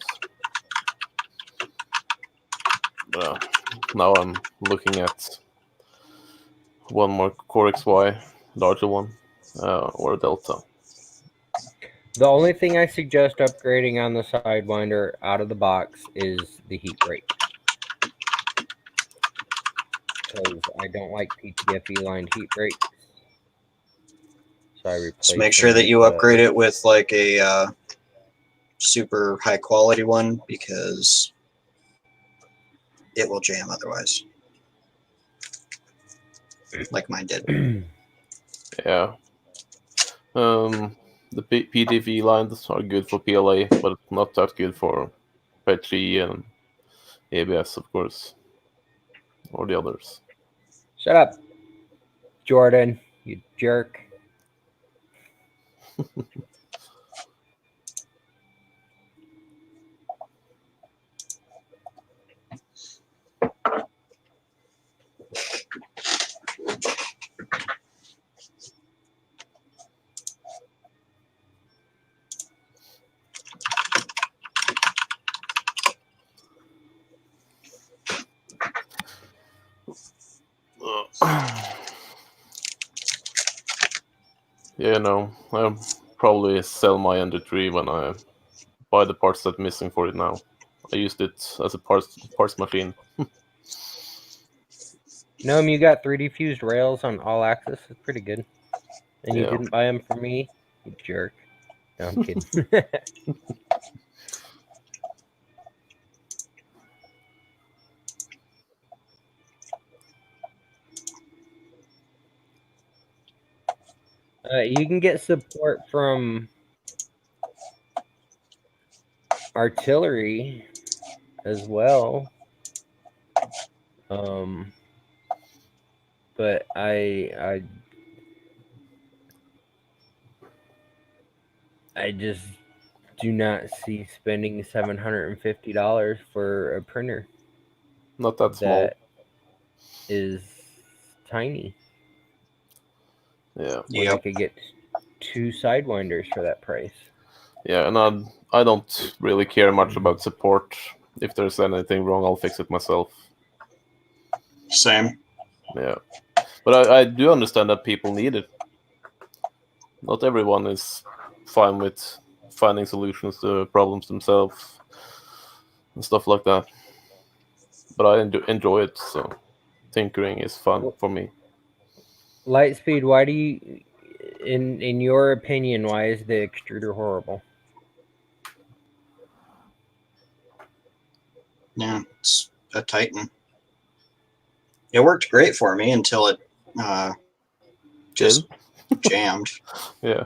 [SPEAKER 2] Now I'm looking at one more Core XY, larger one, or a Delta.
[SPEAKER 1] The only thing I suggest upgrading on the Sidewinder out of the box is the heat break, because I don't like PTFE lined heat breaks. So I replace.
[SPEAKER 3] Just make sure that you upgrade it with like a super high quality one, because it will jam otherwise, like mine did.
[SPEAKER 2] Yeah. The PTFE lines are good for PLA, but not that good for PETG and ABS, of course, or the others.
[SPEAKER 1] Shut up, Jordan, you jerk.
[SPEAKER 2] Yeah, no, I'll probably sell my Ender 3 when I buy the parts that are missing for it now. I used it as a parts machine.
[SPEAKER 1] Gnome, you got 3D fused rails on all axis. It's pretty good. And you didn't buy them for me? You jerk. No, I'm kidding. You can get support from artillery as well. But I just do not see spending $750 for a printer.
[SPEAKER 2] Not that small.
[SPEAKER 1] That is tiny.
[SPEAKER 2] Yeah.
[SPEAKER 1] When I could get 2 Sidewinders for that price.
[SPEAKER 2] Yeah, and I don't really care much about support. If there's anything wrong, I'll fix it myself.
[SPEAKER 3] Same.
[SPEAKER 2] Yeah. But I do understand that people need it. Not everyone is fine with finding solutions to problems themselves and stuff like that. But I enjoy it, so tinkering is fun for me.
[SPEAKER 1] Lightspeed, why do you, in your opinion, why is the extruder horrible?
[SPEAKER 3] Yeah, it's a Titan. It worked great for me until it just jammed.
[SPEAKER 2] Yeah.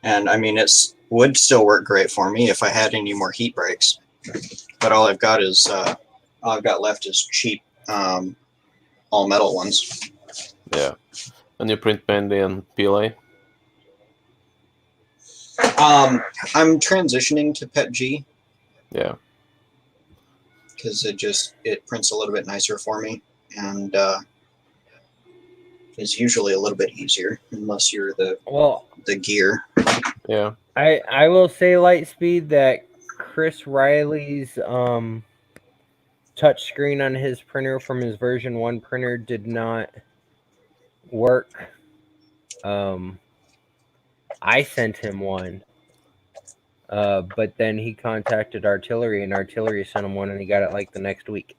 [SPEAKER 3] And I mean, it would still work great for me if I had any more heat breaks. But all I've got is all I've got left is cheap all metal ones.
[SPEAKER 2] Yeah. And you print mainly in PLA?
[SPEAKER 3] I'm transitioning to PETG.
[SPEAKER 2] Yeah.
[SPEAKER 3] Because it prints a little bit nicer for me, and is usually a little bit easier unless you're the gear.
[SPEAKER 2] Yeah.
[SPEAKER 1] I will say, Lightspeed, that Chris Riley's touchscreen on his printer from his version 1 printer did not work. I sent him one. But then he contacted Artillery, and Artillery sent him one, and he got it like the next week.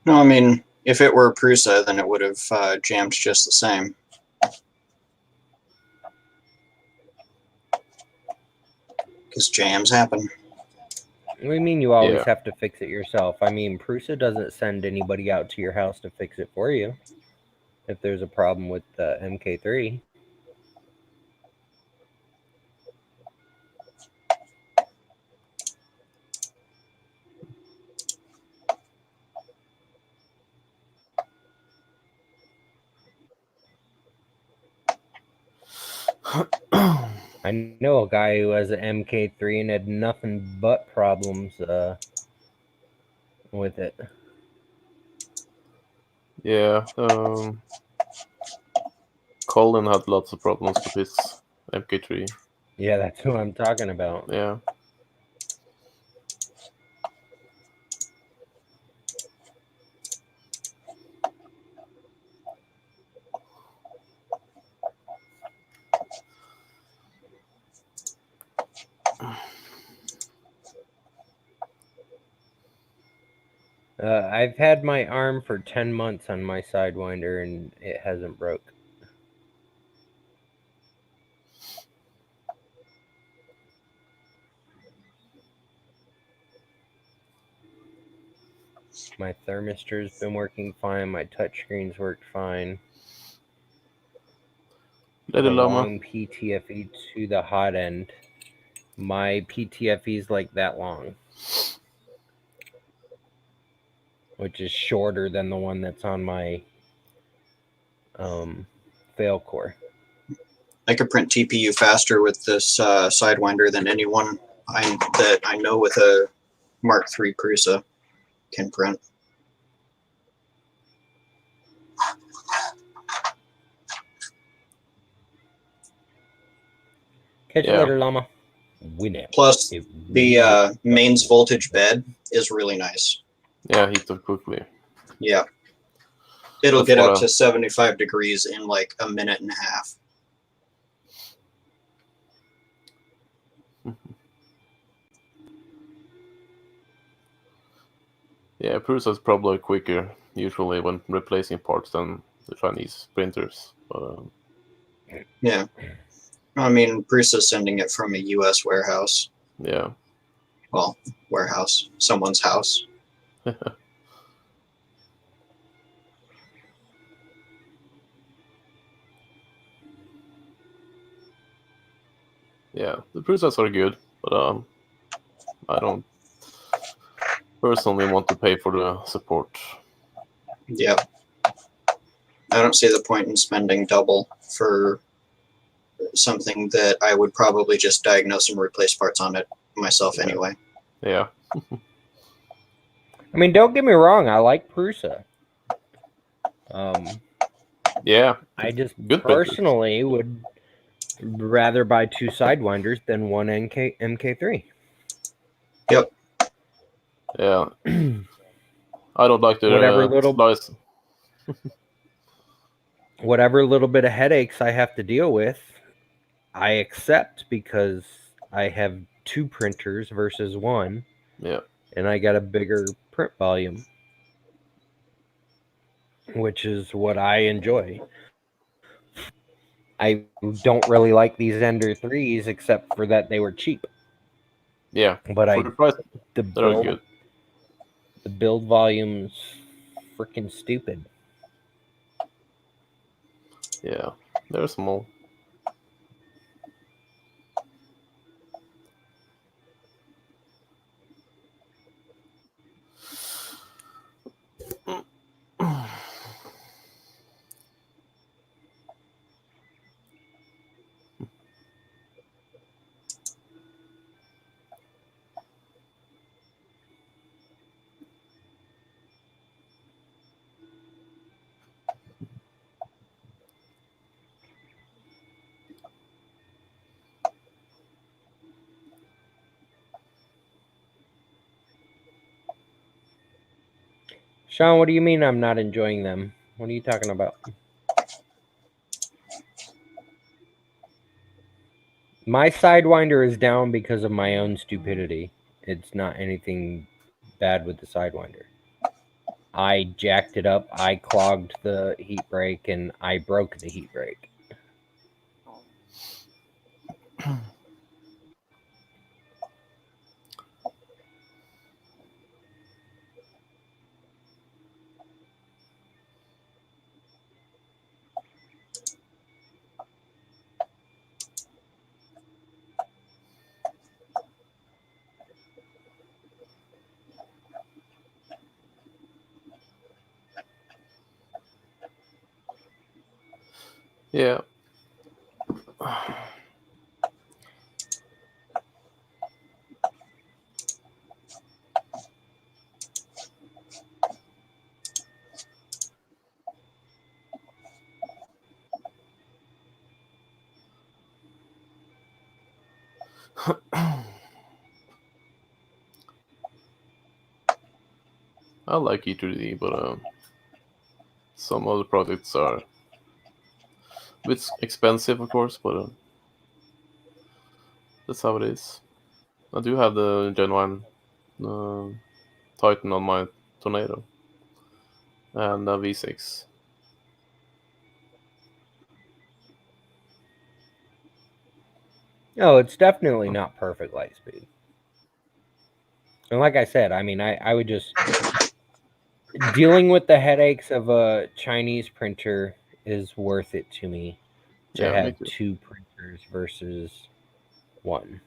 [SPEAKER 3] No, I mean, if it were Prusa, then it would have jammed just the same. Because jams happen.
[SPEAKER 1] What do you mean you always
[SPEAKER 2] Yeah.
[SPEAKER 1] have to fix it yourself? I mean, Prusa doesn't send anybody out to your house to fix it for you if there's a problem with the MK3. I know a guy who has an MK3 and had nothing but problems with it.
[SPEAKER 2] Yeah. Colin had lots of problems with his MK3.
[SPEAKER 1] Yeah, that's who I'm talking about.
[SPEAKER 2] Yeah.
[SPEAKER 1] I've had my arm for 10 months on my Sidewinder, and it hasn't broke. My thermistor's been working fine. My touchscreen's worked fine.
[SPEAKER 2] Lady
[SPEAKER 1] The
[SPEAKER 2] Llama.
[SPEAKER 1] long PTFE to the hot end. My PTFE's like that long, which is shorter than the one that's on my fail core.
[SPEAKER 3] I could print TPU faster with this Sidewinder than anyone that I know with a Mark III Prusa can print.
[SPEAKER 1] Catch you
[SPEAKER 2] Yeah.
[SPEAKER 1] later, llama. Win it.
[SPEAKER 3] Plus, the mains voltage bed is really nice.
[SPEAKER 2] Yeah, heat up quickly.
[SPEAKER 3] Yeah. It'll
[SPEAKER 2] That's
[SPEAKER 3] get
[SPEAKER 2] what
[SPEAKER 3] up to 75 degrees in like a minute and a half.
[SPEAKER 2] Yeah, Prusa is probably quicker usually when replacing parts than the Chinese printers. But,
[SPEAKER 3] Yeah. I mean, Prusa's sending it from a U.S. warehouse.
[SPEAKER 2] yeah.
[SPEAKER 3] Well, warehouse. Someone's house.
[SPEAKER 2] Yeah, the Prusas are good, but I don't personally want to pay for the support.
[SPEAKER 3] Yeah. I don't see the point in spending double for something that I would probably just diagnose and replace parts on it myself anyway.
[SPEAKER 2] Yeah.
[SPEAKER 1] I mean, don't get me wrong. I like Prusa.
[SPEAKER 2] Yeah.
[SPEAKER 1] I just
[SPEAKER 2] Good
[SPEAKER 1] personally would rather buy 2 Sidewinders than one MK3.
[SPEAKER 3] Yep.
[SPEAKER 2] Yeah. I don't like the
[SPEAKER 1] Whatever little-
[SPEAKER 2] slice.
[SPEAKER 1] Whatever little bit of headaches I have to deal with, I accept because I have 2 printers versus 1.
[SPEAKER 2] Yeah.
[SPEAKER 1] And I got a bigger print volume, which is what I enjoy. I don't really like these Ender 3s except for that they were cheap.
[SPEAKER 2] Yeah.
[SPEAKER 1] But
[SPEAKER 2] For the price,
[SPEAKER 1] the
[SPEAKER 2] they're
[SPEAKER 1] build,
[SPEAKER 2] good.
[SPEAKER 1] the build volume's freaking stupid.
[SPEAKER 2] Yeah. They're small.
[SPEAKER 1] Sean, what do you mean I'm not enjoying them? What are you talking about? My Sidewinder is down because of my own stupidity. It's not anything bad with the Sidewinder. I jacked it up, I clogged the heat break, and I broke the heat break.
[SPEAKER 2] Yeah. I like E3D, but some other products are a bit expensive, of course, but that's how it is. I do have the Gen 1 Titan on my Tornado and a V6.
[SPEAKER 1] No, it's definitely not perfect light speed. And like I said, I mean, I would just... Dealing with the headaches of a Chinese printer is worth it to me to
[SPEAKER 2] Yeah, me
[SPEAKER 1] have
[SPEAKER 2] too.
[SPEAKER 1] 2 printers versus 1.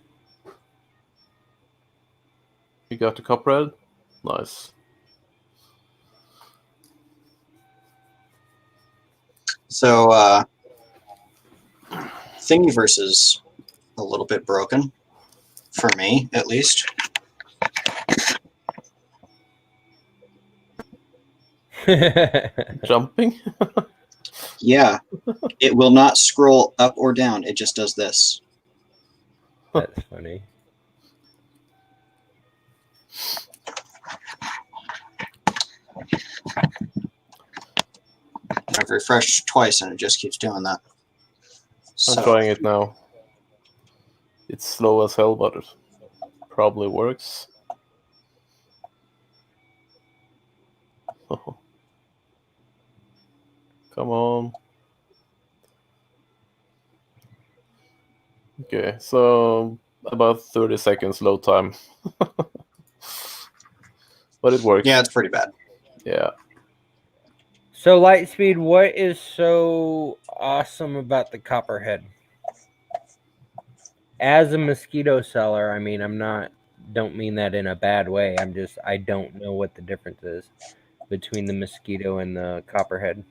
[SPEAKER 2] You got the Copperhead? Nice.
[SPEAKER 3] So, Thingiverse is a little bit broken, for me at least.
[SPEAKER 2] Jumping?
[SPEAKER 3] Yeah, it will not scroll up or down. It just does this.
[SPEAKER 1] That's funny.
[SPEAKER 3] I've refreshed twice and it just keeps doing that.
[SPEAKER 2] I'm trying it now. It's slow as hell, but it probably works. Come on. Okay, so about 30 seconds load time. But it works.
[SPEAKER 3] Yeah, it's pretty bad.
[SPEAKER 2] Yeah.
[SPEAKER 1] So Lightspeed, what is so awesome about the Copperhead? As a mosquito seller, I mean, don't mean that in a bad way. I don't know what the difference is between the mosquito and the Copperhead.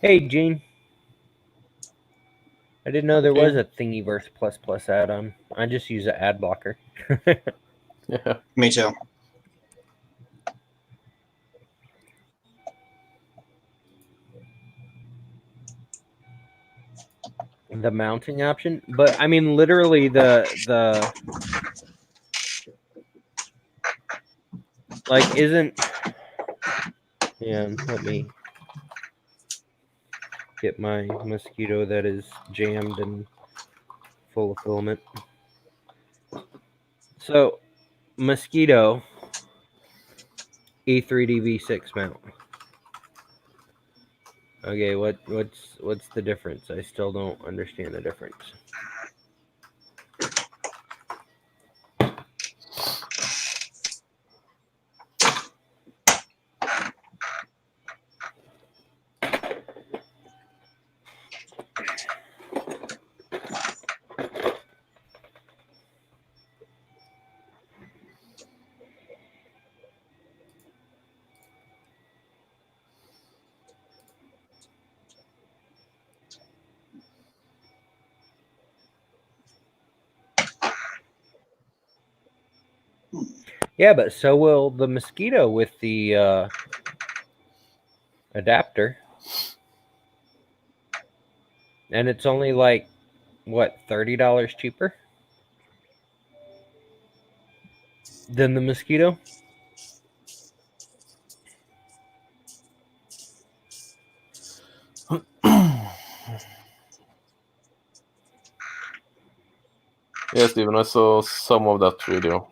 [SPEAKER 1] Hey, Gene. I didn't know there was a Thingiverse ++ add-on. I just use an ad blocker.
[SPEAKER 2] Yeah.
[SPEAKER 3] Me too.
[SPEAKER 1] The mounting option, but I mean, literally the like isn't. Yeah, let me get my mosquito that is jammed and full of filament. So, mosquito E3D V6 mount. Okay, what's the difference? I still don't understand the difference. Yeah, but so will the mosquito with the adapter. And it's only like, what, $30 cheaper than the mosquito?
[SPEAKER 2] Yeah, Steven, I saw some of that video.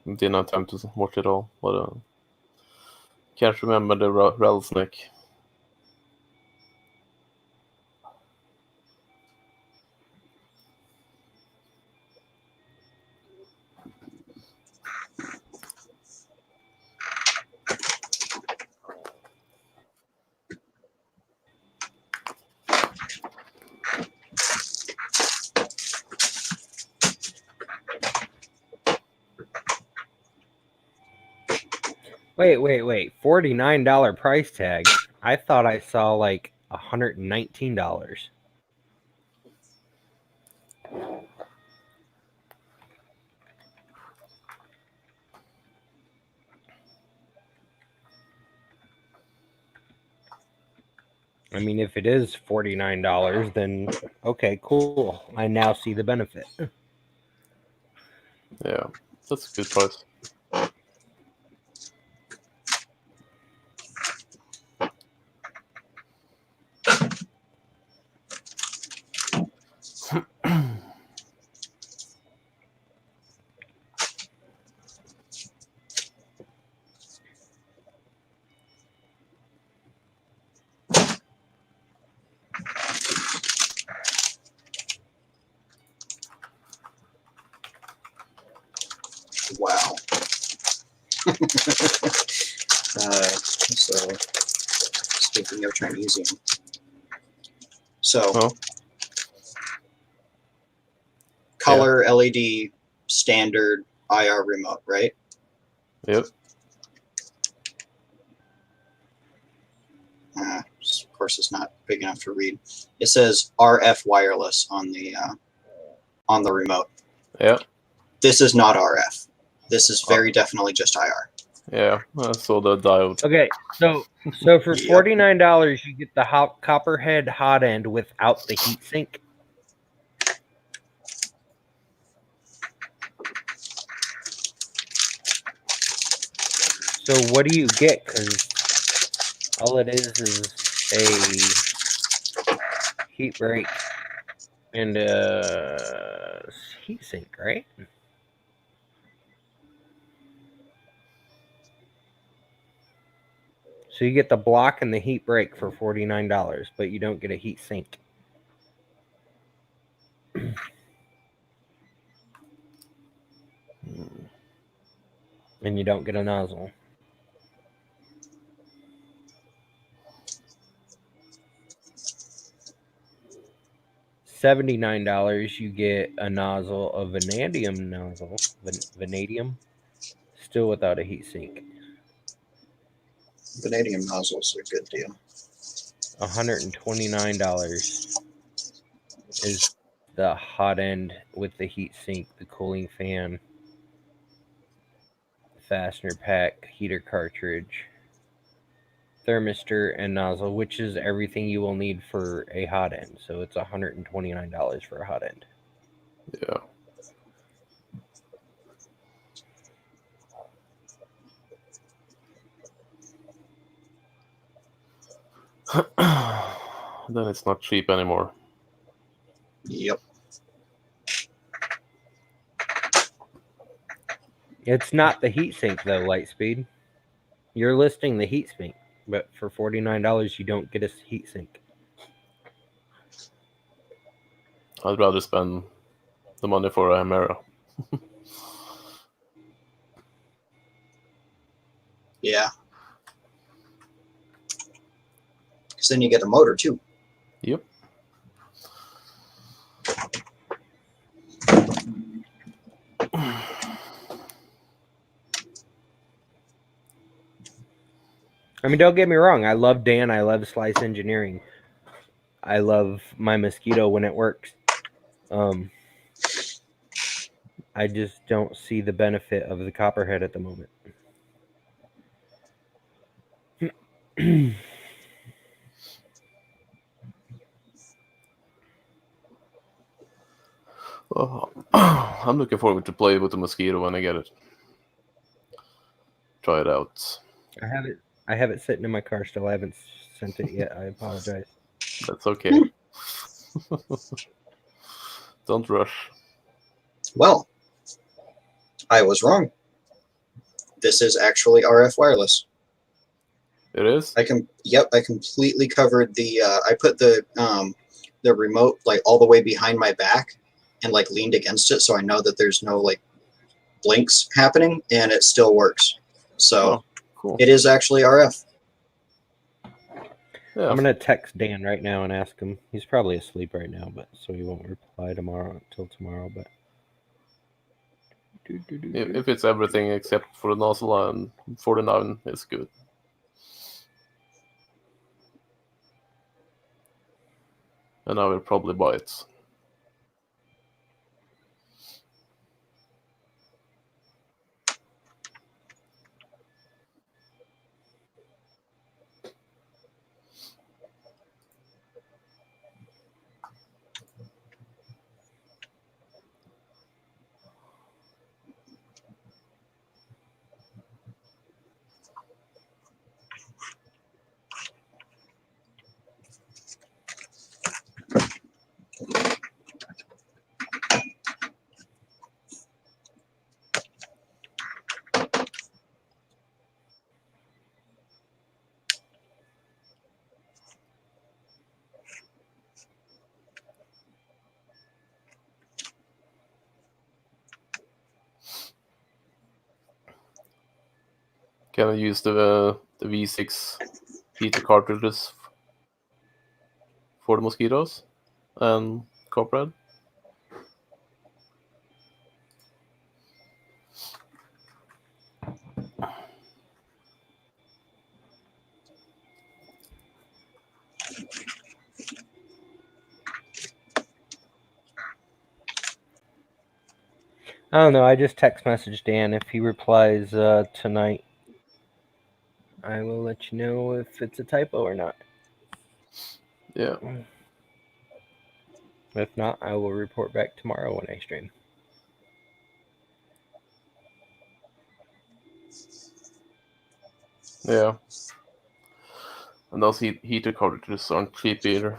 [SPEAKER 2] Didn't have time to watch it all, but can't remember the rattlesnake.
[SPEAKER 1] Wait. $49 price tag. I thought I saw like $119. I mean, if it is $49, then okay, cool. I now see the benefit.
[SPEAKER 2] Yeah, that's a good price.
[SPEAKER 3] Wow. So, speaking of Chinesium. So, color LED standard IR remote, right?
[SPEAKER 2] Yep.
[SPEAKER 3] Of course, it's not big enough to read. It says RF wireless on the remote.
[SPEAKER 2] Yeah.
[SPEAKER 3] This is not RF. This is very definitely just IR.
[SPEAKER 2] Yeah, I saw the diode.
[SPEAKER 1] Okay, so for $49, you get the Copperhead hot end without the heatsink. So what do you get? Because all it is a heat break and a heatsink, right? So you get the block and the heat break for $49, but you don't get a heat sink. And you don't get a nozzle. $79, you get a nozzle, a vanadium nozzle, vanadium, still without a heat sink.
[SPEAKER 3] Vanadium nozzles are a good deal.
[SPEAKER 1] $129 is the hot end with the heat sink, the cooling fan, fastener pack, heater cartridge, thermistor, and nozzle, which is everything you will need for a hot end. So it's $129 for a hot end.
[SPEAKER 2] Yeah. Then it's not cheap anymore.
[SPEAKER 3] Yep.
[SPEAKER 1] It's not the heatsink though, Lightspeed. You're listing the heatsink, but for $49 you don't get a heatsink.
[SPEAKER 2] I'd rather spend the money for a Hemera.
[SPEAKER 3] Yeah. Because then you get the motor too.
[SPEAKER 2] Yep.
[SPEAKER 1] I mean, don't get me wrong. I love Dan. I love Slice Engineering. I love my mosquito when it works. I just don't see the benefit of the copperhead at the moment.
[SPEAKER 2] Well, I'm looking forward to play with the mosquito when I get it. Try it out.
[SPEAKER 1] I have it sitting in my car still. I haven't sent it yet. I apologize.
[SPEAKER 2] That's okay. Don't rush.
[SPEAKER 3] Well, I was wrong. This is actually RF wireless.
[SPEAKER 2] It is?
[SPEAKER 3] I completely covered the I put the remote like all the way behind my back and like leaned against it so I know that there's no like blinks happening and it still works. So
[SPEAKER 2] cool.
[SPEAKER 3] It is actually RF.
[SPEAKER 2] Yeah.
[SPEAKER 1] I'm gonna text Dan right now and ask him. He's probably asleep right now, but so he won't reply until tomorrow. But
[SPEAKER 2] if it's everything except for the nozzle and 49, it's good. And I will probably buy it. Can I use the V6 heater cartridges for the mosquitoes and copperhead?
[SPEAKER 1] I don't know. I just text messaged Dan. If he replies tonight, I will let you know if it's a typo or not.
[SPEAKER 2] Yeah.
[SPEAKER 1] If not, I will report back tomorrow when I stream.
[SPEAKER 2] Yeah. And those heater cartridges aren't cheap either.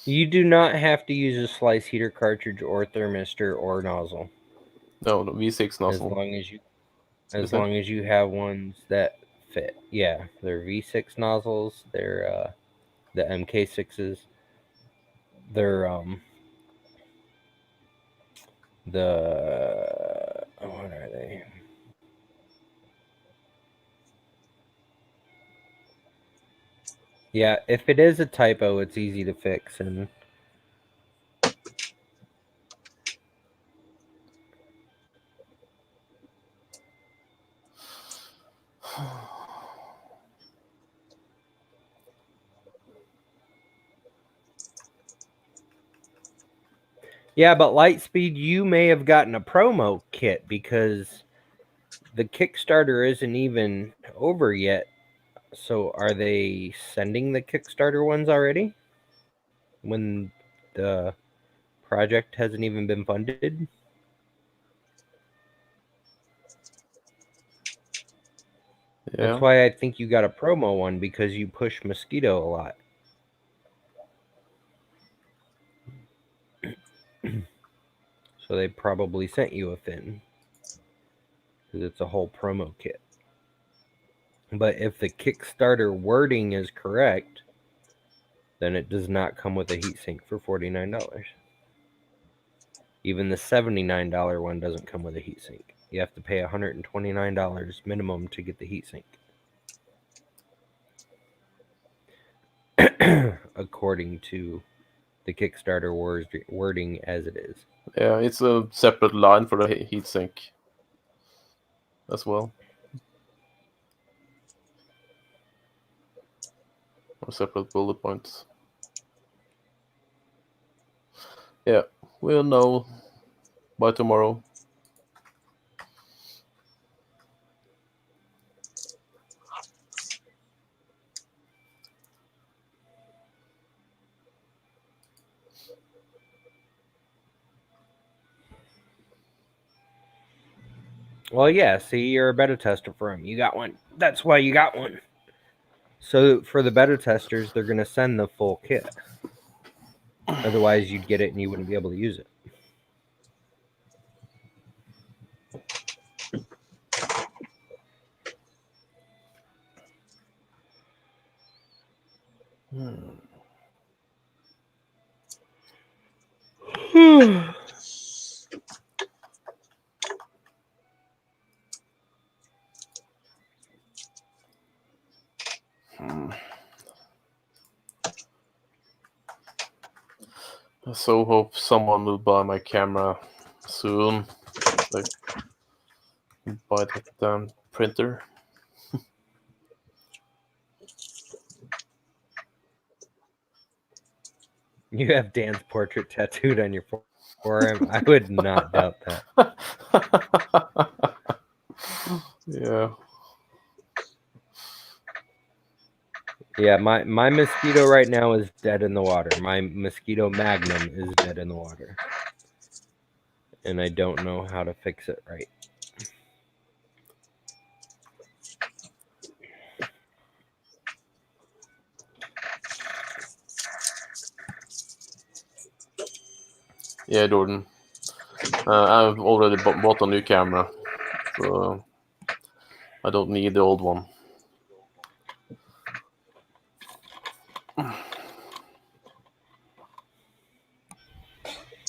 [SPEAKER 1] You do not have to use a slice heater cartridge or thermistor or nozzle.
[SPEAKER 2] No, the V6 nozzle.
[SPEAKER 1] As long as you have ones that fit. Yeah, they're V6 nozzles. They're the MK6s. They're what are they? Yeah, if it is a typo, it's easy to fix and yeah, but Lightspeed, you may have gotten a promo kit because the Kickstarter isn't even over yet. So are they sending the Kickstarter ones already? When the project hasn't even been funded?
[SPEAKER 2] Yeah.
[SPEAKER 1] That's why I think you got a promo one, because you push Mosquito a lot. So they probably sent you a fin, because it's a whole promo kit. But if the Kickstarter wording is correct, then it does not come with a heatsink for $49. Even the $79 one doesn't come with a heatsink. You have to pay $129 minimum to get the heatsink. According to the Kickstarter wording as it is.
[SPEAKER 2] Yeah, it's a separate line for the heatsink as well. Or separate bullet points. Yeah, we'll know by tomorrow.
[SPEAKER 1] Well, yeah, see, you're a beta tester for him. You got one. That's why you got one. So for the beta testers, they're going to send the full kit. Otherwise, you'd get it and you wouldn't be able to use it.
[SPEAKER 2] I so hope someone will buy my camera soon. Like, buy the damn printer.
[SPEAKER 1] You have Dan's portrait tattooed on your forearm. I would not doubt that.
[SPEAKER 2] Yeah.
[SPEAKER 1] Yeah, my mosquito right now is dead in the water. My mosquito Magnum is dead in the water. And I don't know how to fix it right.
[SPEAKER 2] Yeah, Jordan. I've already bought a new camera, so I don't need the old one.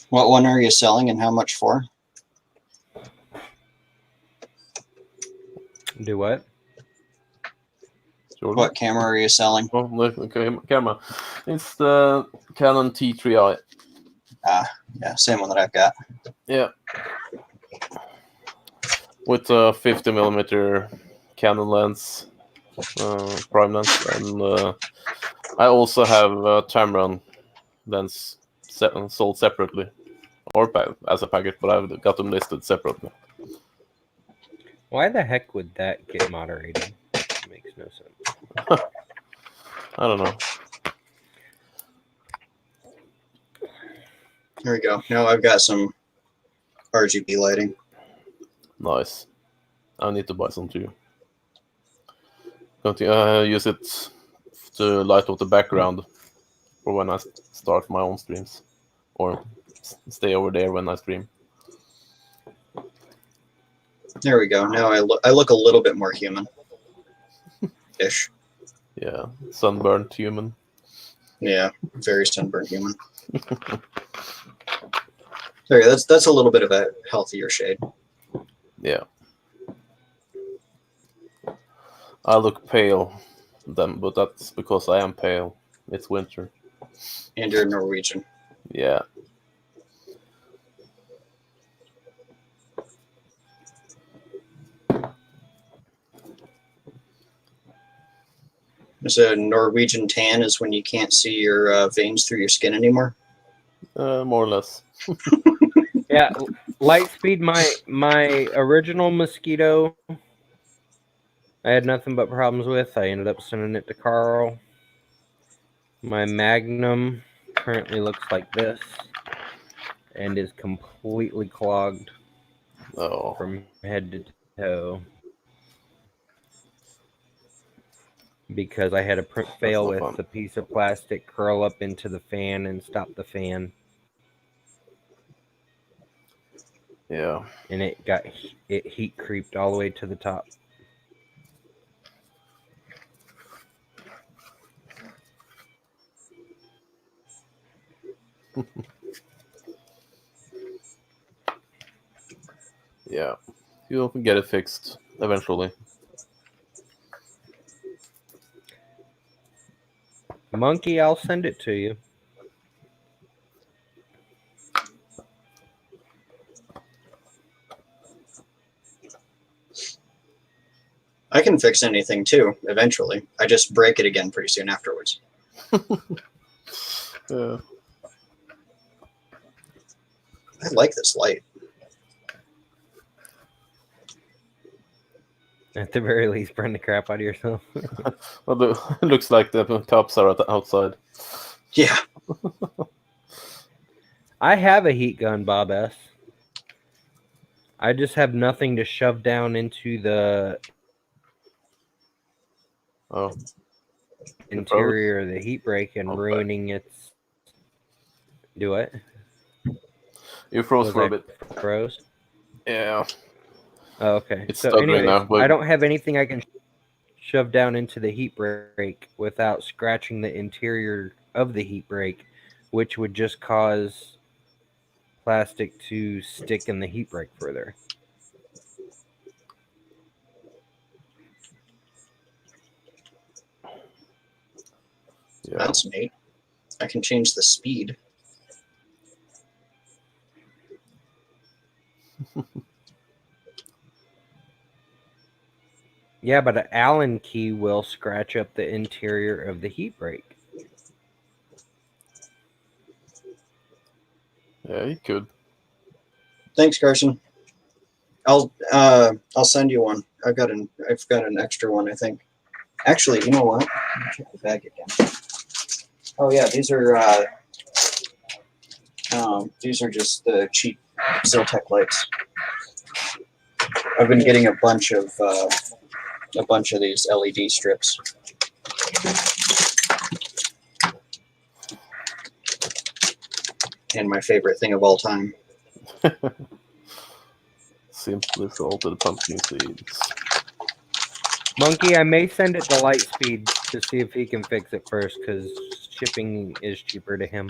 [SPEAKER 3] What one are you selling and how much for?
[SPEAKER 1] Do what?
[SPEAKER 2] Jordan?
[SPEAKER 3] What camera are you selling?
[SPEAKER 2] Oh, look, okay, camera. It's the Canon T3i.
[SPEAKER 3] Yeah, same one that I've got.
[SPEAKER 2] Yeah. With a 50mm Canon lens, prime lens, and I also have a Tamron lens sold separately, or as a package, but I've got them listed separately.
[SPEAKER 1] Why the heck would that get moderated? It makes no sense.
[SPEAKER 2] I don't know.
[SPEAKER 3] Here we go. Now I've got some RGB lighting.
[SPEAKER 2] Nice. I need to buy some too. Going to use it to light up the background for when I start my own streams, or stay over there when I stream.
[SPEAKER 3] There we go. Now I look a little bit more human. Ish.
[SPEAKER 2] Yeah, sunburned human.
[SPEAKER 3] Yeah, very sunburned human. There, that's a little bit of a healthier shade.
[SPEAKER 2] Yeah. I look pale, then, but that's because I am pale. It's winter.
[SPEAKER 3] And you're Norwegian.
[SPEAKER 2] Yeah.
[SPEAKER 3] So Norwegian tan is when you can't see your veins through your skin anymore.
[SPEAKER 2] More or less.
[SPEAKER 1] Yeah, Lightspeed, my original mosquito, I had nothing but problems with. I ended up sending it to Carl. My Magnum currently looks like this and is completely clogged from head to toe because I had a fail with the piece of plastic curl up into the fan and stop the fan.
[SPEAKER 2] Yeah.
[SPEAKER 1] And it heat creeped all the way to the top.
[SPEAKER 2] Yeah. You'll get it fixed eventually.
[SPEAKER 1] Monkey, I'll send it to you.
[SPEAKER 3] I can fix anything too, eventually. I just break it again pretty soon afterwards.
[SPEAKER 2] Yeah.
[SPEAKER 3] I like this light.
[SPEAKER 1] At the very least, burn the crap out of yourself.
[SPEAKER 2] Well, it looks like the cops are outside.
[SPEAKER 3] Yeah.
[SPEAKER 1] I have a heat gun, Bob S. I just have nothing to shove down into the
[SPEAKER 2] Oh.
[SPEAKER 1] interior of the heat break and
[SPEAKER 2] Okay.
[SPEAKER 1] ruining its. Do it.
[SPEAKER 2] You froze
[SPEAKER 1] Was
[SPEAKER 2] for
[SPEAKER 1] I
[SPEAKER 2] a bit.
[SPEAKER 1] froze?
[SPEAKER 2] Yeah.
[SPEAKER 1] Oh, okay.
[SPEAKER 2] It's
[SPEAKER 1] So
[SPEAKER 2] stuttering
[SPEAKER 1] anyways,
[SPEAKER 2] now, but-
[SPEAKER 1] I don't have anything I can shove down into the heat break without scratching the interior of the heat break, which would just cause plastic to stick in the heat break further.
[SPEAKER 2] Yeah.
[SPEAKER 3] That's neat. I can change the speed.
[SPEAKER 1] Yeah, but an Allen key will scratch up the interior of the heat break.
[SPEAKER 2] Yeah, you could.
[SPEAKER 3] Thanks, Carson. I'll send you one. I've got an extra one, I think. Actually, you know what? Let me check the bag again. Oh yeah, these are just the cheap Ziltech lights. I've been getting a bunch of these LED strips. And my favorite thing of all time.
[SPEAKER 2] Simply salted pumpkin seeds.
[SPEAKER 1] Monkey, I may send it to Lightspeed to see if he can fix it first, because shipping is cheaper to him.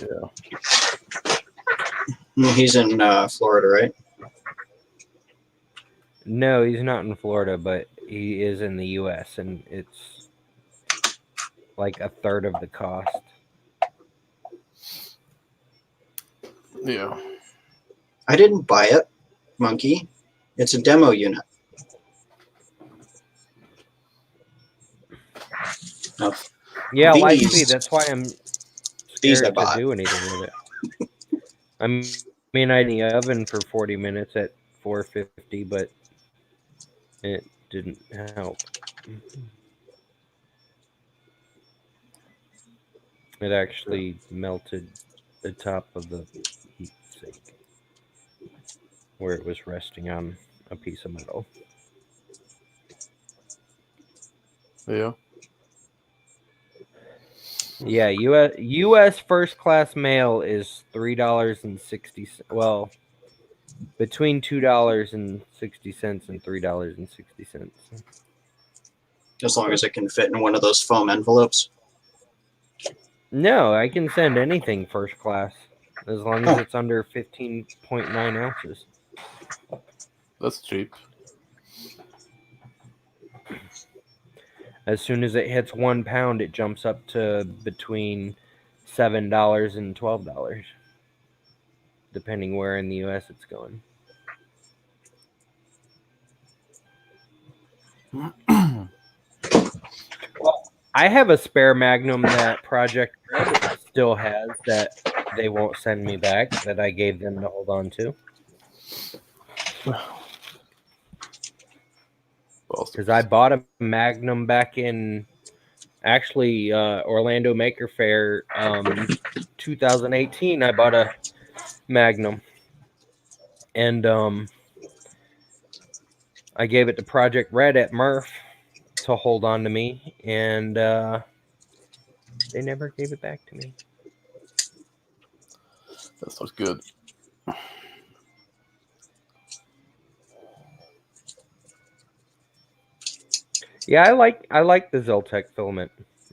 [SPEAKER 2] Yeah.
[SPEAKER 3] He's in Florida, right?
[SPEAKER 1] No, he's not in Florida, but he is in the U.S., and it's like a third of the cost.
[SPEAKER 2] Yeah.
[SPEAKER 3] I didn't buy it, Monkey. It's a demo unit. No.
[SPEAKER 1] Yeah,
[SPEAKER 3] These-
[SPEAKER 1] Lightspeed. That's why I'm
[SPEAKER 3] These I
[SPEAKER 1] scared to
[SPEAKER 3] bought.
[SPEAKER 1] do anything with it. I mean, I had the oven for 40 minutes at 450, but it didn't help. It actually melted the top of the heat sink where it was resting on a piece of metal.
[SPEAKER 2] Yeah.
[SPEAKER 1] Yeah, U.S. first class mail is $3.60. Well, between $2.60 and $3.60.
[SPEAKER 3] As long as it can fit in one of those foam envelopes.
[SPEAKER 1] No, I can send anything first class as long as it's under 15.9 ounces.
[SPEAKER 2] That's cheap.
[SPEAKER 1] As soon as it hits 1 pound, it jumps up to between $7 and $12, depending where in the U.S. it's going. I have a spare Magnum that Project Red still has that they won't send me back, that I gave them to hold on to. Because I bought a Magnum back in, actually, Orlando Maker Fair 2018. I bought a Magnum. And I gave it to Project Red at Murph to hold on to me. And they never gave it back to me.
[SPEAKER 2] That's not good.
[SPEAKER 1] Yeah, I like the Ziltech filament.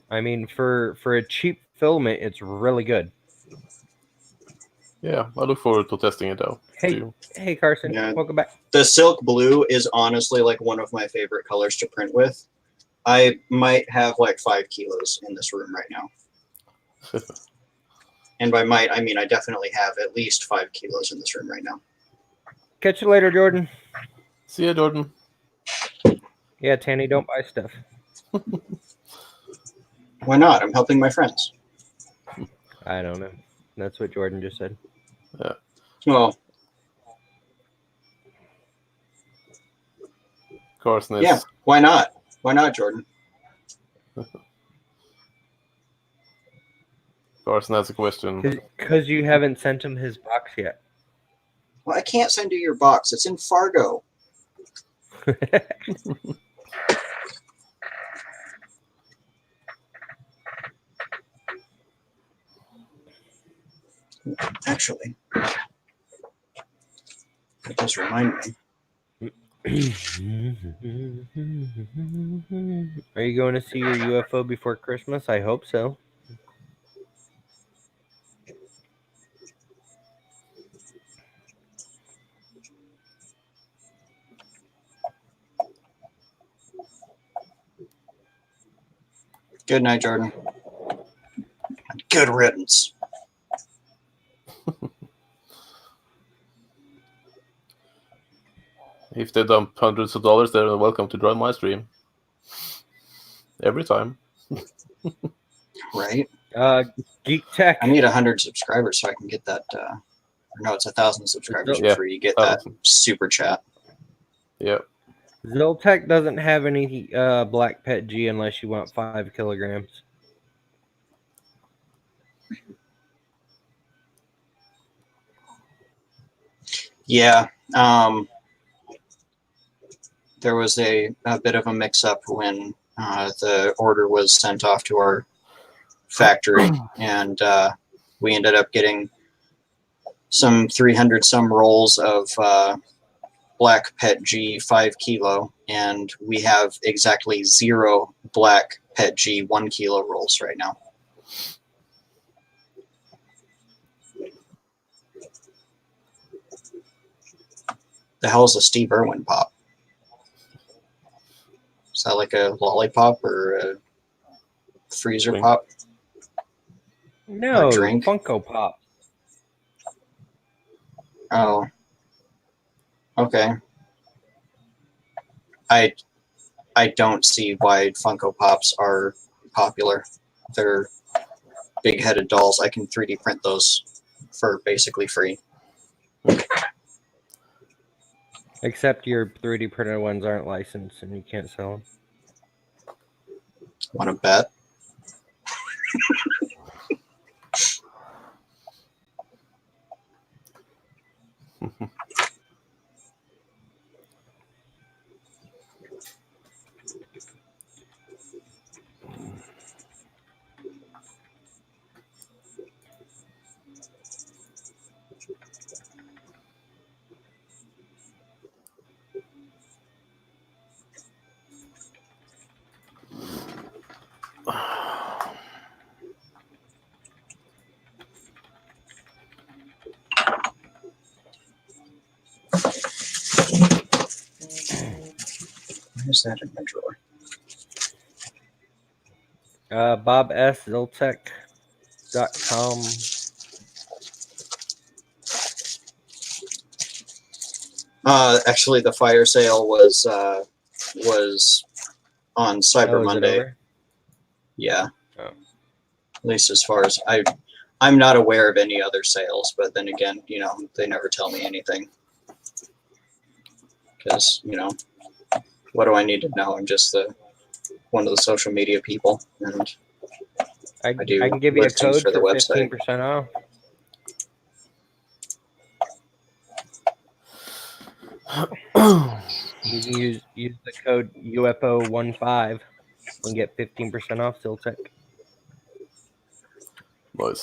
[SPEAKER 1] I mean, for a cheap filament, it's really good.
[SPEAKER 2] Yeah, I look forward to testing it out.
[SPEAKER 1] Hey, Carson,
[SPEAKER 3] Yeah.
[SPEAKER 1] welcome back.
[SPEAKER 3] The silk blue is honestly like one of my favorite colors to print with. I might have like 5 kilos in this room right now. And by might, I mean I definitely have at least 5 kilos in this room right now.
[SPEAKER 1] Catch you later, Jordan.
[SPEAKER 2] See ya, Jordan.
[SPEAKER 1] Yeah, Tanny, don't buy stuff.
[SPEAKER 3] Why not? I'm helping my friends.
[SPEAKER 1] I don't know. That's what Jordan just said.
[SPEAKER 3] Well,
[SPEAKER 2] Carson is.
[SPEAKER 3] Yeah, why not? Why not, Jordan?
[SPEAKER 2] Carson has a question.
[SPEAKER 1] Because you haven't sent him his box yet.
[SPEAKER 3] Well, I can't send you your box. It's in Fargo. Actually, that does remind me.
[SPEAKER 1] Are you going to see your UFO before Christmas? I hope so.
[SPEAKER 3] Good night, Jordan. Good riddance.
[SPEAKER 2] If they dump hundreds of dollars, they're welcome to join my stream. Every time.
[SPEAKER 3] Right?
[SPEAKER 1] Geek Tech.
[SPEAKER 3] I need 100 subscribers so I can get that. No, it's 1,000 subscribers
[SPEAKER 2] Yeah,
[SPEAKER 3] before you get that
[SPEAKER 2] 1,000.
[SPEAKER 3] super chat.
[SPEAKER 2] Yep.
[SPEAKER 1] Zoltec doesn't have any black pet G unless you want 5 kilograms.
[SPEAKER 3] Yeah. There was a bit of a mix-up when the order was sent off to our factory, and we ended up getting some 300 some rolls of black pet G 5 kilo, and we have exactly 0 black pet G 1 kilo rolls right now. The hell is a Steve Irwin pop? Is that like a lollipop or a freezer
[SPEAKER 2] Drink.
[SPEAKER 3] pop?
[SPEAKER 1] No,
[SPEAKER 3] drink?
[SPEAKER 1] Funko Pop.
[SPEAKER 3] Oh. Okay. I don't see why Funko Pops are popular. They're big-headed dolls. I can 3D print those for basically free.
[SPEAKER 1] Except your 3D printed ones aren't licensed and you can't sell them.
[SPEAKER 3] Want to bet? Where's that in my drawer?
[SPEAKER 1] BobSZoltec.com.
[SPEAKER 3] Actually, the fire sale was on Cyber
[SPEAKER 1] Oh, is it
[SPEAKER 3] Monday.
[SPEAKER 1] over?
[SPEAKER 3] Yeah.
[SPEAKER 1] Oh.
[SPEAKER 3] At least as far as I'm not aware of any other sales, but then again, you know, they never tell me anything. Because, you know, what do I need to know? I'm just one of the social media people, and
[SPEAKER 1] I
[SPEAKER 3] do
[SPEAKER 1] can give you a
[SPEAKER 3] listings
[SPEAKER 1] code
[SPEAKER 3] for the
[SPEAKER 1] for
[SPEAKER 3] website.
[SPEAKER 1] 15% off. You can use the code UFO15 and get 15% off Zoltec.
[SPEAKER 2] Nice.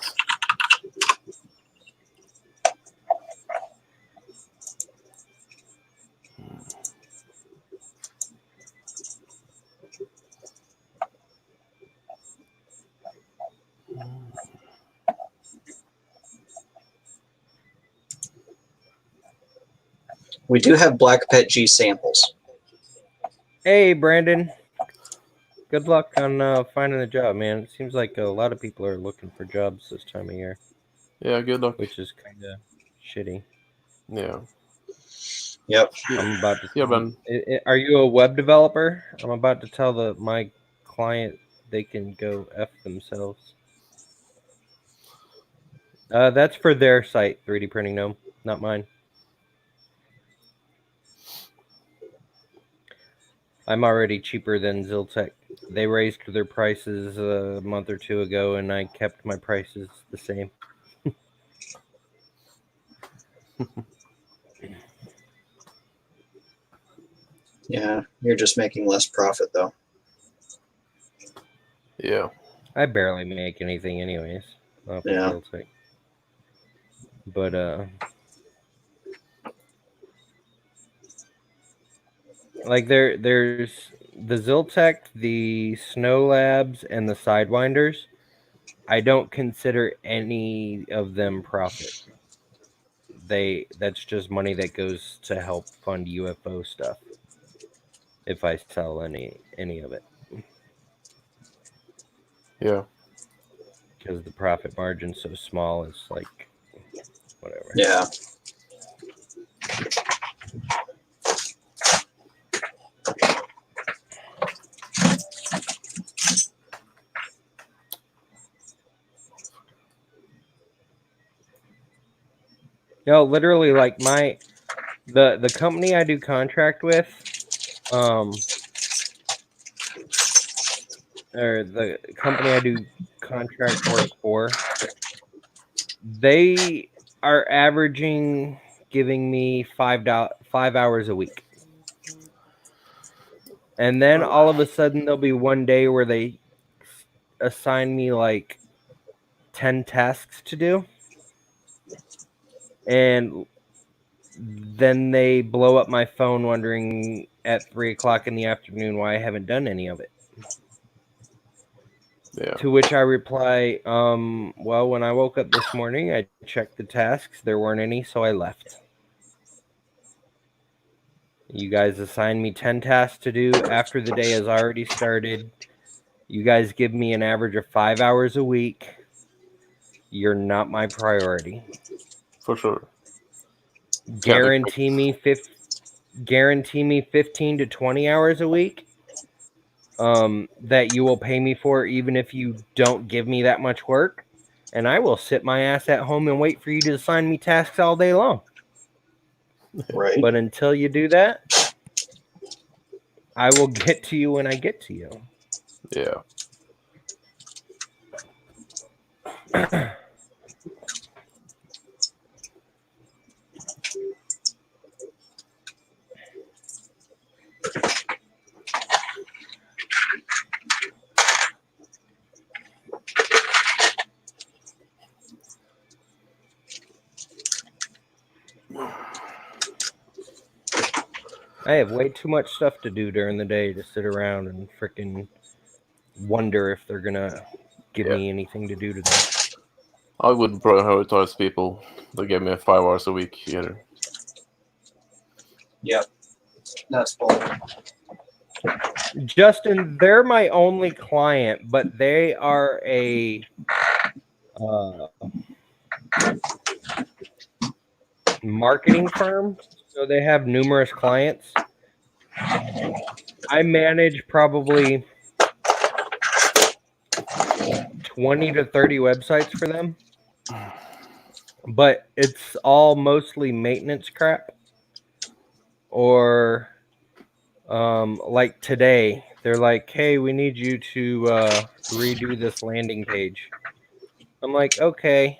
[SPEAKER 3] We do have Black Pet G samples.
[SPEAKER 1] Hey, Brandon. Good luck on finding a job, man. It seems like a lot of people are looking for jobs this time of year.
[SPEAKER 2] Yeah, good luck.
[SPEAKER 1] Which is kind of shitty.
[SPEAKER 2] Yeah.
[SPEAKER 3] Yep.
[SPEAKER 1] I'm about to.
[SPEAKER 2] Yeah, Ben.
[SPEAKER 1] Are you a web developer? I'm about to tell my client they can go F themselves. That's for their site, 3D Printing Gnome, not mine. I'm already cheaper than Ziltech. They raised their prices a month or two ago, and I kept my prices the same.
[SPEAKER 3] Yeah, you're just making less profit though.
[SPEAKER 2] Yeah.
[SPEAKER 1] I barely make anything anyways off of
[SPEAKER 3] Yeah.
[SPEAKER 1] Ziltech. But like there's the Ziltech, the Snow Labs, and the Sidewinders. I don't consider any of them profit. That's just money that goes to help fund UFO stuff. If I sell any of it.
[SPEAKER 2] Yeah.
[SPEAKER 1] Because the profit margin's so small, it's like whatever.
[SPEAKER 3] Yeah.
[SPEAKER 1] No, literally, like the company I do contract with, or the company I do contract work for, they are averaging giving me 5 hours a week. And then all of a sudden there'll be one day where they assign me like 10 tasks to do. And then they blow up my phone wondering at 3:00 in the afternoon why I haven't done any of it.
[SPEAKER 2] Yeah.
[SPEAKER 1] To which I reply, well, when I woke up this morning, I checked the tasks. There weren't any, so I left. You guys assigned me 10 tasks to do after the day has already started. You guys give me an average of 5 hours a week. You're not my priority.
[SPEAKER 2] For sure.
[SPEAKER 1] Guarantee me 15 to 20 hours a week. That you will pay me for even if you don't give me that much work, and I will sit my ass at home and wait for you to assign me tasks all day long.
[SPEAKER 3] Right.
[SPEAKER 1] But until you do that, I will get to you when I get to you.
[SPEAKER 2] Yeah.
[SPEAKER 1] I have way too much stuff to do during the day to sit around and freaking wonder if they're gonna give me anything to do today.
[SPEAKER 2] I would prioritize people that give me 5 hours a week either.
[SPEAKER 3] Yep. That's bold.
[SPEAKER 1] Justin, they're my only client, but they are a marketing firm, so they have numerous clients. I manage probably 20 to 30 websites for them, but it's all mostly maintenance crap. Or like today, they're like, hey, we need you to redo this landing page. I'm like, okay.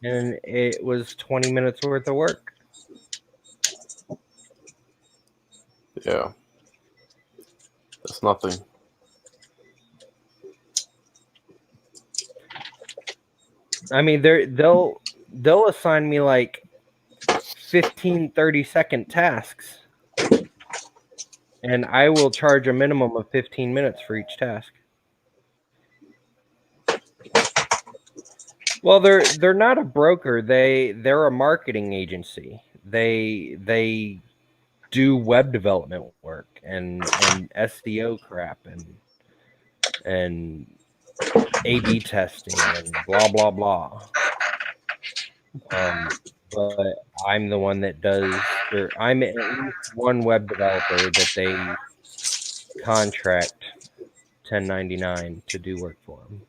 [SPEAKER 1] And it was 20 minutes worth of work.
[SPEAKER 2] Yeah. That's nothing.
[SPEAKER 1] I mean, they'll assign me like 15, 30-second tasks. And I will charge a minimum of 15 minutes for each task. Well, they're not a broker. They're a marketing agency. They do web development work and SEO crap and A/B testing and blah blah blah. But I'm the one that does, or I'm at least one web developer that they contract 1099 to do work for them.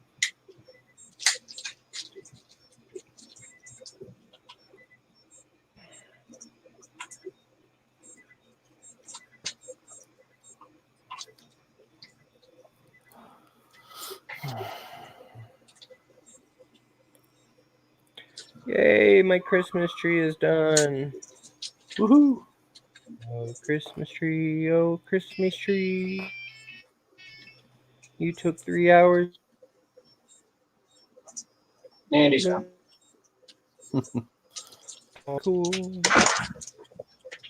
[SPEAKER 1] Yay, my Christmas tree is done.
[SPEAKER 2] Woohoo!
[SPEAKER 1] Oh, Christmas tree, oh, Christmas tree. You took 3 hours.
[SPEAKER 3] And he's gone.
[SPEAKER 1] Oh, cool.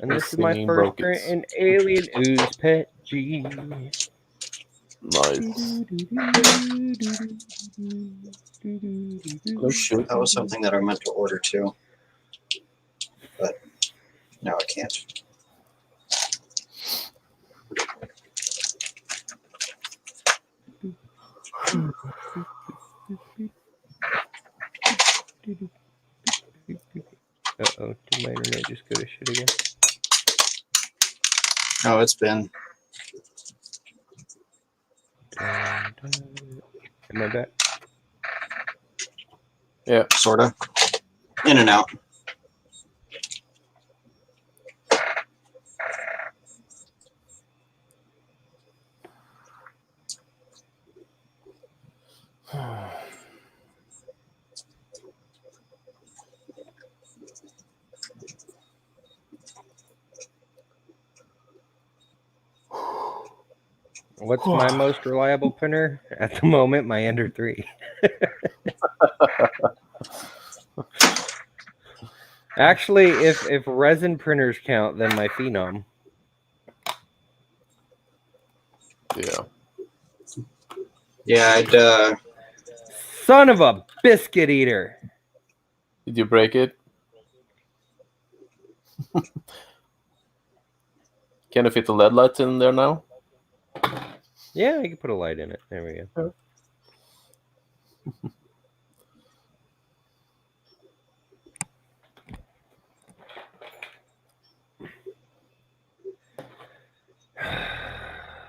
[SPEAKER 1] And this is
[SPEAKER 2] Singing
[SPEAKER 1] my first
[SPEAKER 2] broke
[SPEAKER 1] print
[SPEAKER 2] it.
[SPEAKER 1] in Alien Ooze Pet G.
[SPEAKER 2] Nice. Oh shit.
[SPEAKER 3] That was something that I meant to order too. But now I can't.
[SPEAKER 1] Uh-oh, did my internet just go to shit again?
[SPEAKER 3] Oh, it's been.
[SPEAKER 1] Am I back?
[SPEAKER 2] Yeah.
[SPEAKER 3] Sorta. In and out.
[SPEAKER 1] What's my most reliable printer? At the moment, my Ender 3. Actually, if resin printers count, then my Phenom.
[SPEAKER 2] Yeah.
[SPEAKER 3] Yeah, I'd.
[SPEAKER 1] Son of a biscuit eater!
[SPEAKER 2] Did you break it? Can you fit the LED lights in there now?
[SPEAKER 1] Yeah, I can put a light in it. There we go.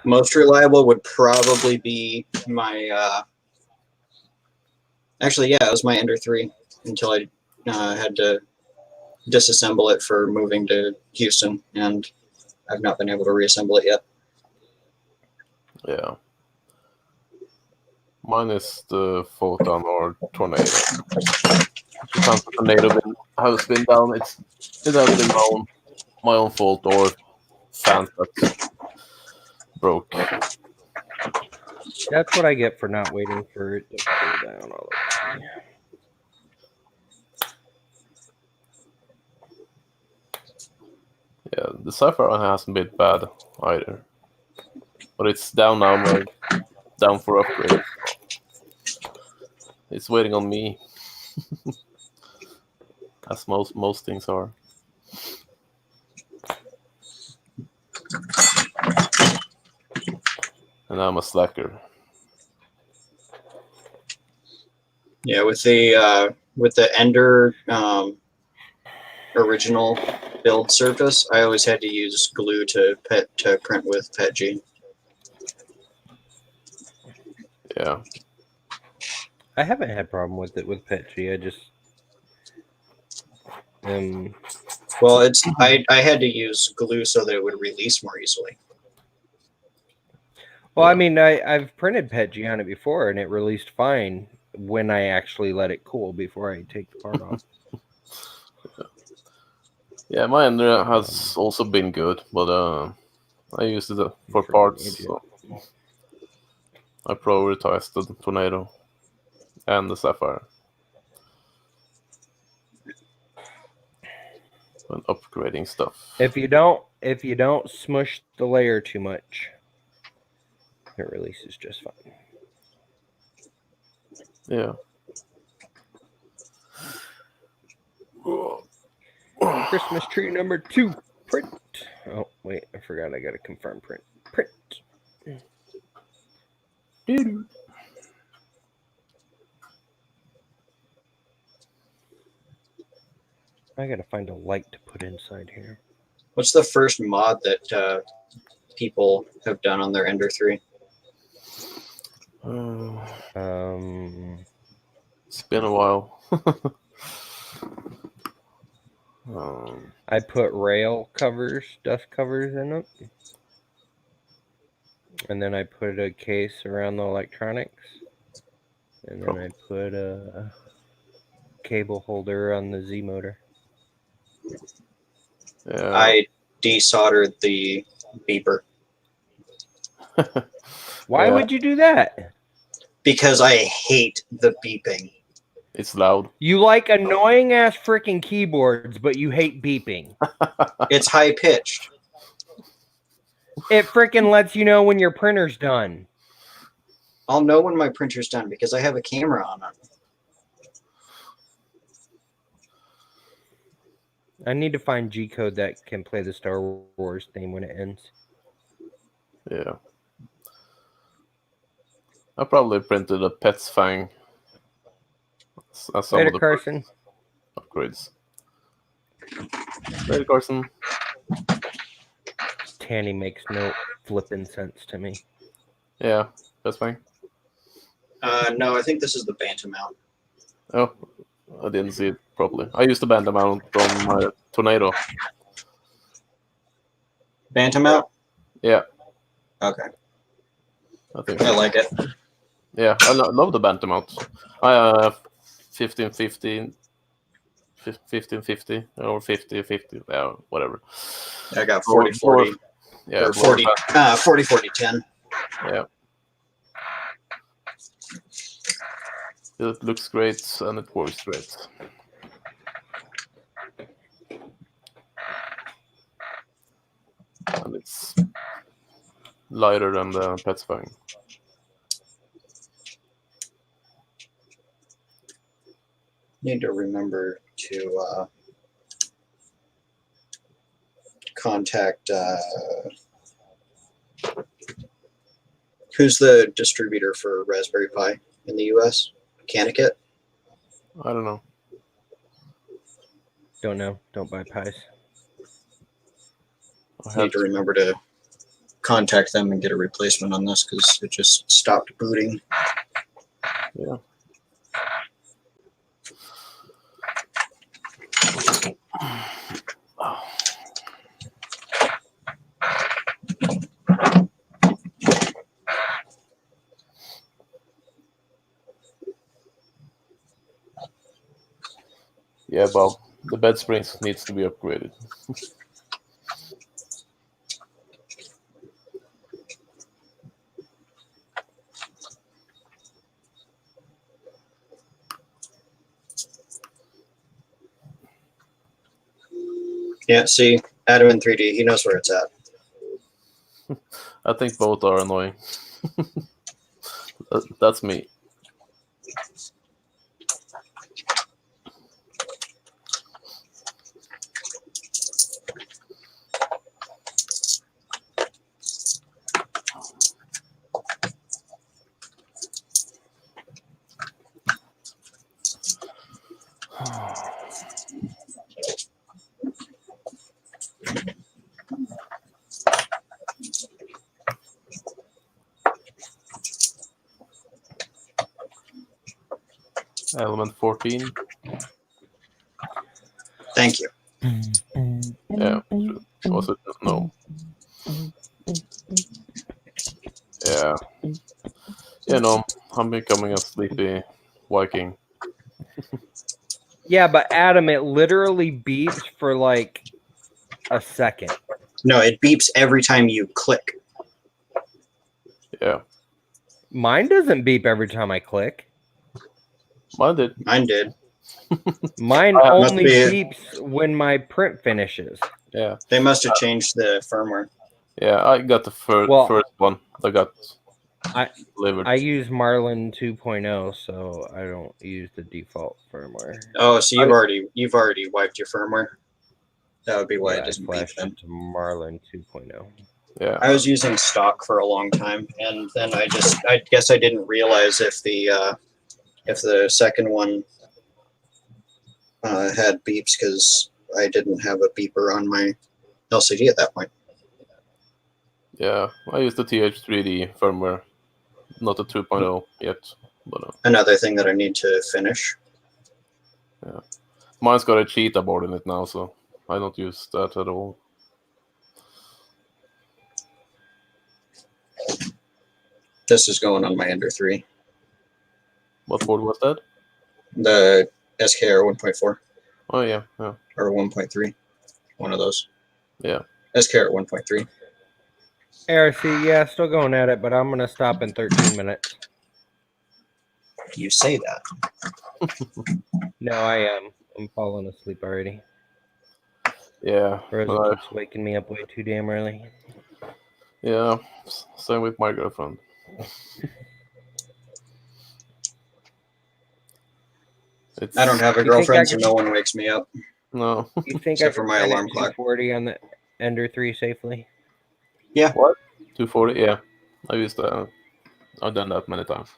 [SPEAKER 3] Most reliable would probably be my. Actually, yeah, it was my Ender 3 until I had to disassemble it for moving to Houston, and I've not been able to reassemble it yet.
[SPEAKER 2] Yeah. Mine is the Photon or Tornado. Sometimes the Tornado has been down. It has been my own fault or fans that broke.
[SPEAKER 1] That's what I get for not waiting for it to cool down all the way.
[SPEAKER 2] Yeah, the Sapphire hasn't been bad either. But it's down now, man. Down for upgrade. It's waiting on me. As most things are. And I'm a slacker.
[SPEAKER 3] Yeah, with the Ender original build surface, I always had to use glue to print with PETG.
[SPEAKER 2] Yeah.
[SPEAKER 1] I haven't had a problem with it with PETG. I just
[SPEAKER 3] well, it's I had to use glue so that it would release more easily.
[SPEAKER 1] Well,
[SPEAKER 2] Yeah.
[SPEAKER 1] I mean, I've printed PETG on it before, and it released fine when I actually let it cool before I take the part off.
[SPEAKER 2] Yeah, my Ender has also been good, but I used it for parts. So I prioritized the Tornado and the Sapphire when upgrading stuff.
[SPEAKER 1] If you don't smush the layer too much, it releases just fine.
[SPEAKER 2] Yeah.
[SPEAKER 1] Christmas tree number 2 print. Oh wait, I forgot. I got to confirm print. Print. I gotta find a light to put inside here.
[SPEAKER 3] What's the first mod that people have done on their Ender 3?
[SPEAKER 2] It's been a while.
[SPEAKER 1] I put rail covers, dust covers in it. And then I put a case around the electronics. And then I put cable holder on the Z motor.
[SPEAKER 2] Yeah.
[SPEAKER 3] I desoldered the beeper.
[SPEAKER 1] Why would you do that?
[SPEAKER 3] Because I hate the beeping.
[SPEAKER 2] It's loud.
[SPEAKER 1] You like annoying ass freaking keyboards, but you hate beeping.
[SPEAKER 3] It's high pitched.
[SPEAKER 1] It freaking lets you know when your printer's done.
[SPEAKER 3] I'll know when my printer's done because I have a camera on it.
[SPEAKER 1] I need to find G code that can play the Star Wars theme when it ends.
[SPEAKER 2] Yeah. I probably printed a Pet's Fang. As some
[SPEAKER 1] Later,
[SPEAKER 2] of the
[SPEAKER 1] Carson.
[SPEAKER 2] upgrades. Later, Carson.
[SPEAKER 1] Tanny makes no flipping sense to me.
[SPEAKER 2] Yeah, Pet's Fang.
[SPEAKER 3] No, I think this is the Bantam mount.
[SPEAKER 2] Oh, I didn't see it properly. I used the Bantam mount on my Tornado.
[SPEAKER 3] Bantam mount?
[SPEAKER 2] Yeah,
[SPEAKER 3] Okay.
[SPEAKER 2] I think
[SPEAKER 3] I like it.
[SPEAKER 2] Yeah, I love the Bantam mount. I have 1550 or 50, yeah, whatever.
[SPEAKER 3] I got 40-40.
[SPEAKER 2] Yeah,
[SPEAKER 3] Or 40-40-10.
[SPEAKER 2] Yeah. It looks great and it works great. And it's lighter than the Pet's Fang.
[SPEAKER 3] Need to remember to contact who's the distributor for Raspberry Pi in the US? Connecticut?
[SPEAKER 2] I don't know.
[SPEAKER 1] Don't know. Don't buy pies.
[SPEAKER 3] Need to remember to contact them and get a replacement on this because it just stopped booting.
[SPEAKER 2] Yeah. Yeah, Bob. The bed springs needs to be upgraded.
[SPEAKER 3] Yeah, see, Adam in 3D, he knows where it's at.
[SPEAKER 2] I think both are annoying. That's me. Element 14.
[SPEAKER 3] Thank you.
[SPEAKER 2] Yeah, was it? No. Yeah. You know, I'm becoming a sleepy Viking.
[SPEAKER 1] Yeah, but Adam, it literally beeps for like a second.
[SPEAKER 3] No, it beeps every time you click.
[SPEAKER 2] Yeah.
[SPEAKER 1] Mine doesn't beep every time I click.
[SPEAKER 2] Mine did.
[SPEAKER 3] Mine did.
[SPEAKER 1] Mine
[SPEAKER 3] Must
[SPEAKER 1] only
[SPEAKER 3] be-
[SPEAKER 1] beeps when my print finishes.
[SPEAKER 2] Yeah.
[SPEAKER 3] They must have changed the firmware.
[SPEAKER 2] Yeah, I got the first one that got delivered.
[SPEAKER 1] I use Marlin 2.0, so I don't use the default firmware.
[SPEAKER 3] Oh, so you've already wiped your firmware. That would be why
[SPEAKER 1] Yeah,
[SPEAKER 3] it doesn't
[SPEAKER 1] I
[SPEAKER 3] beep
[SPEAKER 1] flashed
[SPEAKER 3] then.
[SPEAKER 1] it to Marlin 2.0.
[SPEAKER 2] Yeah.
[SPEAKER 3] I was using stock for a long time, and then I guess I didn't realize if the second one had beeps because I didn't have a beeper on my LCD at that point.
[SPEAKER 2] Yeah, I use the TH3D firmware, not the 2.0 yet. But
[SPEAKER 3] Another thing that I need to finish.
[SPEAKER 2] yeah, mine's got a cheetah board in it now, so I don't use that at all.
[SPEAKER 3] This is going on my Ender 3.
[SPEAKER 2] What board was that?
[SPEAKER 3] The SKR 1.4
[SPEAKER 2] Oh yeah, yeah,
[SPEAKER 3] or 1.3, one of those.
[SPEAKER 2] yeah.
[SPEAKER 3] SKR 1.3.
[SPEAKER 1] ARC, yeah, still going at it, but I'm gonna stop in 13 minutes.
[SPEAKER 3] You say that.
[SPEAKER 1] No, I am. I'm falling asleep already.
[SPEAKER 2] Yeah.
[SPEAKER 1] Rosa
[SPEAKER 2] Well,
[SPEAKER 1] keeps waking me up way too damn early.
[SPEAKER 2] yeah. Same with my girlfriend. It's,
[SPEAKER 3] I don't have a
[SPEAKER 1] You think I
[SPEAKER 3] girlfriend, so
[SPEAKER 1] could-
[SPEAKER 3] no one wakes me up
[SPEAKER 1] You
[SPEAKER 2] no.
[SPEAKER 1] think I
[SPEAKER 3] except for
[SPEAKER 1] could
[SPEAKER 3] my
[SPEAKER 1] run
[SPEAKER 3] alarm
[SPEAKER 1] at
[SPEAKER 3] clock.
[SPEAKER 1] 240 on the Ender 3 safely?
[SPEAKER 2] What? 240? Yeah. I used to. I've done that many times.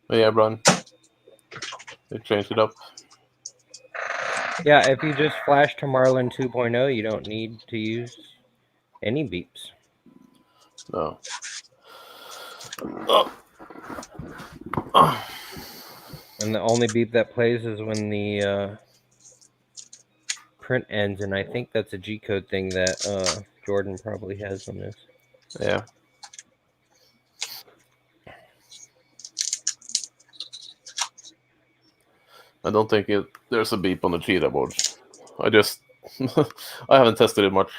[SPEAKER 2] But yeah, Brian. They changed it up.
[SPEAKER 1] Yeah, if you just flash to Marlin 2.0, you don't need to use any beeps.
[SPEAKER 2] No. Oh. Oh.
[SPEAKER 1] And the only beep that plays is when the print ends, and I think that's a G-code thing that Jordan probably has on this.
[SPEAKER 2] Yeah. I don't think there's a beep on the cheetah board. I just I haven't tested it much.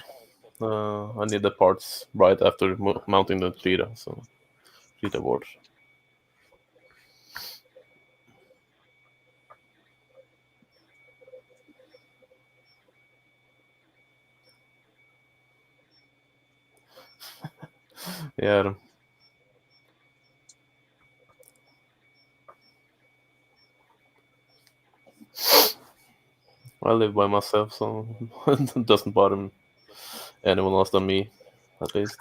[SPEAKER 2] I need the parts right after mounting the cheetah board. Yeah. I live by myself, so it doesn't bother anyone else than me, at least.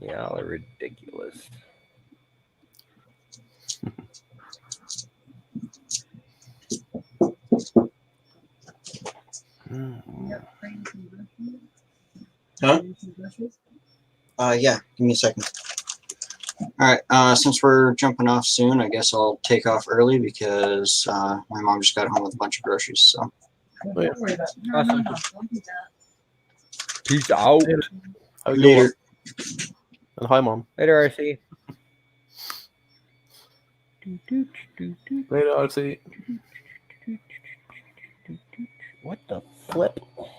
[SPEAKER 1] Y'all are ridiculous.
[SPEAKER 3] Huh? Yeah, give me a second. All right, since we're jumping off soon, I guess I'll take off early because my mom just got home with a bunch of groceries. So.
[SPEAKER 2] Oh, yeah.
[SPEAKER 1] Awesome. Peace out.
[SPEAKER 2] Have a good
[SPEAKER 3] Later.
[SPEAKER 2] one. And hi, Mom.
[SPEAKER 1] Later, RC.
[SPEAKER 2] Later, RC.
[SPEAKER 1] What the flip? What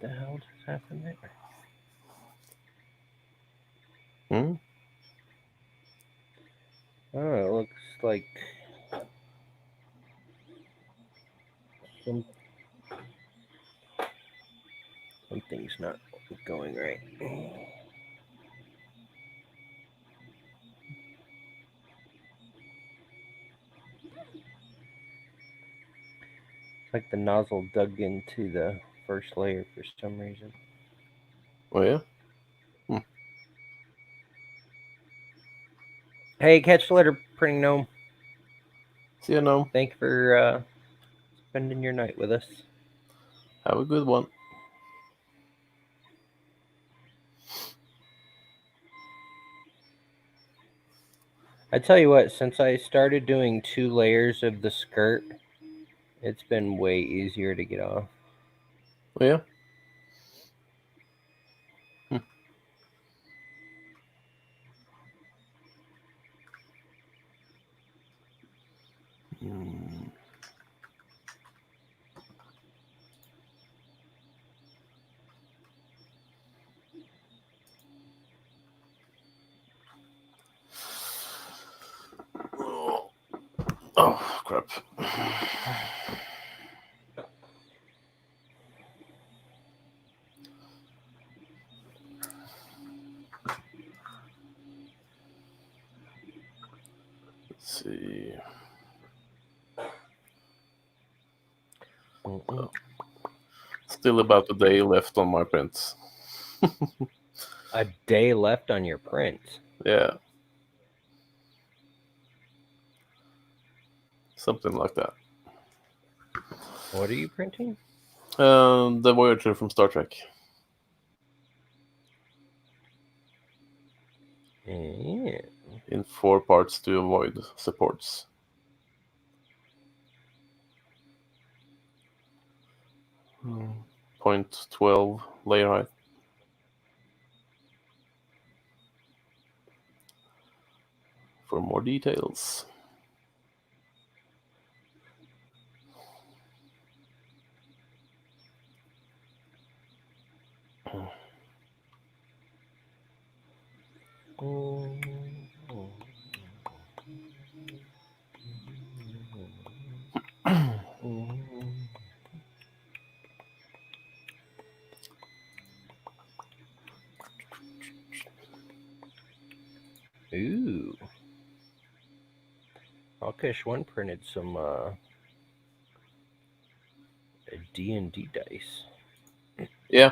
[SPEAKER 1] the hell just happened there?
[SPEAKER 2] Hmm?
[SPEAKER 1] Oh, it looks like something's not going right. It's like the nozzle dug into the first layer for some reason.
[SPEAKER 2] Oh, yeah?
[SPEAKER 1] Hey, catch you later, printing gnome.
[SPEAKER 2] See you now.
[SPEAKER 1] Thank you for spending your night with us.
[SPEAKER 2] Have a good one.
[SPEAKER 1] I tell you what, since I started doing 2 layers of the skirt, it's been way easier to get off.
[SPEAKER 2] Oh, yeah? Oh, crap. Let's see. Still about a day left on my prints.
[SPEAKER 1] A day left on your prints.
[SPEAKER 2] Yeah. Something like that.
[SPEAKER 1] What are you printing?
[SPEAKER 2] The Voyager from Star Trek.
[SPEAKER 1] Yeah.
[SPEAKER 2] In 4 parts to avoid supports. Hmm. 0.12 layer height. For more details.
[SPEAKER 1] Ooh. Hawkish One printed some D&D dice.
[SPEAKER 2] Yeah,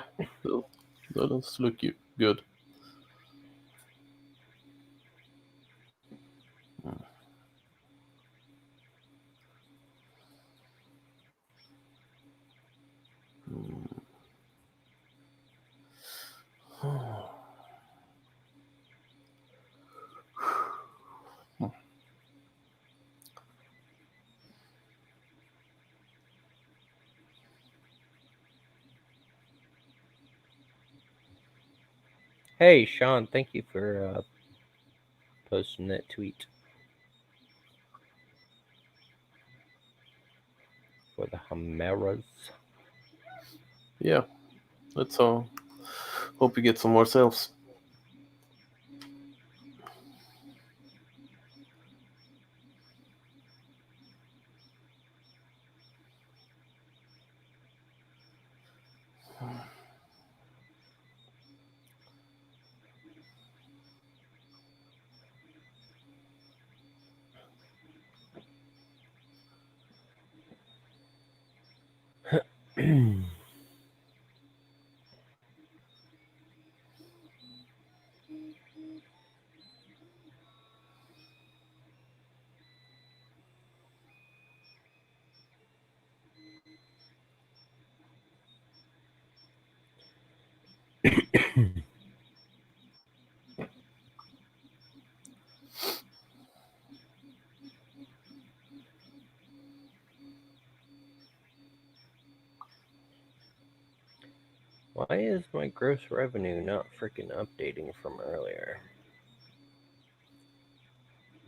[SPEAKER 2] those look good.
[SPEAKER 1] Hey, Sean, thank you for posting that tweet for the Chimeras.
[SPEAKER 2] Yeah, let's hope you get some more sales.
[SPEAKER 1] Why is my gross revenue not freaking updating from earlier?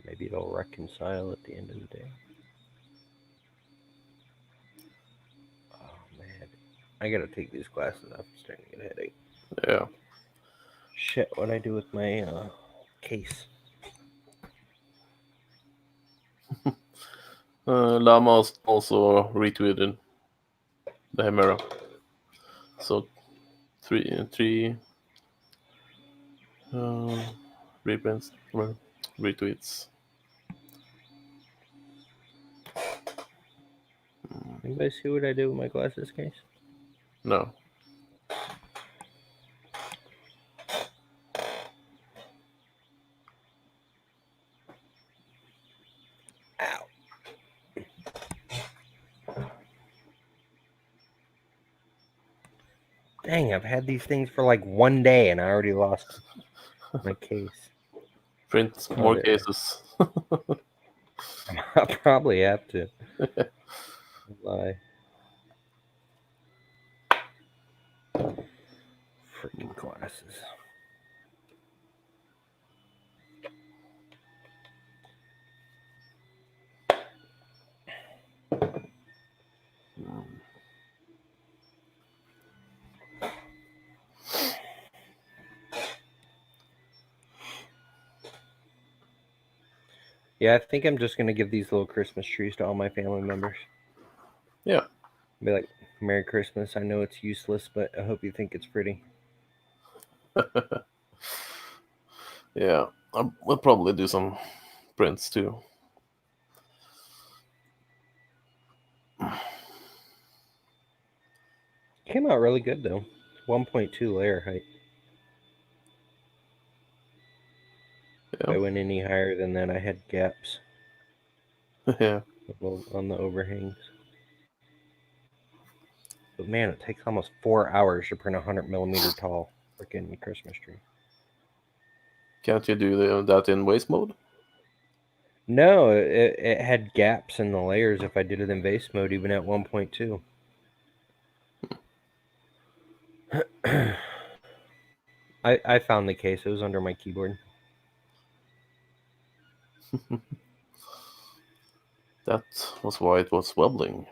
[SPEAKER 1] Maybe it'll reconcile at the end of the day. Oh man, I gotta take these glasses off. I'm starting to get a headache.
[SPEAKER 2] Yeah.
[SPEAKER 1] Shit, what'd I do with my case?
[SPEAKER 2] Llama also retweeted the Chimera. So three reprints, or retweets.
[SPEAKER 1] Anybody see what I did with my glasses case?
[SPEAKER 2] No.
[SPEAKER 1] Ow. Dang, I've had these things for like 1 day and I already lost my case.
[SPEAKER 2] Print more cases.
[SPEAKER 1] I'll probably have to. Lie. Freaking glasses. Yeah, I think I'm just gonna give these little Christmas trees to all my family members.
[SPEAKER 2] Yeah.
[SPEAKER 1] Be like, Merry Christmas. I know it's useless, but I hope you think it's pretty.
[SPEAKER 2] Yeah, we'll probably do some prints too.
[SPEAKER 1] Came out really good though. 1.2 layer height. If I went any higher than that, I had gaps.
[SPEAKER 2] Yeah.
[SPEAKER 1] On the overhangs. But man, it takes almost 4 hours to print a 100mm tall freaking Christmas tree.
[SPEAKER 2] Can't you do that in waste mode?
[SPEAKER 1] No, it had gaps in the layers if I did it in vase mode, even at 1.2. I found the case. It was under my keyboard.
[SPEAKER 2] That was why it was wobbling.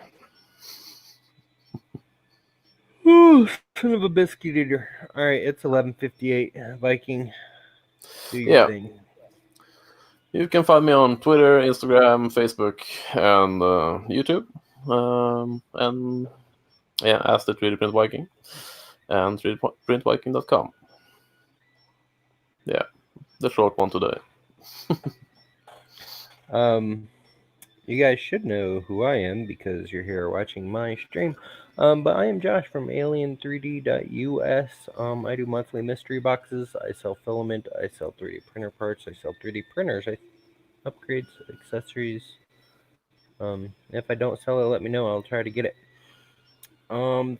[SPEAKER 1] Ooh, son of a biscuit eater. All right, it's 11:58. Viking, do your thing.
[SPEAKER 2] You can find me on Twitter, Instagram, Facebook, and YouTube. And yeah, ask the 3D Print Viking and 3dprintviking.com. Yeah, the short one today.
[SPEAKER 1] You guys should know who I am because you're here watching my stream. But I am Josh from Alien3D.us. I do monthly mystery boxes. I sell filament. I sell 3D printer parts. I sell 3D printers. Upgrades, accessories. If I don't sell it, let me know. I'll try to get it.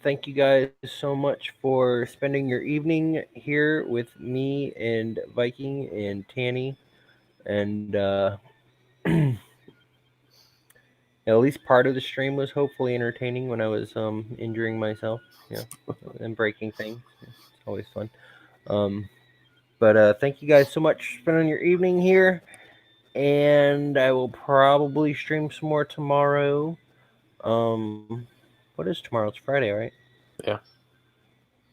[SPEAKER 1] Thank you guys so much for spending your evening here with me and Viking and Tanny. And at least part of the stream was hopefully entertaining when I was injuring myself, and breaking things. It's always fun. But thank you guys so much for spending your evening here. And I will probably stream some more tomorrow. What is tomorrow? It's Friday, right?
[SPEAKER 2] Yeah.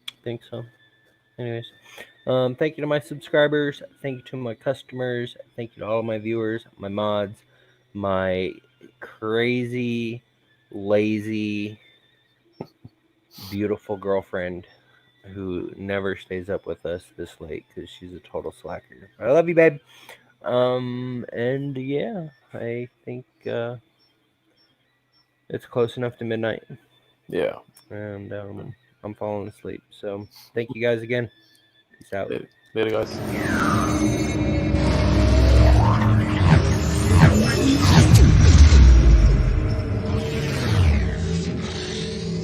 [SPEAKER 1] I think so. Anyways, thank you to my subscribers. Thank you to my customers. Thank you to all my viewers, my mods, my crazy, lazy, beautiful girlfriend who never stays up with us this late because she's a total slacker. I love you, babe. And yeah, I think it's close enough to midnight.
[SPEAKER 2] Yeah.
[SPEAKER 1] And I'm falling asleep. So thank you guys again. Peace out.
[SPEAKER 2] Later guys.